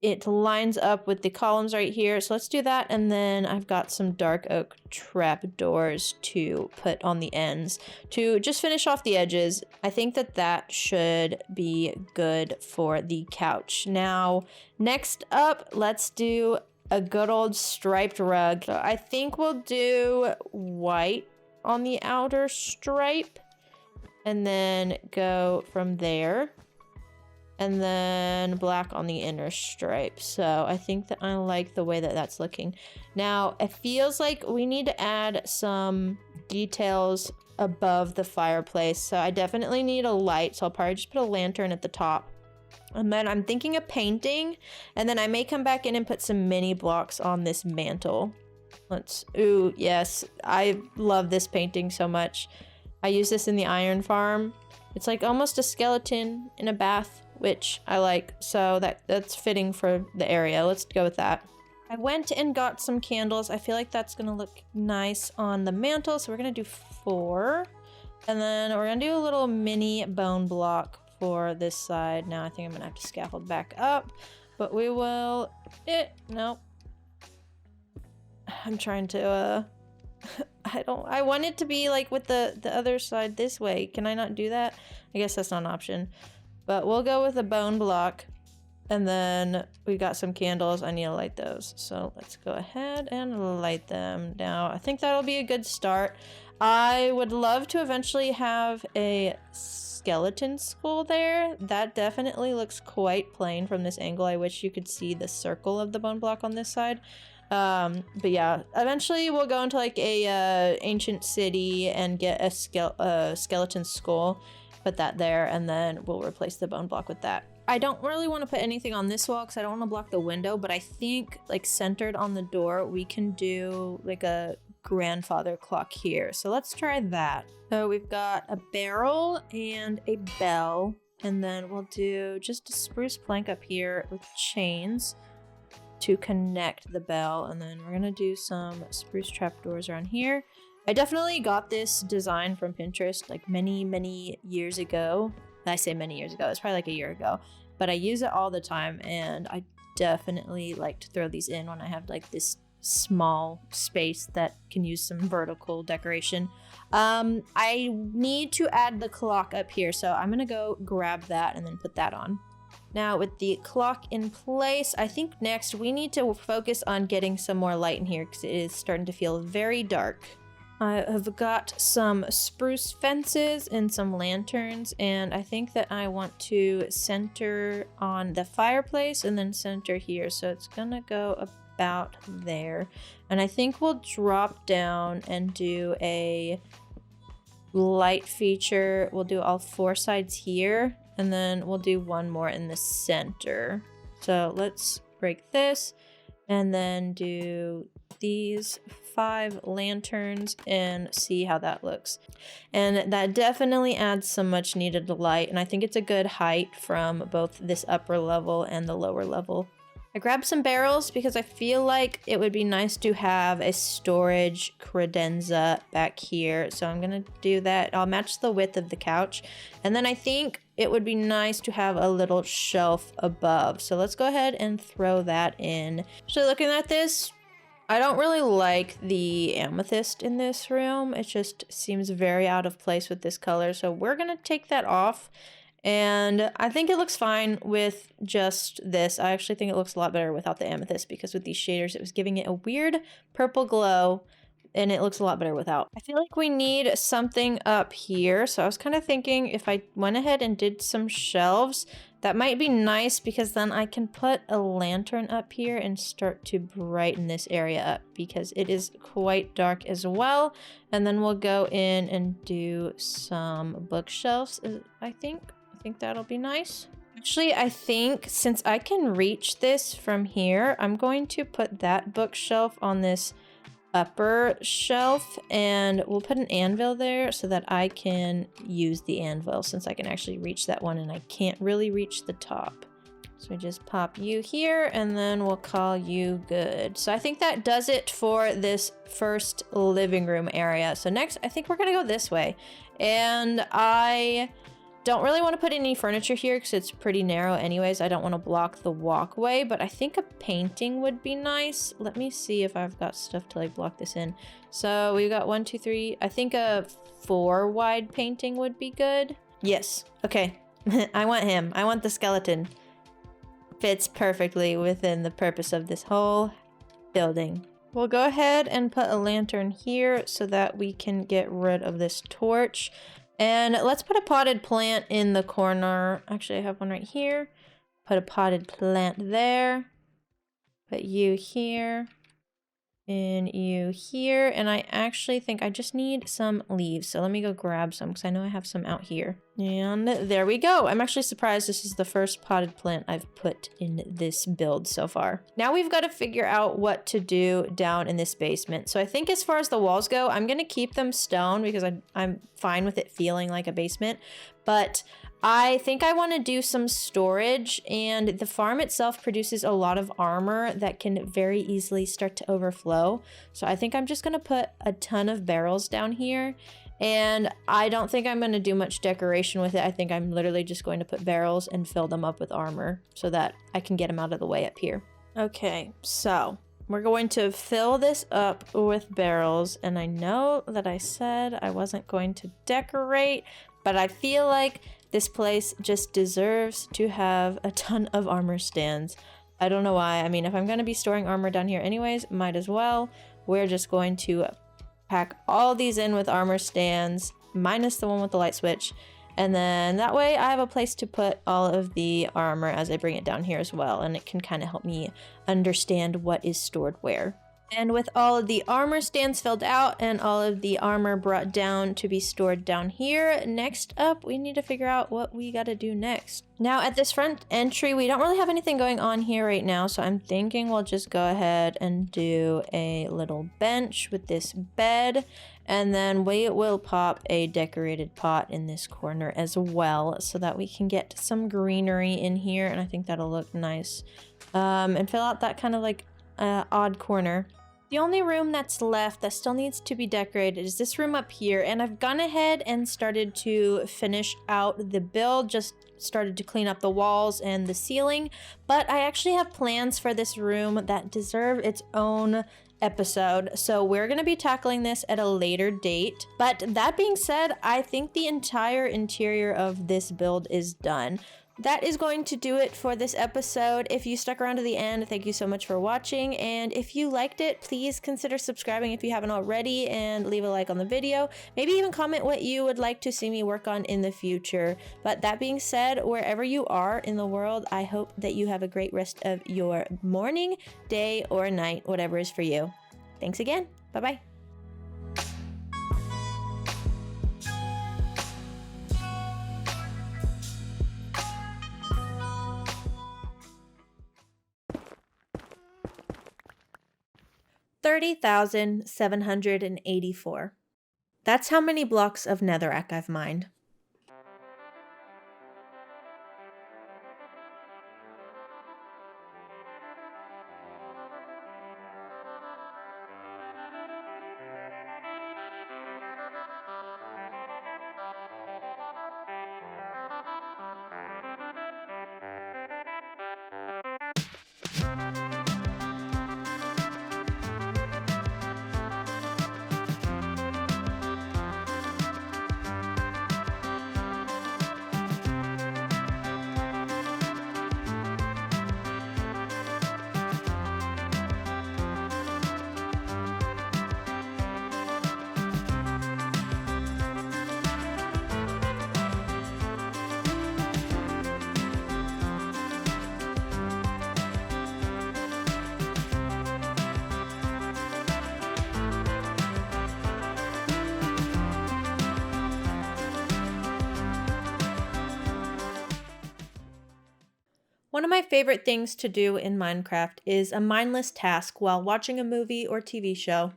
It lines up with the columns right here. So let's do that. And then I've got some dark oak trapdoors to put on the ends to just finish off the edges. I think that that should be good for the couch. Now, next up, let's do a good old striped rug. So I think we'll do white on the outer stripe and then go from there. And then black on the inner stripe. So I think that I like the way that that's looking. Now, it feels like we need to add some details above the fireplace. So I definitely need a light. So I'll probably just put a lantern at the top. And then I'm thinking of painting. And then I may come back in and put some mini blocks on this mantle. Ooh, yes. I love this painting so much. I use this in the iron farm. It's like almost a skeleton in a bath, which I like, so that's fitting for the area. Let's go with that. I went and got some candles. I feel like that's gonna look nice on the mantle, so we're gonna do 4. And then we're gonna do a little mini bone block for this side. Now I think I'm gonna have to scaffold back up, but we will, nope. I'm trying to, I want it to be like with the other side this way. Can I not do that? I guess that's not an option, but we'll go with a bone block. And then we got some candles. I need to light those. So let's go ahead and light them now. I think that'll be a good start. I would love to eventually have a skeleton skull there. That definitely looks quite plain from this angle. I wish you could see the circle of the bone block on this side. But yeah, eventually we'll go into like a ancient city and get a skeleton skull, put that there, and then we'll replace the bone block with that. I don't really want to put anything on this wall because I don't want to block the window, but I think like centered on the door, we can do like a grandfather clock here. So let's try that. So we've got a barrel and a bell, and then we'll do just a spruce plank up here with chains to connect the bell, and then we're gonna do some spruce trapdoors around here. I definitely got this design from Pinterest like many years ago. I say many years ago, it's probably like a year ago, but I use it all the time, and I definitely like to throw these in when I have like this small space that can use some vertical decoration. I need to add the clock up here, so I'm gonna go grab that and then put that on. Now with the clock in place, I think next we need to focus on getting some more light in here because it is starting to feel very dark. I have got some spruce fences and some lanterns, and I think that I want to center on the fireplace and then center here. So it's gonna go about there. And I think we'll drop down and do a light feature. We'll do all four sides here, and then we'll do one more in the center. So let's break this and then do these 5 lanterns and see how that looks. And that definitely adds some much needed light, and I think it's a good height from both this upper level and the lower level. I grabbed some barrels because I feel like it would be nice to have a storage credenza back here. So I'm gonna do that. I'll match the width of the couch. And then I think it would be nice to have a little shelf above. So let's go ahead and throw that in. So looking at this, I don't really like the amethyst in this room. It just seems very out of place with this color. So we're gonna take that off. And I think it looks fine with just this. I actually think it looks a lot better without the amethyst because with these shaders, it was giving it a weird purple glow, and it looks a lot better without. I feel like we need something up here. So I was kind of thinking if I went ahead and did some shelves, that might be nice because then I can put a lantern up here and start to brighten this area up because it is quite dark as well. And then we'll go in and do some bookshelves, I think that'll be nice. Actually, I think since I can reach this from here, I'm going to put that bookshelf on this upper shelf, and we'll put an anvil there so that I can use the anvil since I can actually reach that one and I can't really reach the top. So we just pop you here and then we'll call you good. So I think that does it for this first living room area. So next, I think we're gonna go this way. And I don't really want to put any furniture here because it's pretty narrow anyways. I don't want to block the walkway, but I think a painting would be nice. Let me see if I've got stuff to like block this in. So we've got 1, 2, 3. I think a 4 wide painting would be good. Yes. Okay. I want him. I want the skeleton. Fits perfectly within the purpose of this whole building. We'll go ahead and put a lantern here so that we can get rid of this torch. And let's put a potted plant in the corner. Actually, I have one right here. Put a potted plant there. Put you here. And you here. And I actually think I just need some leaves. So let me go grab some because I know I have some out here. And there we go. I'm actually surprised this is the first potted plant I've put in this build so far. Now we've got to figure out what to do down in this basement. So I think as far as the walls go, I'm going to keep them stone because I'm fine with it feeling like a basement. But I think I want to do some storage, and the farm itself produces a lot of armor that can very easily start to overflow. So I think I'm just going to put a ton of barrels down here, And I don't think I'm going to do much decoration with it. I think I'm literally just going to put barrels and fill them up with armor so that I can get them out of the way up here. Okay, so we're going to fill this up with barrels. And I know that I said I wasn't going to decorate, but I feel like this place just deserves to have a ton of armor stands. I don't know why. I mean, if I'm going to be storing armor down here anyways, might as well. We're just going to pack all these in with armor stands, minus the one with the light switch. And then that way I have a place to put all of the armor as I bring it down here as well. And it can kind of help me understand what is stored where. And with all of the armor stands filled out and all of the armor brought down to be stored down here, next up we need to figure out what we gotta do next. Now at this front entry, we don't really have anything going on here right now, so I'm thinking we'll just go ahead and do a little bench with this bed, and then we will pop a decorated pot in this corner as well so that we can get some greenery in here, and I think that'll look nice. And fill out that kind of like odd corner. The only room that's left that still needs to be decorated is this room up here, and I've gone ahead and started to finish out the build, just started to clean up the walls and the ceiling, but I actually have plans for this room that deserve its own episode, so we're going to be tackling this at a later date. But that being said, I think the entire interior of this build is done. That is going to do it for this episode. If you stuck around to the end, thank you so much for watching. And if you liked it, please consider subscribing if you haven't already and leave a like on the video. Maybe even comment what you would like to see me work on in the future. But that being said, wherever you are in the world, I hope that you have a great rest of your morning, day, or night, whatever is for you. Thanks again. Bye-bye. $30,784. That's how many blocks of netherrack I've mined. One of my favorite things to do in Minecraft is a mindless task while watching a movie or TV show.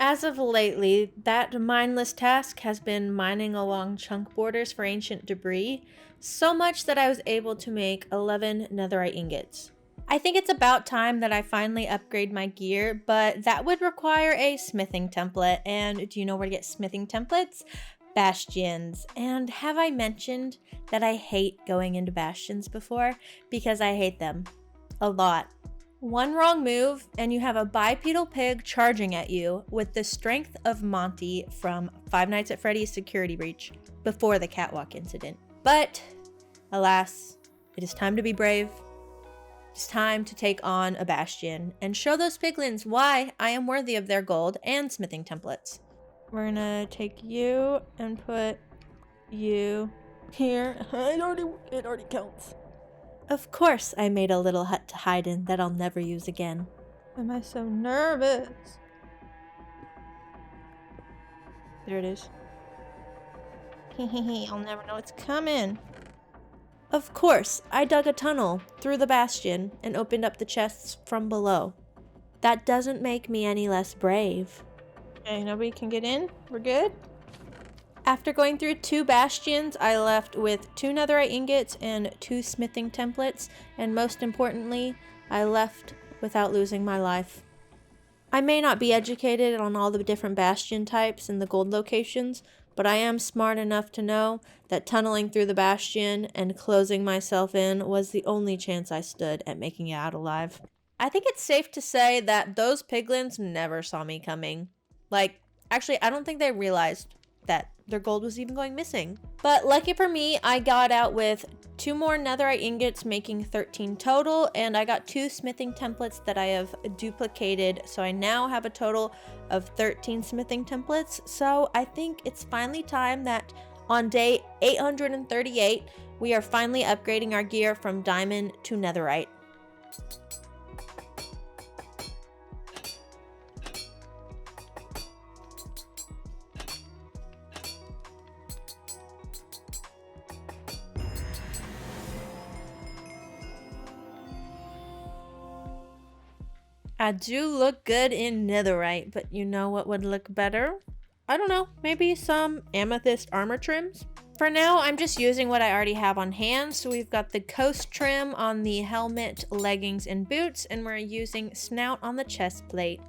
As of lately, that mindless task has been mining along chunk borders for ancient debris, so much that I was able to make 11 netherite ingots. I think it's about time that I finally upgrade my gear, but that would require a smithing template, and do you know where to get smithing templates? Bastions. And have I mentioned that I hate going into bastions before? Because I hate them. A lot. One wrong move and you have a bipedal pig charging at you with the strength of Monty from Five Nights at Freddy's Security Breach before the catwalk incident. But, alas, it is time to be brave. It's time to take on a bastion and show those piglins why I am worthy of their gold and smithing templates. We're gonna take you and put you here. It already counts. Of course I made a little hut to hide in that I'll never use again. Am I so nervous? There it is. I'll never know it's coming. Of course, I dug a tunnel through the bastion and opened up the chests from below. That doesn't make me any less brave. Okay, nobody can get in? We're good? After going through 2 bastions, I left with 2 netherite ingots and 2 smithing templates, and most importantly, I left without losing my life. I may not be educated on all the different bastion types and the gold locations, but I am smart enough to know that tunneling through the bastion and closing myself in was the only chance I stood at making it out alive. I think it's safe to say that those piglins never saw me coming. Like, actually, I don't think they realized that their gold was even going missing. But lucky for me, I got out with 2 more netherite ingots, making 13 total, and I got 2 smithing templates that I have duplicated, so I now have a total of 13 smithing templates. So I think it's finally time that on day 838, we are finally upgrading our gear from diamond to netherite. I do look good in netherite, but you know what would look better? I don't know, maybe some amethyst armor trims? For now, I'm just using what I already have on hand. So we've got the coast trim on the helmet, leggings, and boots, and we're using snout on the chest plate.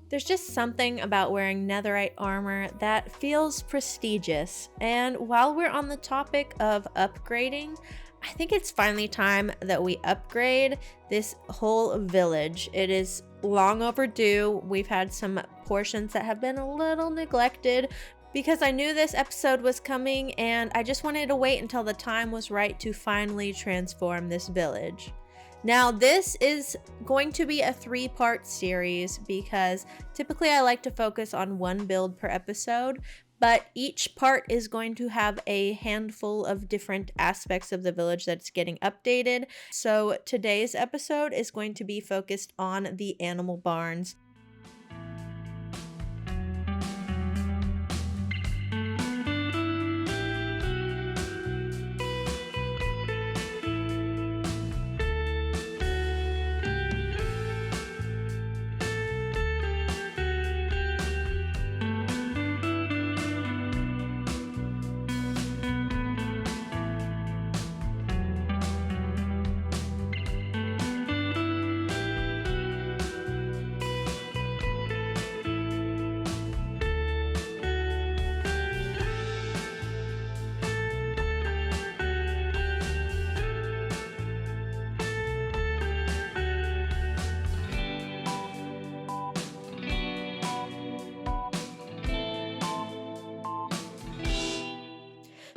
There's just something about wearing netherite armor that feels prestigious. And while we're on the topic of upgrading, I think it's finally time that we upgrade this whole village. It is long overdue. We've had some portions that have been a little neglected because I knew this episode was coming and I just wanted to wait until the time was right to finally transform this village. Now, this is going to be a 3-part series because typically I like to focus on one build per episode, but each part is going to have a handful of different aspects of the village that's getting updated. So today's episode is going to be focused on the animal barns.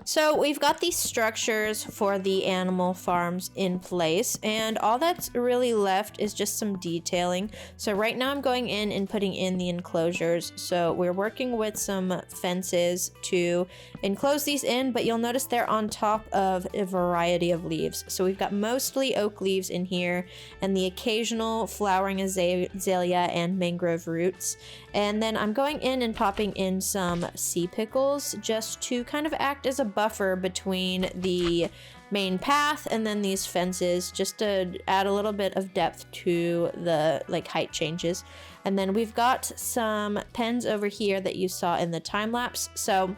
So we've got these structures for the animal farms in place, and all that's really left is just some detailing. So right now I'm going in and putting in the enclosures. So we're working with some fences to enclose these in, but you'll notice they're on top of a variety of leaves. So we've got mostly oak leaves in here and the occasional flowering azalea and mangrove roots. And then I'm going in and popping in some sea pickles just to kind of act as a buffer between the main path and then these fences, just to add a little bit of depth to the height changes. And then we've got some pens over here that you saw in the time lapse. So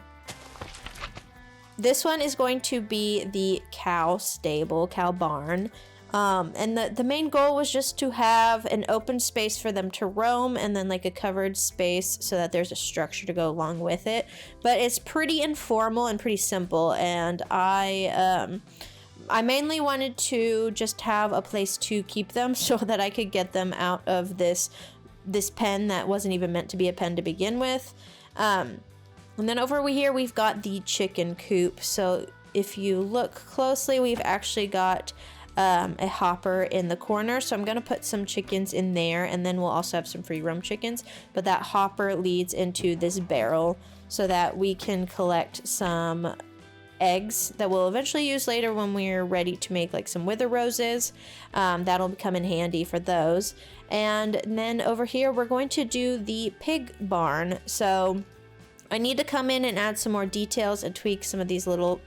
this one is going to be the cow stable, cow barn. And the main goal was just to have an open space for them to roam and then a covered space so that there's a structure to go along with it. But it's pretty informal and pretty simple, and I mainly wanted to just have a place to keep them so that I could get them out of this pen that wasn't even meant to be a pen to begin with. And then over here we've got the chicken coop. So if you look closely, we've actually got a hopper in the corner, so I'm gonna put some chickens in there, and then we'll also have some free roam chickens. But that hopper leads into this barrel so that we can collect some eggs that we'll eventually use later when we're ready to make some wither roses. That'll come in handy for those. And then over here we're going to do the pig barn. So I need to come in and add some more details and tweak some of these little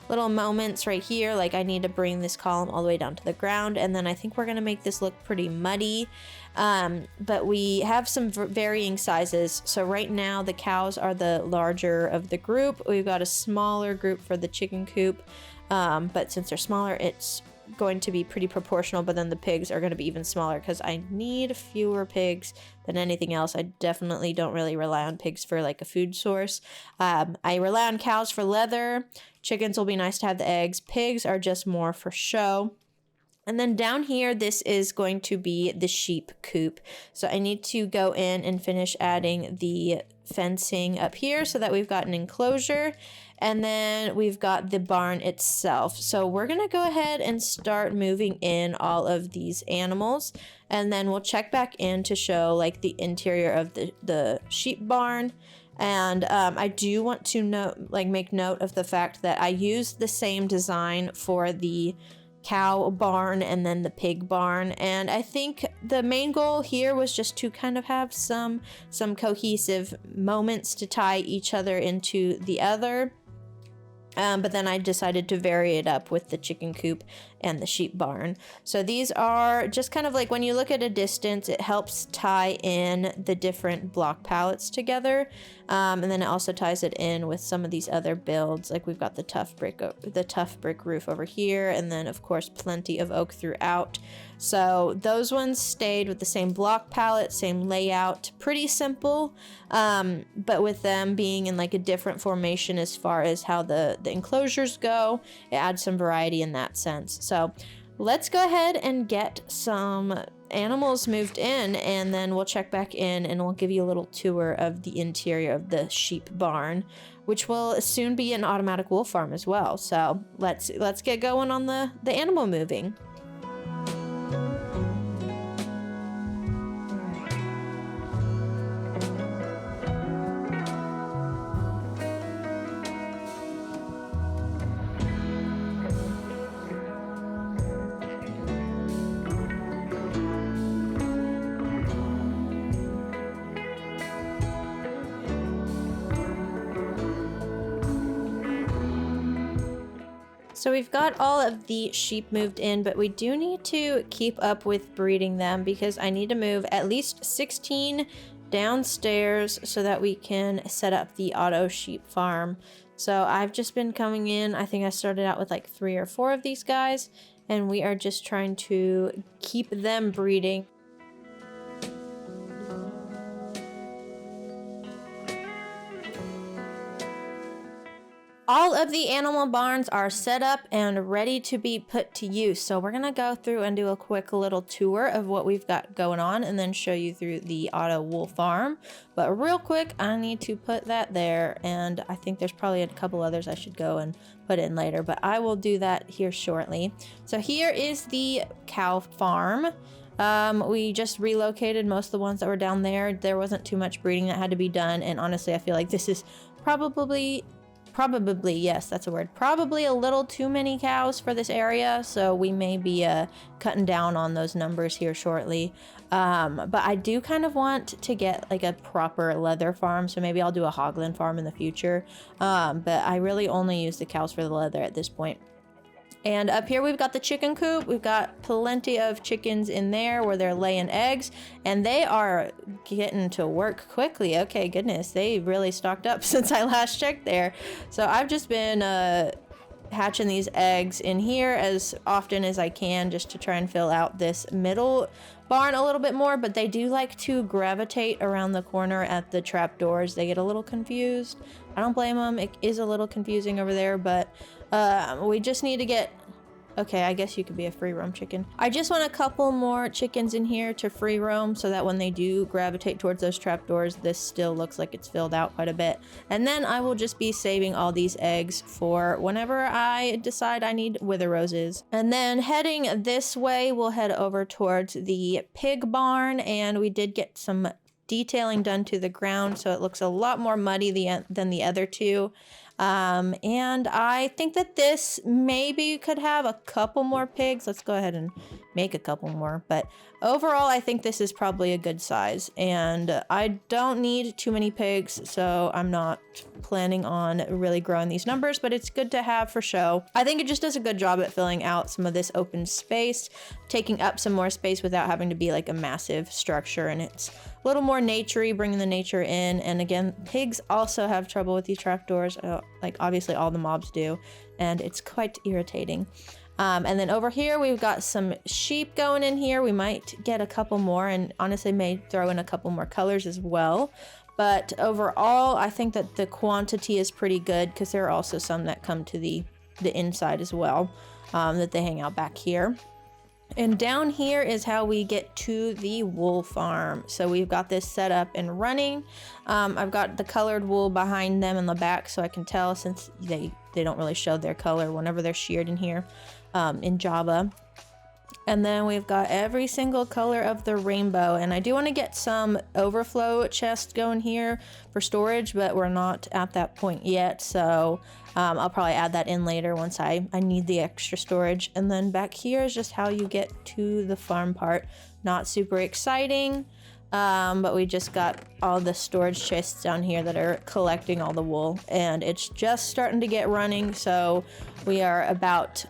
moments right here. I need to bring this column all the way down to the ground, and then I think we're gonna make this look pretty muddy. But we have some varying sizes. So right now the cows are the larger of the group. We've got a smaller group for the chicken coop, but since they're smaller, it's going to be pretty proportional, but then the pigs are going to be even smaller because I need fewer pigs than anything else. I definitely don't really rely on pigs for like a food source. I rely on cows for leather. Chickens will be nice to have the eggs. Pigs are just more for show. And then down here, this is going to be the sheep coop. So I need to go in and finish adding the fencing up here so that we've got an enclosure. And then we've got the barn itself. So we're going to go ahead and start moving in all of these animals. And then we'll check back in to show like the interior of the sheep barn. And I do want to make note of the fact that I used the same design for the cow barn and then the pig barn, and I think the main goal here was just to kind of have some cohesive moments to tie each other into the other. But then I decided to vary it up with the chicken coop and the sheep barn. So these are just kind of like when you look at a distance, it helps tie in the different block palettes together. And then it also ties it in with some of these other builds. Like we've got the tough brick roof over here. And then of course, plenty of oak throughout. So those ones stayed with the same block palette, same layout, pretty simple. But with them being in like a different formation as far as how the enclosures go, it adds some variety in that sense. So let's go ahead and get some animals moved in, and then we'll check back in and we'll give you a little tour of the interior of the sheep barn, which will soon be an automatic wool farm as well. So let's get going on the animal moving. So we've got all of the sheep moved in, but we do need to keep up with breeding them because I need to move at least 16 downstairs so that we can set up the auto sheep farm. So I've just been coming in. I think I started out with like 3 or 4 of these guys, and we are just trying to keep them breeding. All of the animal barns are set up and ready to be put to use. So we're gonna go through and do a quick little tour of what we've got going on and then show you through the auto wool farm. But real quick, I need to put that there, and I think there's probably a couple others I should go and put in later, but I will do that here shortly. So here is the cow farm. We just relocated most of the ones that were down there. There wasn't too much breeding that had to be done, and honestly, I feel like this is probably, yes, that's a word. Probably a little too many cows for this area, so we may be cutting down on those numbers here shortly. But I do kind of want to get like a proper leather farm, so maybe I'll do a hoglin farm in the future. But I really only use the cows for the leather at this point. And up here we've got the chicken coop. We've got plenty of chickens in there where they're laying eggs, and they are getting to work quickly. Okay, goodness, they really stocked up since I last checked there. So I've just been hatching these eggs in here as often as I can just to try and fill out this middle barn a little bit more, but they do like to gravitate around the corner at the trapdoors. They get a little confused. I don't blame them. It is a little confusing over there, but we just need to get... Okay, I guess you could be a free roam chicken. I just want a couple more chickens in here to free roam so that when they do gravitate towards those trapdoors, this still looks like it's filled out quite a bit. And then I will just be saving all these eggs for whenever I decide I need wither roses. And then heading this way, we'll head over towards the pig barn, and we did get some detailing done to the ground, so it looks a lot more muddy than the other two. And I think that this maybe could have a couple more pigs. Let's go ahead and make a couple more. But overall, I think this is probably a good size. And I don't need too many pigs, so I'm not planning on really growing these numbers, but it's good to have for show. I think it just does a good job at filling out some of this open space, taking up some more space without having to be like a massive structure, and it's a little more naturey, bringing the nature in. And again, pigs also have trouble with these trapdoors, like obviously all the mobs do, and it's quite irritating. And then over here, we've got some sheep going in here. We might get a couple more, and honestly may throw in a couple more colors as well. But overall, I think that the quantity is pretty good because there are also some that come to the inside as well, that they hang out back here. And down here is how we get to the wool farm. So we've got this set up and running. I've got the colored wool behind them in the back so I can tell, since they don't really show their color whenever they're sheared in here in Java. And then we've got every single color of the rainbow. And I do want to get some overflow chests going here for storage, but we're not at that point yet. So I'll probably add that in later once I need the extra storage. And then back here is just how you get to the farm part. Not super exciting, but we just got all the storage chests down here that are collecting all the wool. And it's just starting to get running. So we are about...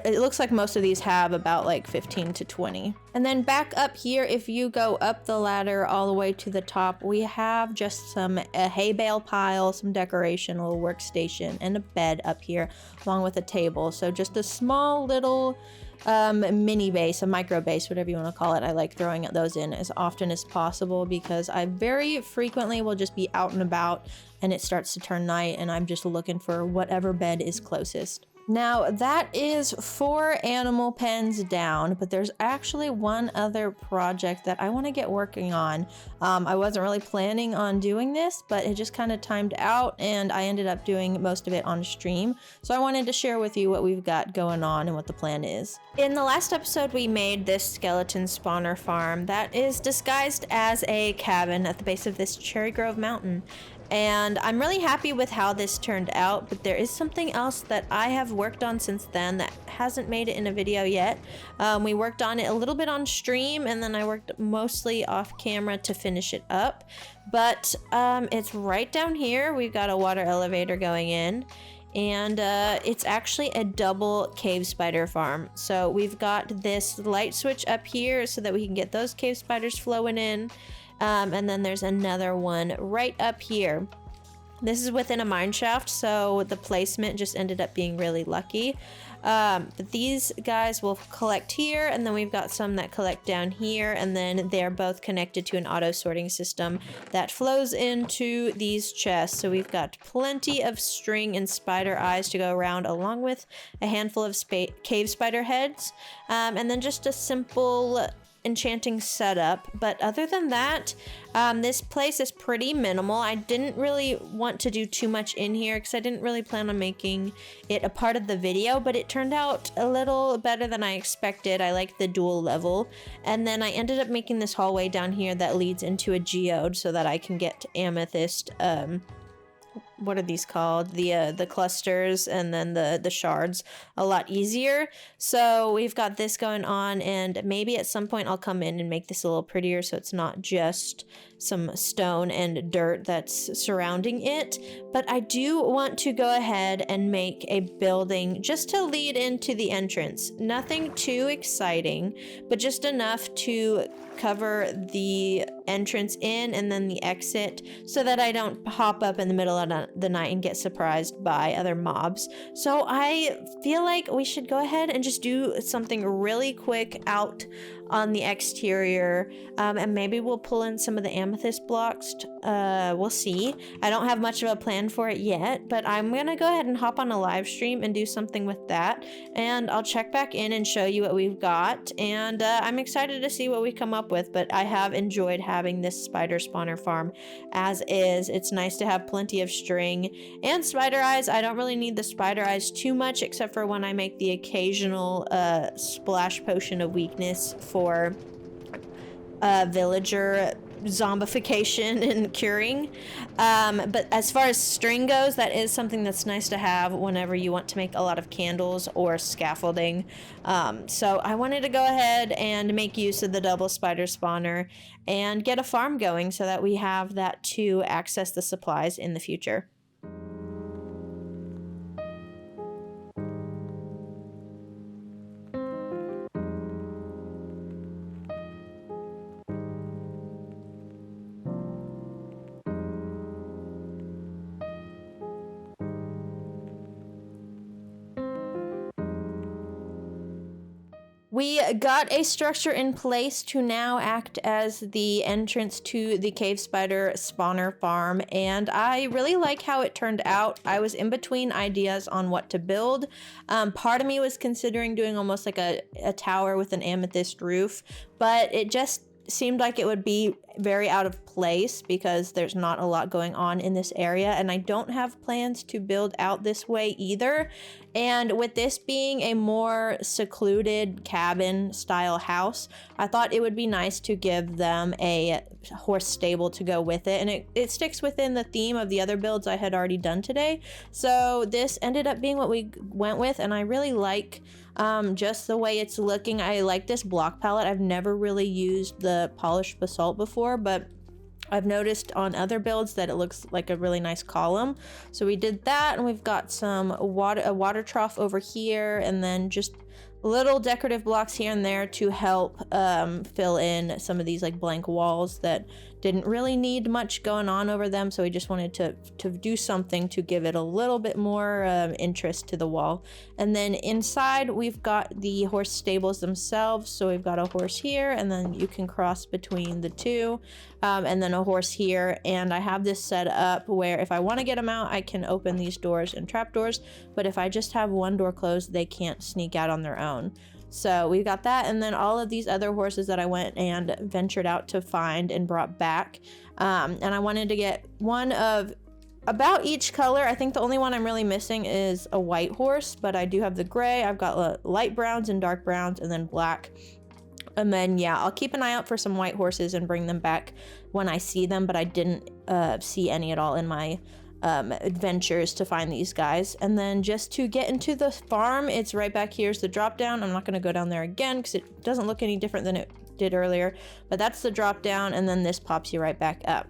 it looks like most of these have about like 15 to 20. And then back up here, if you go up the ladder all the way to the top, we have just a hay bale pile, some decoration, a little workstation, and a bed up here, along with a table. So just a small little mini base, a micro base, whatever you want to call it. I like throwing those in as often as possible because I very frequently will just be out and about and it starts to turn night and I'm just looking for whatever bed is closest. Now that is 4 animal pens down, but there's actually one other project that I want to get working on. I wasn't really planning on doing this, but it just kind of timed out and I ended up doing most of it on stream. So I wanted to share with you what we've got going on and what the plan is. In the last episode, we made this skeleton spawner farm that is disguised as a cabin at the base of this Cherry Grove mountain. And I'm really happy with how this turned out, but there is something else that I have worked on since then that hasn't made it in a video yet. We worked on it a little bit on stream, and then I worked mostly off camera to finish it up. But it's right down here. We've got a water elevator going in. And it's actually a double cave spider farm. So we've got this light switch up here so that we can get those cave spiders flowing in. And then there's another one right up here. This is within a mine shaft, so the placement just ended up being really lucky. But these guys will collect here, and then we've got some that collect down here, and then they're both connected to an auto sorting system that flows into these chests. So we've got plenty of string and spider eyes to go around, along with a handful of cave spider heads, and then just a simple enchanting setup. But other than that, this place is pretty minimal. I didn't really want to do too much in here because I didn't really plan on making it a part of the video, but it turned out a little better than I expected. I like the dual level, and then I ended up making this hallway down here that leads into a geode so that I can get amethyst, what are these called? The clusters and then the shards a lot easier. So we've got this going on, and maybe at some point I'll come in and make this a little prettier so it's not just some stone and dirt that's surrounding it. But I do want to go ahead and make a building just to lead into the entrance. Nothing too exciting, but just enough to cover the entrance in and then the exit so that I don't hop up in the middle of the night and get surprised by other mobs. So I feel like we should go ahead and just do something really quick out on the exterior, and maybe we'll pull in some of the amethyst blocks. We'll see. I don't have much of a plan for it yet, but I'm gonna go ahead and hop on a live stream and do something with that, and I'll check back in and show you what we've got. And I'm excited to see what we come up with, but I have enjoyed having this spider spawner farm as is. It's nice to have plenty of string and spider eyes. I don't really need the spider eyes too much, except for when I make the occasional splash potion of weakness for villager zombification and curing. But as far as string goes, that is something that's nice to have whenever you want to make a lot of candles or scaffolding. So I wanted to go ahead and make use of the double spider spawner and get a farm going so that we have that to access the supplies in the future. We got a structure in place to now act as the entrance to the cave spider spawner farm, and I really like how it turned out. I was in between ideas on what to build. Part of me was considering doing almost like a tower with an amethyst roof, but it just seemed like it would be very out of place because there's not a lot going on in this area, and I don't have plans to build out this way either. And with this being a more secluded cabin style house, I thought it would be nice to give them a horse stable to go with it, and it sticks within the theme of the other builds I had already done today. So this ended up being what we went with, and I really like just the way it's looking. I like this block palette. I've never really used the polished basalt before, but I've noticed on other builds that it looks like a really nice column. So we did that, and we've got some water, a water trough over here, and then just little decorative blocks here and there to help fill in some of these like blank walls that didn't really need much going on over them. So we just wanted to do something to give it a little bit more interest to the wall. And then inside we've got the horse stables themselves. So we've got a horse here, and then you can cross between the two, and then a horse here. And I have this set up where if I want to get them out, I can open these doors and trap doors, but if I just have one door closed, they can't sneak out on their own. So we've got that, and then all of these other horses that I went and ventured out to find and brought back. And I wanted to get one of about each color. I think the only one I'm really missing is a white horse, but I do have the gray. I've got light browns and dark browns, and then black. And then, yeah, I'll keep an eye out for some white horses and bring them back when I see them, but I didn't see any at all in my adventures to find these guys. And then just to get into the farm, it's right back here's the drop down. I'm not going to go down there again because it doesn't look any different than it did earlier, but that's the drop down, and then this pops you right back up.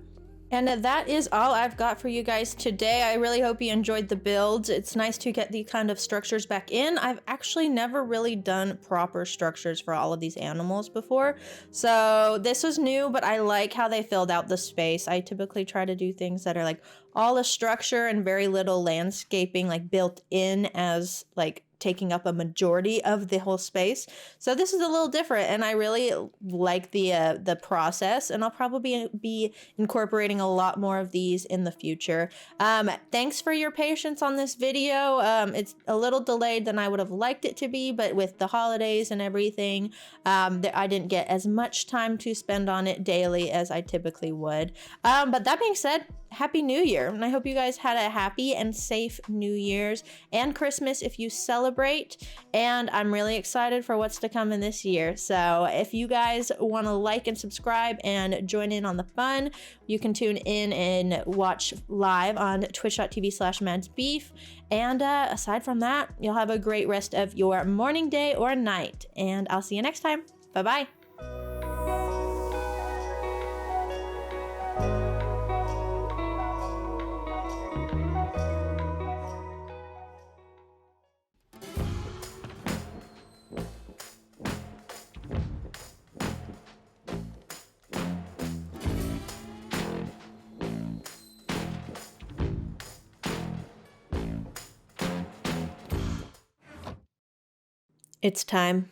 And that is all I've got for you guys today. I really hope you enjoyed the builds. It's nice to get the kind of structures back in. I've actually never really done proper structures for all of these animals before. So this was new, but I like how they filled out the space. I typically try to do things that are like all a structure and very little landscaping like built in as like taking up a majority of the whole space. So this is a little different, and I really like the process, and I'll probably be incorporating a lot more of these in the future. Thanks for your patience on this video. It's a little delayed than I would have liked it to be, but with the holidays and everything, I didn't get as much time to spend on it daily as I typically would. But that being said, Happy New Year, and I hope you guys had a happy and safe New Year's and Christmas if you celebrate, and I'm really excited for what's to come in this year. So if you guys want to like and subscribe and join in on the fun, you can tune in and watch live on twitch.tv/madsbeef, and aside from that, you'll have a great rest of your morning, day, or night, and I'll see you next time. Bye-bye. It's time.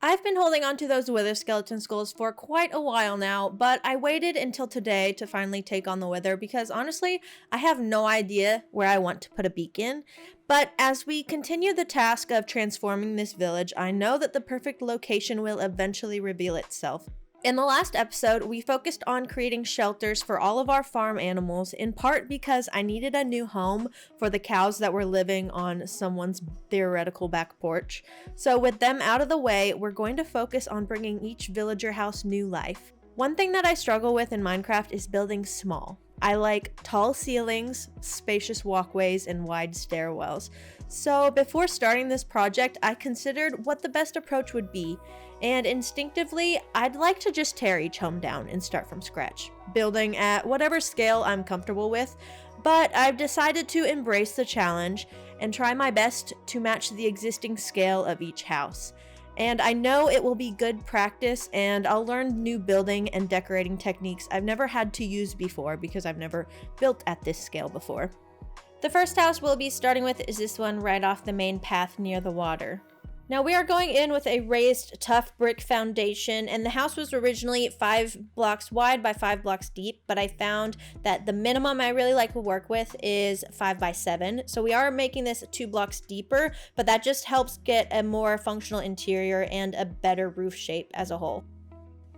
I've been holding on to those wither skeleton skulls for quite a while now, but I waited until today to finally take on the wither because honestly, I have no idea where I want to put a beacon. But as we continue the task of transforming this village, I know that the perfect location will eventually reveal itself. In the last episode, we focused on creating shelters for all of our farm animals, in part because I needed a new home for the cows that were living on someone's theoretical back porch. So with them out of the way, we're going to focus on bringing each villager house new life. One thing that I struggle with in Minecraft is building small. I like tall ceilings, spacious walkways, and wide stairwells. So before starting this project, I considered what the best approach would be, and instinctively, I'd like to just tear each home down and start from scratch, building at whatever scale I'm comfortable with, but I've decided to embrace the challenge and try my best to match the existing scale of each house. And I know it will be good practice, and I'll learn new building and decorating techniques I've never had to use before because I've never built at this scale before. The first house we'll be starting with is this one right off the main path near the water. Now we are going in with a raised tough brick foundation, and the house was originally 5 blocks wide by 5 blocks deep, but I found that the minimum I really like to work with is 5 by 7. So we are making this 2 blocks deeper, but that just helps get a more functional interior and a better roof shape as a whole.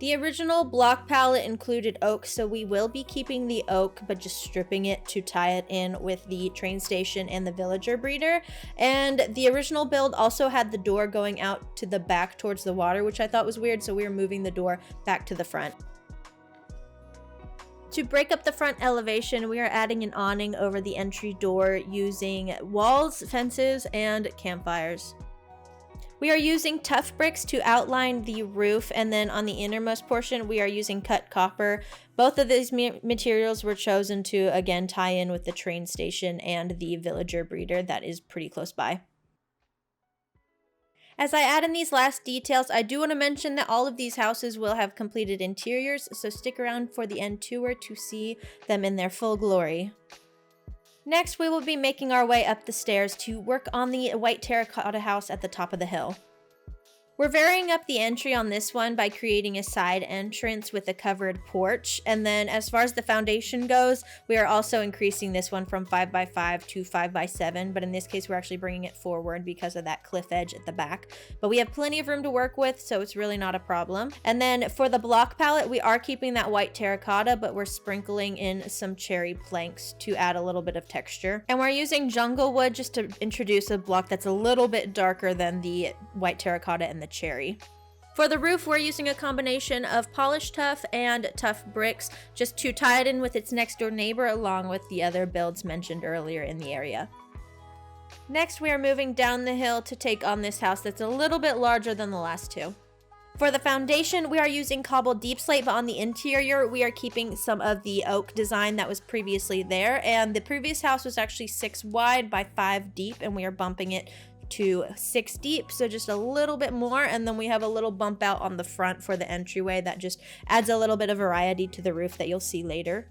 The original block palette included oak, so we will be keeping the oak, but just stripping it to tie it in with the train station and the villager breeder. And the original build also had the door going out to the back towards the water, which I thought was weird, so we were moving the door back to the front. To break up the front elevation, we are adding an awning over the entry door using walls, fences, and campfires. We are using tough bricks to outline the roof, and then on the innermost portion we are using cut copper. Both of these materials were chosen to again tie in with the train station and the villager breeder that is pretty close by. As I add in these last details, I do want to mention that all of these houses will have completed interiors, so stick around for the end tour to see them in their full glory. Next, we will be making our way up the stairs to work on the white terracotta house at the top of the hill. We're varying up the entry on this one by creating a side entrance with a covered porch, and then as far as the foundation goes, we are also increasing this one from 5 by 5 to 5 by 7, but in this case we're actually bringing it forward because of that cliff edge at the back. But we have plenty of room to work with, so it's really not a problem. And then for the block palette, we are keeping that white terracotta, but we're sprinkling in some cherry planks to add a little bit of texture. And we're using jungle wood just to introduce a block that's a little bit darker than the white terracotta and the cherry. For the roof, we're using a combination of polished tuff and tough bricks just to tie it in with its next door neighbor along with the other builds mentioned earlier in the area. Next, we are moving down the hill to take on this house that's a little bit larger than the last two. For the foundation, we are using cobbled deep slate, but on the interior, we are keeping some of the oak design that was previously there, and the previous house was actually 6 wide by 5 deep, and we are bumping it to 6 deep, so just a little bit more, and then we have a little bump out on the front for the entryway that just adds a little bit of variety to the roof that you'll see later.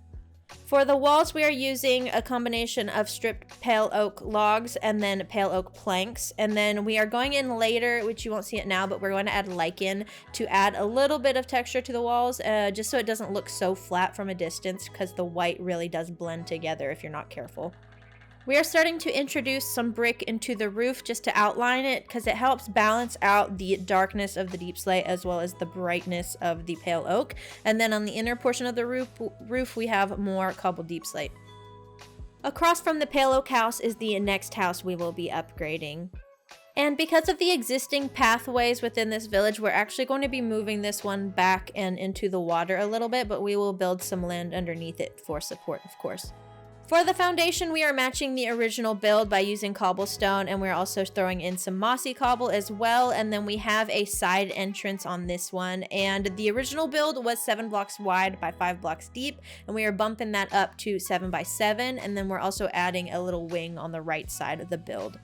For the walls, we are using a combination of stripped pale oak logs and then pale oak planks, and then we are going in later, which you won't see it now, but we're going to add lichen to add a little bit of texture to the walls, just so it doesn't look so flat from a distance, because the white really does blend together if you're not careful. We are starting to introduce some brick into the roof just to outline it, because it helps balance out the darkness of the deep slate as well as the brightness of the pale oak. And then on the inner portion of the roof we have more cobbled deep slate. Across from the pale oak house is the next house we will be upgrading. And because of the existing pathways within this village, we're actually going to be moving this one back and into the water a little bit, but we will build some land underneath it for support, of course. For the foundation, we are matching the original build by using cobblestone, and we're also throwing in some mossy cobble as well, and then we have a side entrance on this one, and the original build was 7 blocks wide by 5 blocks deep, and we are bumping that up to 7 by 7, and then we're also adding a little wing on the right side of the build.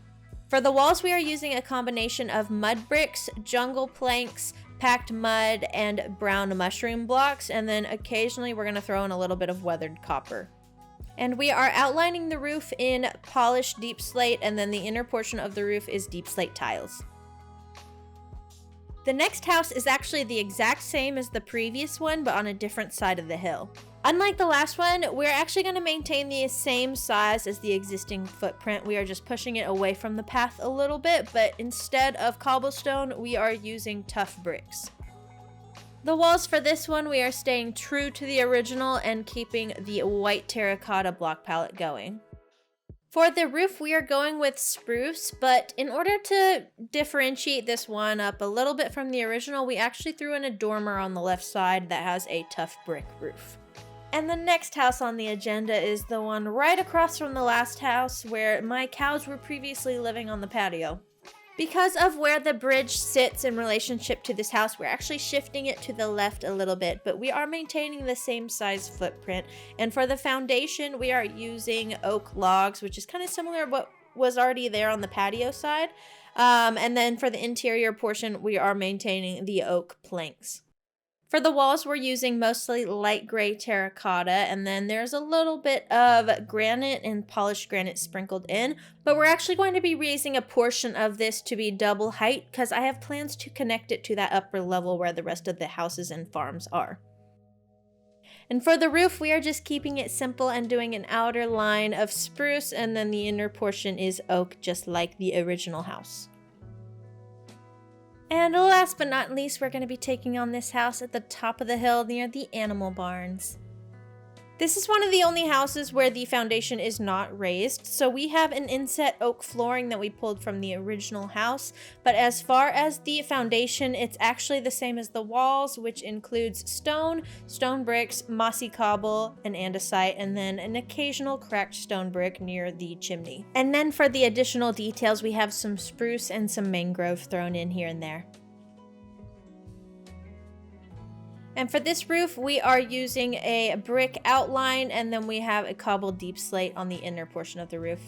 For the walls, we are using a combination of mud bricks, jungle planks, packed mud, and brown mushroom blocks, and then occasionally we're going to throw in a little bit of weathered copper. And we are outlining the roof in polished deep slate, and then the inner portion of the roof is deep slate tiles. The next house is actually the exact same as the previous one, but on a different side of the hill. Unlike the last one, we're actually going to maintain the same size as the existing footprint. We are just pushing it away from the path a little bit, but instead of cobblestone, we are using tough bricks. The walls for this one, we are staying true to the original and keeping the white terracotta block palette going. For the roof, we are going with spruce, but in order to differentiate this one up a little bit from the original, we actually threw in a dormer on the left side that has a tough brick roof. And the next house on the agenda is the one right across from the last house where my cows were previously living on the patio. Because of where the bridge sits in relationship to this house, we're actually shifting it to the left a little bit, but we are maintaining the same size footprint. And for the foundation, we are using oak logs, which is kind of similar to what was already there on the patio side. And then for the interior portion, we are maintaining the oak planks. For the walls, we're using mostly light gray terracotta, and then there's a little bit of granite and polished granite sprinkled in, but we're actually going to be raising a portion of this to be double height because I have plans to connect it to that upper level where the rest of the houses and farms are. And for the roof, we are just keeping it simple and doing an outer line of spruce, and then the inner portion is oak, just like the original house. And last but not least, we're going to be taking on this house at the top of the hill near the animal barns. This is one of the only houses where the foundation is not raised, so we have an inset oak flooring that we pulled from the original house, but as far as the foundation, it's actually the same as the walls, which includes stone, stone bricks, mossy cobble, an andesite, and then an occasional cracked stone brick near the chimney. And then for the additional details, we have some spruce and some mangrove thrown in here and there. And for this roof, we are using a brick outline, and then we have a cobbled deep slate on the inner portion of the roof.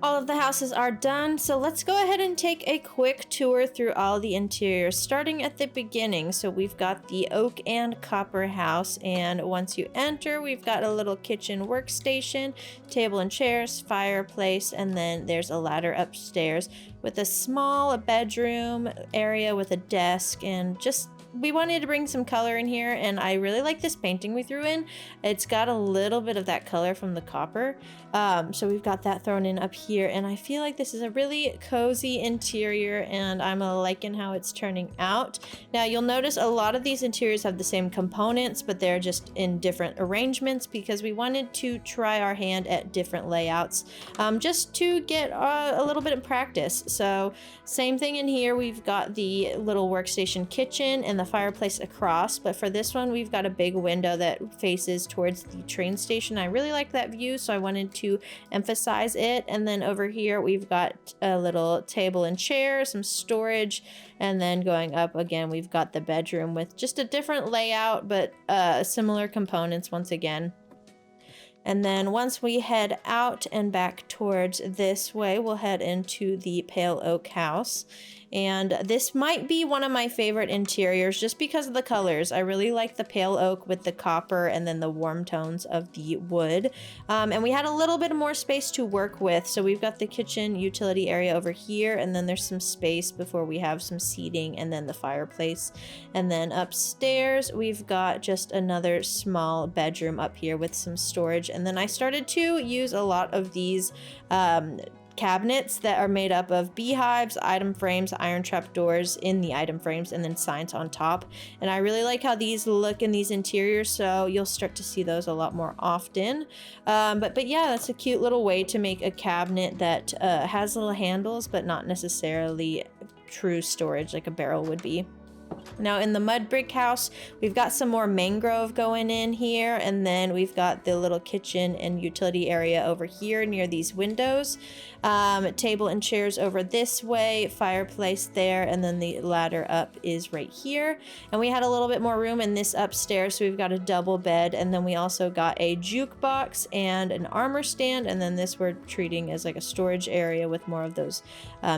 All of the houses are done, so let's go ahead and take a quick tour through all the interiors, starting at the beginning. So we've got the oak and copper house, and once you enter, we've got a little kitchen workstation, table and chairs, fireplace, and then there's a ladder upstairs with a small bedroom area with a desk, and just we wanted to bring some color in here, and I really like this painting we threw in. It's got a little bit of that color from the copper, so we've got that thrown in up here, and I feel like this is a really cozy interior, and I'm liking how it's turning out. Now you'll notice a lot of these interiors have the same components, but they're just in different arrangements because we wanted to try our hand at different layouts, just to get a little bit of practice. So same thing in here, we've got the little workstation kitchen and the fireplace across, but for this one we've got a big window that faces towards the train station. I really like that view, so I wanted to emphasize it. And then over here we've got a little table and chair, some storage, and then going up again we've got the bedroom with just a different layout, but similar components once again. And then once we head out and back towards this way, we'll head into the pale oak house. And this might be one of my favorite interiors just because of the colors. I really like the pale oak with the copper and then the warm tones of the wood. And we had a little bit more space to work with. So we've got the kitchen utility area over here, and then there's some space before we have some seating and then the fireplace. And then upstairs, we've got just another small bedroom up here with some storage. And then I started to use a lot of these cabinets that are made up of beehives, item frames, iron trap doors in the item frames, and then signs on top. And I really like how these look in these interiors, so you'll start to see those a lot more often. But yeah, that's a cute little way to make a cabinet that has little handles, but not necessarily true storage like a barrel would be. Now in the mud brick house, we've got some more mangrove going in here, and then we've got the little kitchen and utility area over here near these windows. Table and chairs over this way, fireplace there, and then the ladder up is right here. And we had a little bit more room in this upstairs, so we've got a double bed, and then we also got a jukebox and an armor stand, and then this we're treating as like a storage area with more of those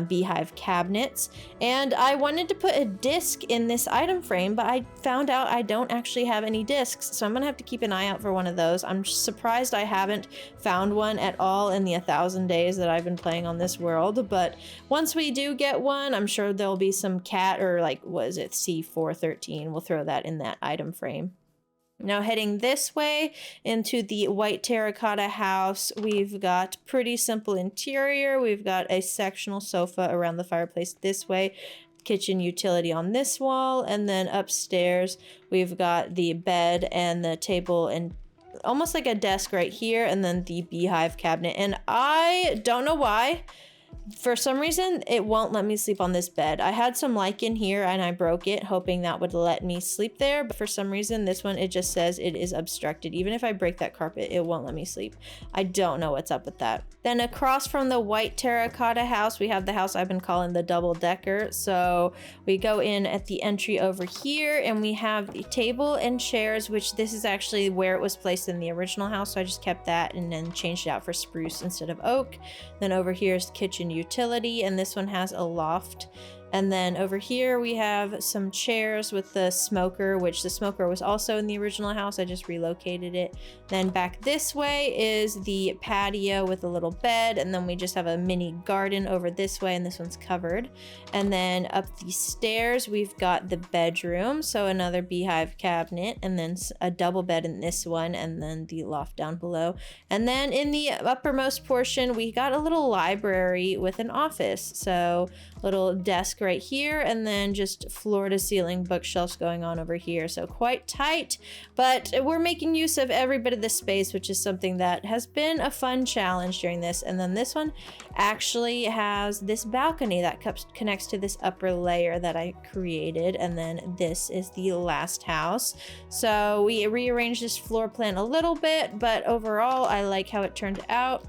beehive cabinets. And I wanted to put a disc in this item frame, but I found out I don't actually have any discs, so I'm gonna have to keep an eye out for one of those. I'm surprised I haven't found one at all in the 1,000 days that I've been been playing on this world, but once we do get one, I'm sure there'll be some cat or like, what is it, C413. We'll throw that in that item frame. Now heading this way into the white terracotta house, we've got pretty simple interior. We've got a sectional sofa around the fireplace this way, kitchen utility on this wall, and then upstairs we've got the bed and the table and almost like a desk right here, and then the beehive cabinet. And I don't know why, for some reason it won't let me sleep on this bed. I had some lichen here and I broke it hoping that would let me sleep there, but for some reason this one, it just says it is obstructed. Even if I break that carpet, it won't let me sleep. I don't know what's up with that. Then across from the white terracotta house, we have the house I've been calling the double decker. So we go in at the entry over here and we have the table and chairs, which this is actually where it was placed in the original house. So I just kept that and then changed it out for spruce instead of oak. Then over here is kitchen utility, and this one has a loft. And then over here we have some chairs with the smoker, which the smoker was also in the original house. I just relocated it. Then back this way is the patio with a little bed, and then we just have a mini garden over this way, and this one's covered. And then up the stairs we've got the bedroom, so another beehive cabinet, and then a double bed in this one, and then the loft down below. And then in the uppermost portion we got a little library with an office, so little desk right here, and then just floor to ceiling bookshelves going on over here. So quite tight, but we're making use of every bit of the space, which is something that has been a fun challenge during this. And then this one actually has this balcony that connects to this upper layer that I created, and then this is the last house. So we rearranged this floor plan a little bit, but overall I like how it turned out.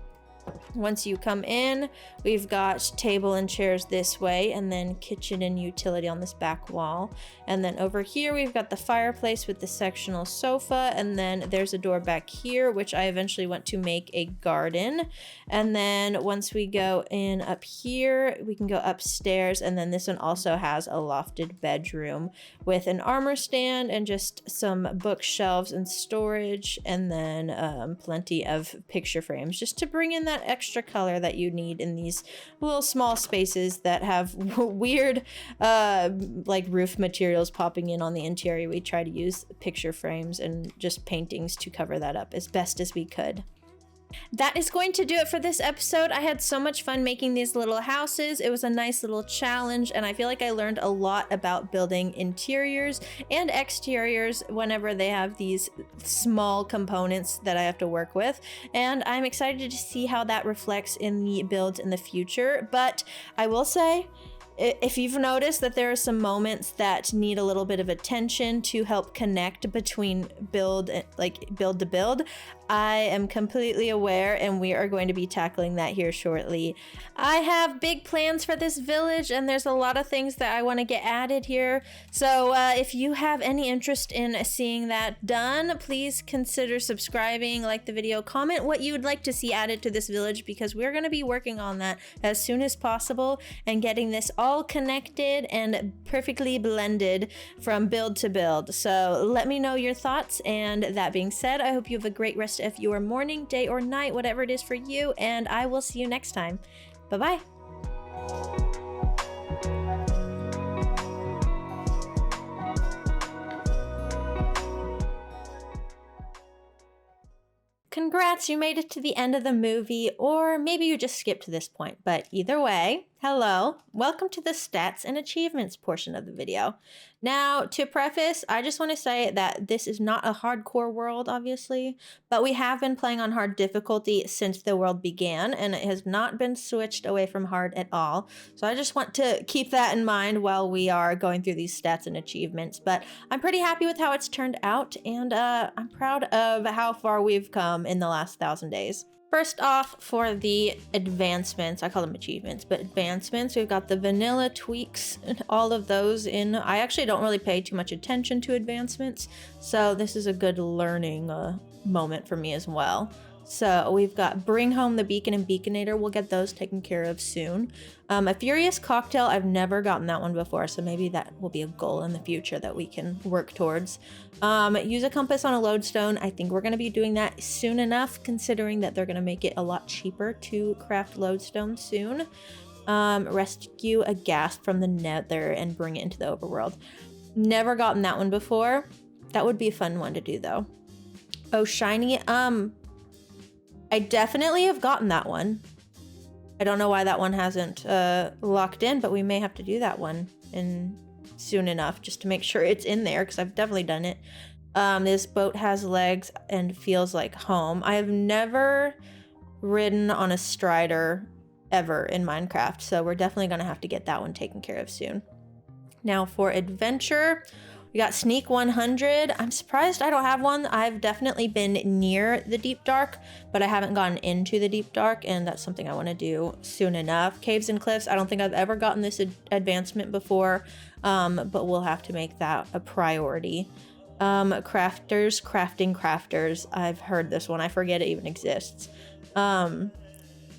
Once you come in, we've got table and chairs this way, and then kitchen and utility on this back wall. And then over here we've got the fireplace with the sectional sofa, and then there's a door back here which I eventually want to make a garden. And then once we go in up here, we can go upstairs, and then this one also has a lofted bedroom with an armor stand and just some bookshelves and storage, and then plenty of picture frames just to bring in that extra color that you need in these little small spaces that have weird like roof materials popping in on the interior. We try to use picture frames and just paintings to cover that up as best as we could. That is going to do it for this episode. I had so much fun making these little houses. It was a nice little challenge, and I feel like I learned a lot about building interiors and exteriors whenever they have these small components that I have to work with, and I'm excited to see how that reflects in the builds in the future. But I will say, if you've noticed that there are some moments that need a little bit of attention to help connect between build to build, I am completely aware, and we are going to be tackling that here shortly. I have big plans for this village, and there's a lot of things that I want to get added here. So if you have any interest in seeing that done, please consider subscribing, like the video, comment what you would like to see added to this village, because we're going to be working on that as soon as possible and getting this all connected and perfectly blended from build to build. So let me know your thoughts, and that being said, I hope you have a great rest of your morning, day, or night, whatever it is for you, and I will see you next time. Bye-bye. Congrats, you made it to the end of the movie, or maybe you just skipped to this point, but either way, hello, welcome to the stats and achievements portion of the video. Now, to preface, I just want to say that this is not a hardcore world, obviously, but we have been playing on hard difficulty since the world began, and it has not been switched away from hard at all. So I just want to keep that in mind while we are going through these stats and achievements. But I'm pretty happy with how it's turned out, and I'm proud of how far we've come in the last 1,000 days. First off, for the advancements, I call them achievements, but advancements, we've got the vanilla tweaks and all of those in. I actually don't really pay too much attention to advancements, so this is a good learning moment for me as well. So we've got Bring Home the Beacon and Beaconator. We'll get those taken care of soon. A Furious Cocktail, I've never gotten that one before, so maybe that will be a goal in the future that we can work towards. Use a compass on a lodestone. I think we're going to be doing that soon enough, considering that they're going to make it a lot cheaper to craft lodestone soon. Rescue a ghast from the Nether and bring it into the overworld. Never gotten that one before. That would be a fun one to do though. Oh, shiny. I definitely have gotten that one. I don't know why that one hasn't locked in, but we may have to do that one in soon enough just to make sure it's in there, because I've definitely done it. This boat has legs and feels like home. I have never ridden on a strider ever in Minecraft, so we're definitely going to have to get that one taken care of soon. Now for adventure, we got Sneak 100. I'm surprised I don't have one. I've definitely been near the Deep Dark, but I haven't gotten into the Deep Dark, and that's something I want to do soon enough. Caves and Cliffs, I don't think I've ever gotten this advancement before, but we'll have to make that a priority. Crafters, Crafting Crafters. I've heard this one. I forget it even exists.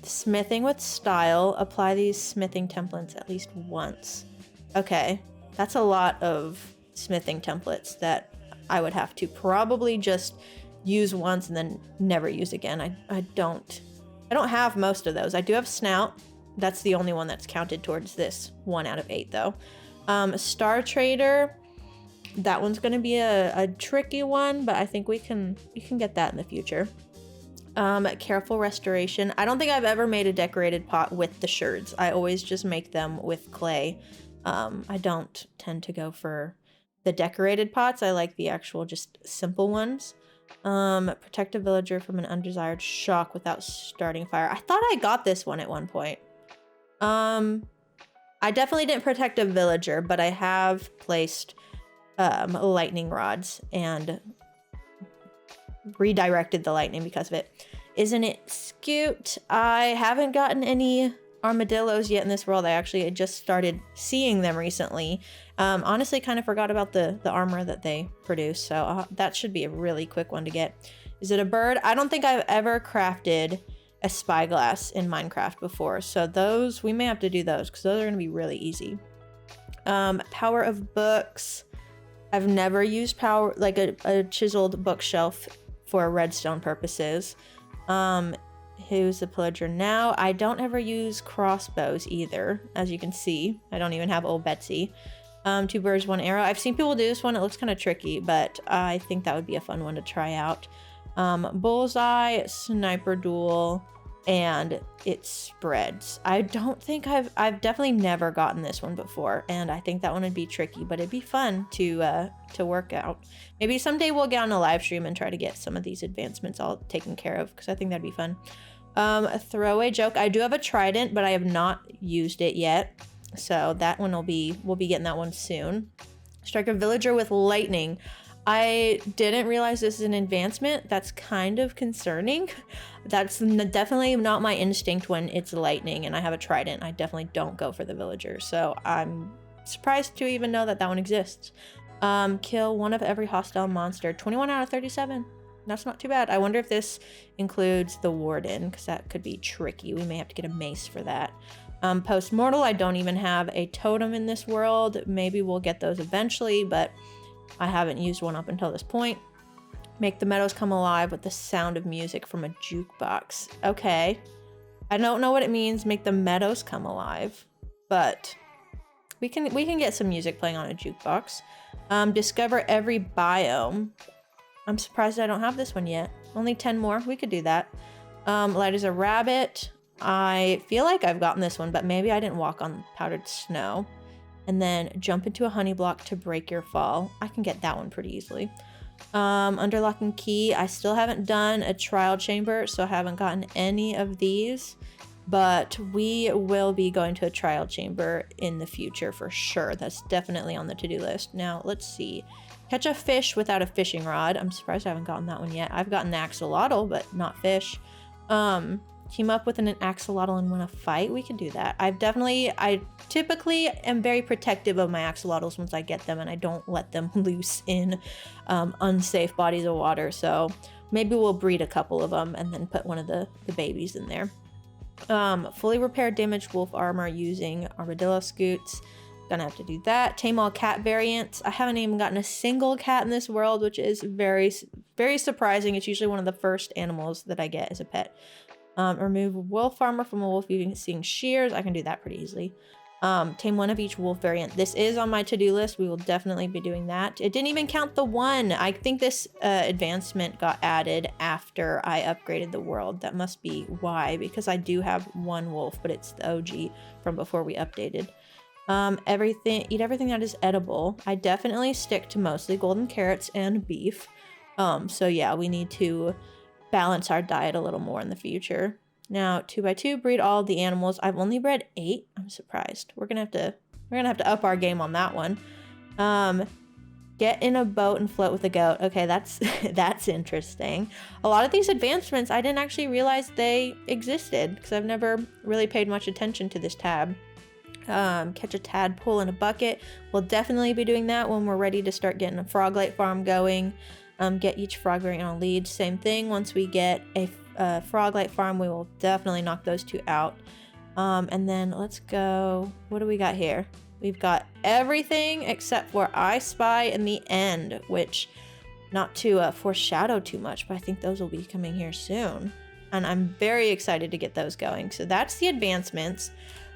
Smithing with Style. Apply these smithing templates at least once. Okay, that's a lot of smithing templates that I would have to probably just use once and then never use again. I don't have most of those. I do have Snout. That's the only one that's counted towards this 1 out of 8 though. Star Trader, that one's going to be a tricky one, but I think we can get that in the future. Careful Restoration. I don't think I've ever made a decorated pot with the sherds. I always just make them with clay. I don't tend to go for the decorated pots. I like the actual just simple ones. Protect a villager from an undesired shock without starting fire. I thought I got this one at one point. I definitely didn't protect a villager, but I have placed lightning rods and redirected the lightning because of it. Isn't it cute? I haven't gotten any armadillos yet in this world. I actually just started seeing them recently. Honestly, kind of forgot about the armor that they produce, so that should be a really quick one to get. Is it a bird? I don't think I've ever crafted a spyglass in Minecraft before, so those, we may have to do those because those are going to be really easy. Power of Books. I've never used power, like a chiseled bookshelf for redstone purposes. Who's the pillager now? I don't ever use crossbows either, as you can see. I don't even have old Betsy. 2 birds, 1 arrow. I've seen people do this one. It looks kind of tricky, but I think that would be a fun one to try out. Bullseye, sniper duel, and it spreads. I don't think I've definitely never gotten this one before, and I think that one would be tricky, but it'd be fun to work out. Maybe someday we'll get on a live stream and try to get some of these advancements all taken care of, because I think that'd be fun. A throwaway joke. I do have a trident, but I have not used it yet, so that one we'll be getting that one soon. Strike a villager with lightning. I didn't realize this is an advancement. That's kind of concerning. That's definitely not my instinct when it's lightning and I have a trident. I definitely don't go for the villager, so I'm surprised to even know that that one exists. Kill 1 of every hostile monster. 21 out of 37. That's not too bad. I wonder if this includes the warden, because that could be tricky. We may have to get a mace for that. Post-mortal, I don't even have a totem in this world. Maybe we'll get those eventually, but I haven't used one up until this point. Make the meadows come alive with the sound of music from a jukebox. Okay. I don't know what it means, make the meadows come alive, but we can get some music playing on a jukebox. Discover every biome. I'm surprised I don't have this one yet. Only 10 more. We could do that. Light as a rabbit. I feel like I've gotten this one, but maybe I didn't walk on powdered snow. And then jump into a honey block to break your fall. I can get that one pretty easily. Under lock and key. I still haven't done a trial chamber, so I haven't gotten any of these. But we will be going to a trial chamber in the future for sure. That's definitely on the to-do list. Now, let's see. Catch a fish without a fishing rod. I'm surprised I haven't gotten that one yet. I've gotten the axolotl, but not fish. Team up with an axolotl and win a fight. We can do that. I typically am very protective of my axolotls once I get them, and I don't let them loose in unsafe bodies of water. So Maybe we'll breed a couple of them and then put one of the babies in there. Fully repaired damaged wolf armor using armadillo scoots. Gonna have to do that. Tame all cat variants. I haven't even gotten a single cat in this world, which is very, very surprising. It's usually one of the first animals that I get as a pet. Remove wolf armor from a wolf using shears. I can do that pretty easily. Tame one of each wolf variant. This is on my to-do list. We will definitely be doing that. It didn't even count the one. I think this advancement got added after I upgraded the world. That must be why, because I do have one wolf, but it's the OG from before we updated. Eat everything that is edible. I definitely stick to mostly golden carrots and beef. So yeah, we need to balance our diet a little more in the future. Now, 2x2, breed all the animals. I've only bred 8. I'm surprised. We're gonna have to up our game on that one. Get in a boat and float with a goat. Okay, that's interesting. A lot of these advancements, I didn't actually realize they existed because I've never really paid much attention to this tab. Catch a tadpole in a bucket. We'll definitely be doing that when we're ready to start getting a frog light farm going. Get each frog variant on a lead. Same thing. Once we get a frog light farm, we will definitely knock those 2 out. And then let's go. What do we got here? We've got everything except for I Spy in the end, which, not to foreshadow too much, but I think those will be coming here soon. And I'm very excited to get those going. So that's the advancements.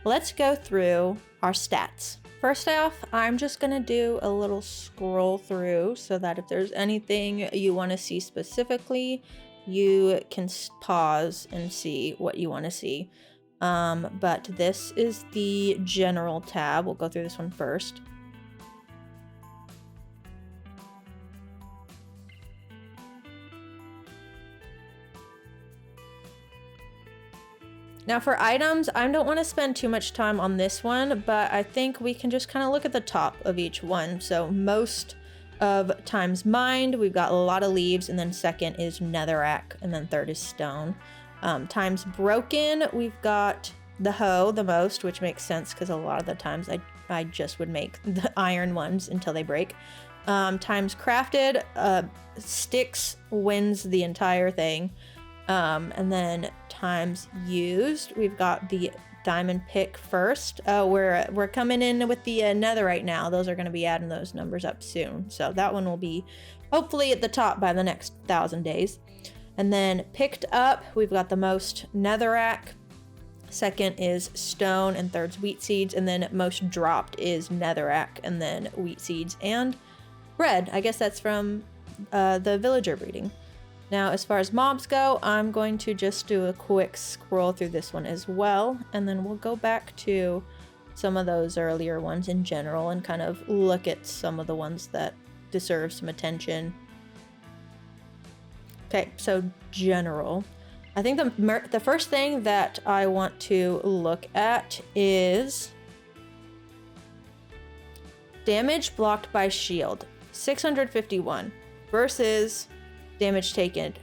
Let's go through our stats. First off, I'm just gonna do a little scroll through so that if there's anything you wanna see specifically, you can pause and see what you wanna see. But this is the general tab. We'll go through this one first. Now for items, I don't want to spend too much time on this one, but I think we can just kind of look at the top of each one. So most of times mined, we've got a lot of leaves, and then second is netherrack, and then third is stone. Times broken, we've got the hoe the most, which makes sense because a lot of the times I just would make the iron ones until they break. Times crafted, sticks wins the entire thing. And then times used, we've got the diamond pick first. We're coming in with the netherite now. Those are going to be adding those numbers up soon. So that one will be hopefully at the top by the next 1,000 days. And then picked up, we've got the most netherrack. Second is stone, and third's wheat seeds. And then most dropped is netherrack, and then wheat seeds and bread. I guess that's from the villager breeding. Now, as far as mobs go, I'm going to just do a quick scroll through this one as well, and then we'll go back to some of those earlier ones in general and kind of look at some of the ones that deserve some attention. Okay, so general. I think the first thing that I want to look at is damage blocked by shield, 651 versus damage taken,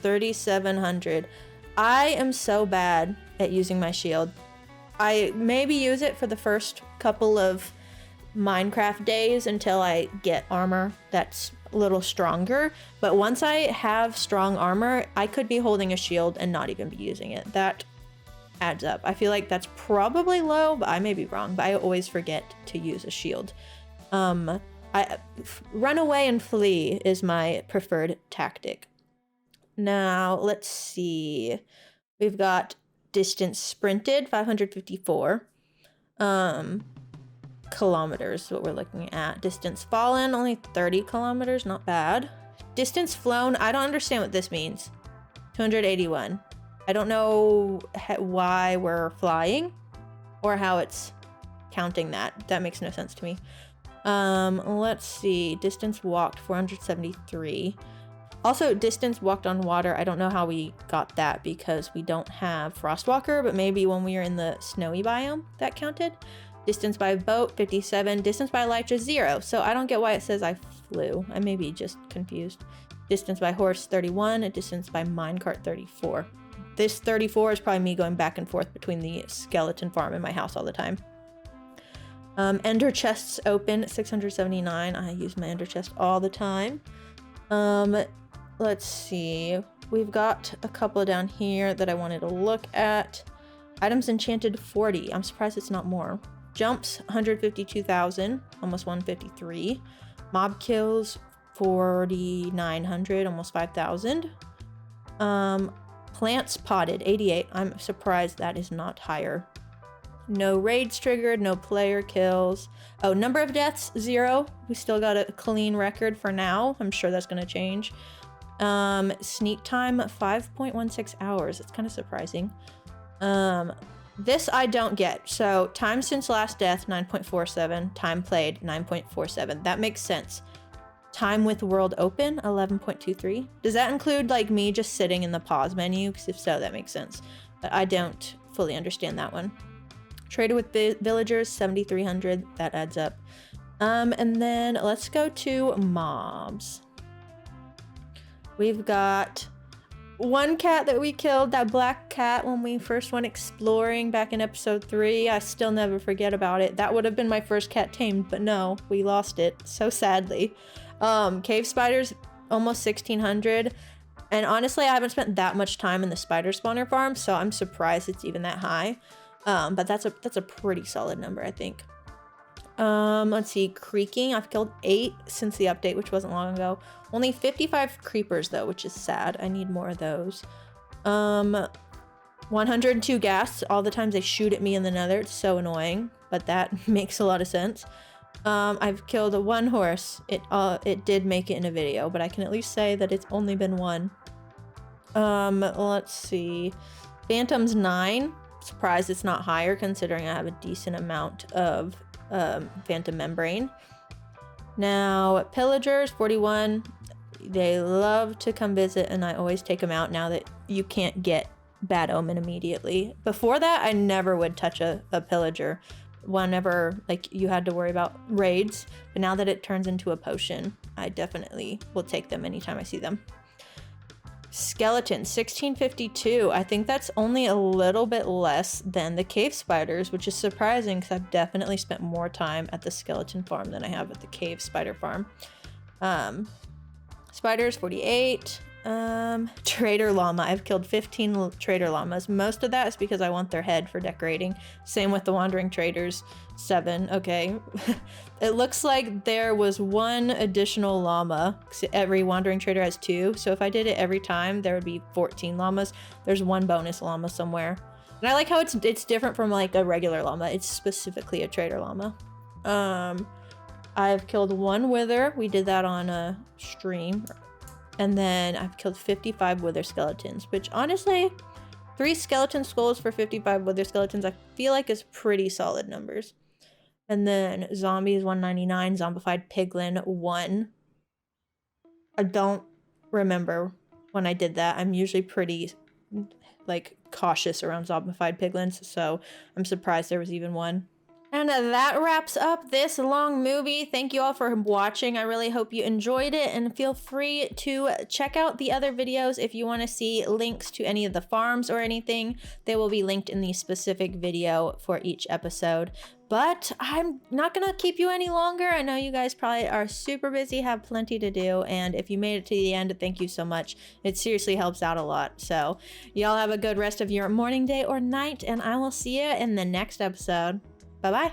3,700. I am so bad at using my shield. I maybe use it for the first couple of Minecraft days until I get armor that's a little stronger. But once I have strong armor, I could be holding a shield and not even be using it. That adds up. I feel like that's probably low, but I may be wrong. But I always forget to use a shield. Run away and flee is my preferred tactic. Now, let's see. We've got distance sprinted, 554. Kilometers is what we're looking at. Distance fallen, only 30 kilometers, not bad. Distance flown, I don't understand what this means. 281. I don't know why we're flying or how it's counting that. That makes no sense to me. Let's see. Distance walked, 473. Also, distance walked on water. I don't know how we got that because we don't have Frostwalker, but maybe when we were in the snowy biome that counted. Distance by boat, 57. Distance by elytra, 0. So I don't get why it says I flew. I may be just confused. Distance by horse, 31. And distance by minecart, 34. This 34 is probably me going back and forth between the skeleton farm and my house all the time. Ender chests open, 679. I use my ender chest all the time. Let's see. We've got a couple down here that I wanted to look at. Items enchanted 40. I'm surprised it's not more. Jumps 152,000, almost 153. Mob kills 4,900, almost 5,000. Plants potted 88. I'm surprised that is not higher. No raids triggered, no player kills. Oh, number of deaths 0. We still got a clean record for now. I'm sure that's gonna change. Sneak time 5.16 hours. It's kind of surprising. This I don't get. So time since last death 9.47, time played 9.47. That makes sense. Time with world open 11.23. Does that include like me just sitting in the pause menu? Because if so, that makes sense. But I don't fully understand that one. Traded with villagers 7,300. That adds up. And then let's go to mobs. We've got one cat that we killed, that black cat when we first went exploring back in episode 3. I still never forget about it. That would have been my first cat tamed, but no, we lost it so sadly. Cave spiders, almost 1,600. And honestly, I haven't spent that much time in the spider spawner farm, so I'm surprised it's even that high. But that's a pretty solid number, I think. Let's see, creaking. I've killed 8 since the update, which wasn't long ago. Only 55 creepers though, which is sad. I need more of those. 102 ghasts. All the times they shoot at me in the nether. It's so annoying, but that makes a lot of sense. I've killed 1 horse. It did make it in a video, but I can at least say that it's only been 1. Let's see. Phantoms 9. Surprised it's not higher considering I have a decent amount of phantom membrane. Now pillagers 41. They love to come visit and I always take them out now that you can't get bad omen immediately. Before that I never would touch a pillager whenever like you had to worry about raids, but now that it turns into a potion I definitely will take them anytime I see them. Skeleton 1652. I think that's only a little bit less than the cave spiders, which is surprising because I've definitely spent more time at the skeleton farm than I have at the cave spider farm. Spiders 48. Trader llama. I've killed 15 trader llamas. Most of that is because I want their head for decorating. Same with the wandering traders. 7. Okay. It looks like there was 1 additional llama. Every wandering trader has 2. So if I did it every time, there would be 14 llamas. There's 1 bonus llama somewhere. And I like how it's different from like a regular llama. It's specifically a trader llama. I've killed 1 wither. We did that on a stream. And then I've killed 55 wither skeletons, which honestly, 3 skeleton skulls for 55 wither skeletons, I feel like is pretty solid numbers. And then zombies 199, zombified piglin 1. I don't remember when I did that. I'm usually pretty like cautious around zombified piglins, so I'm surprised there was even 1. And that wraps up this long movie. Thank you all for watching. I really hope you enjoyed it, and feel free to check out the other videos if you want to see links to any of the farms or anything. They will be linked in the specific video for each episode. But I'm not gonna keep you any longer. I know you guys probably are super busy, have plenty to do, and if you made it to the end, thank you so much. It seriously helps out a lot. So y'all have a good rest of your morning, day, or night, and I will see you in the next episode. Bye-bye.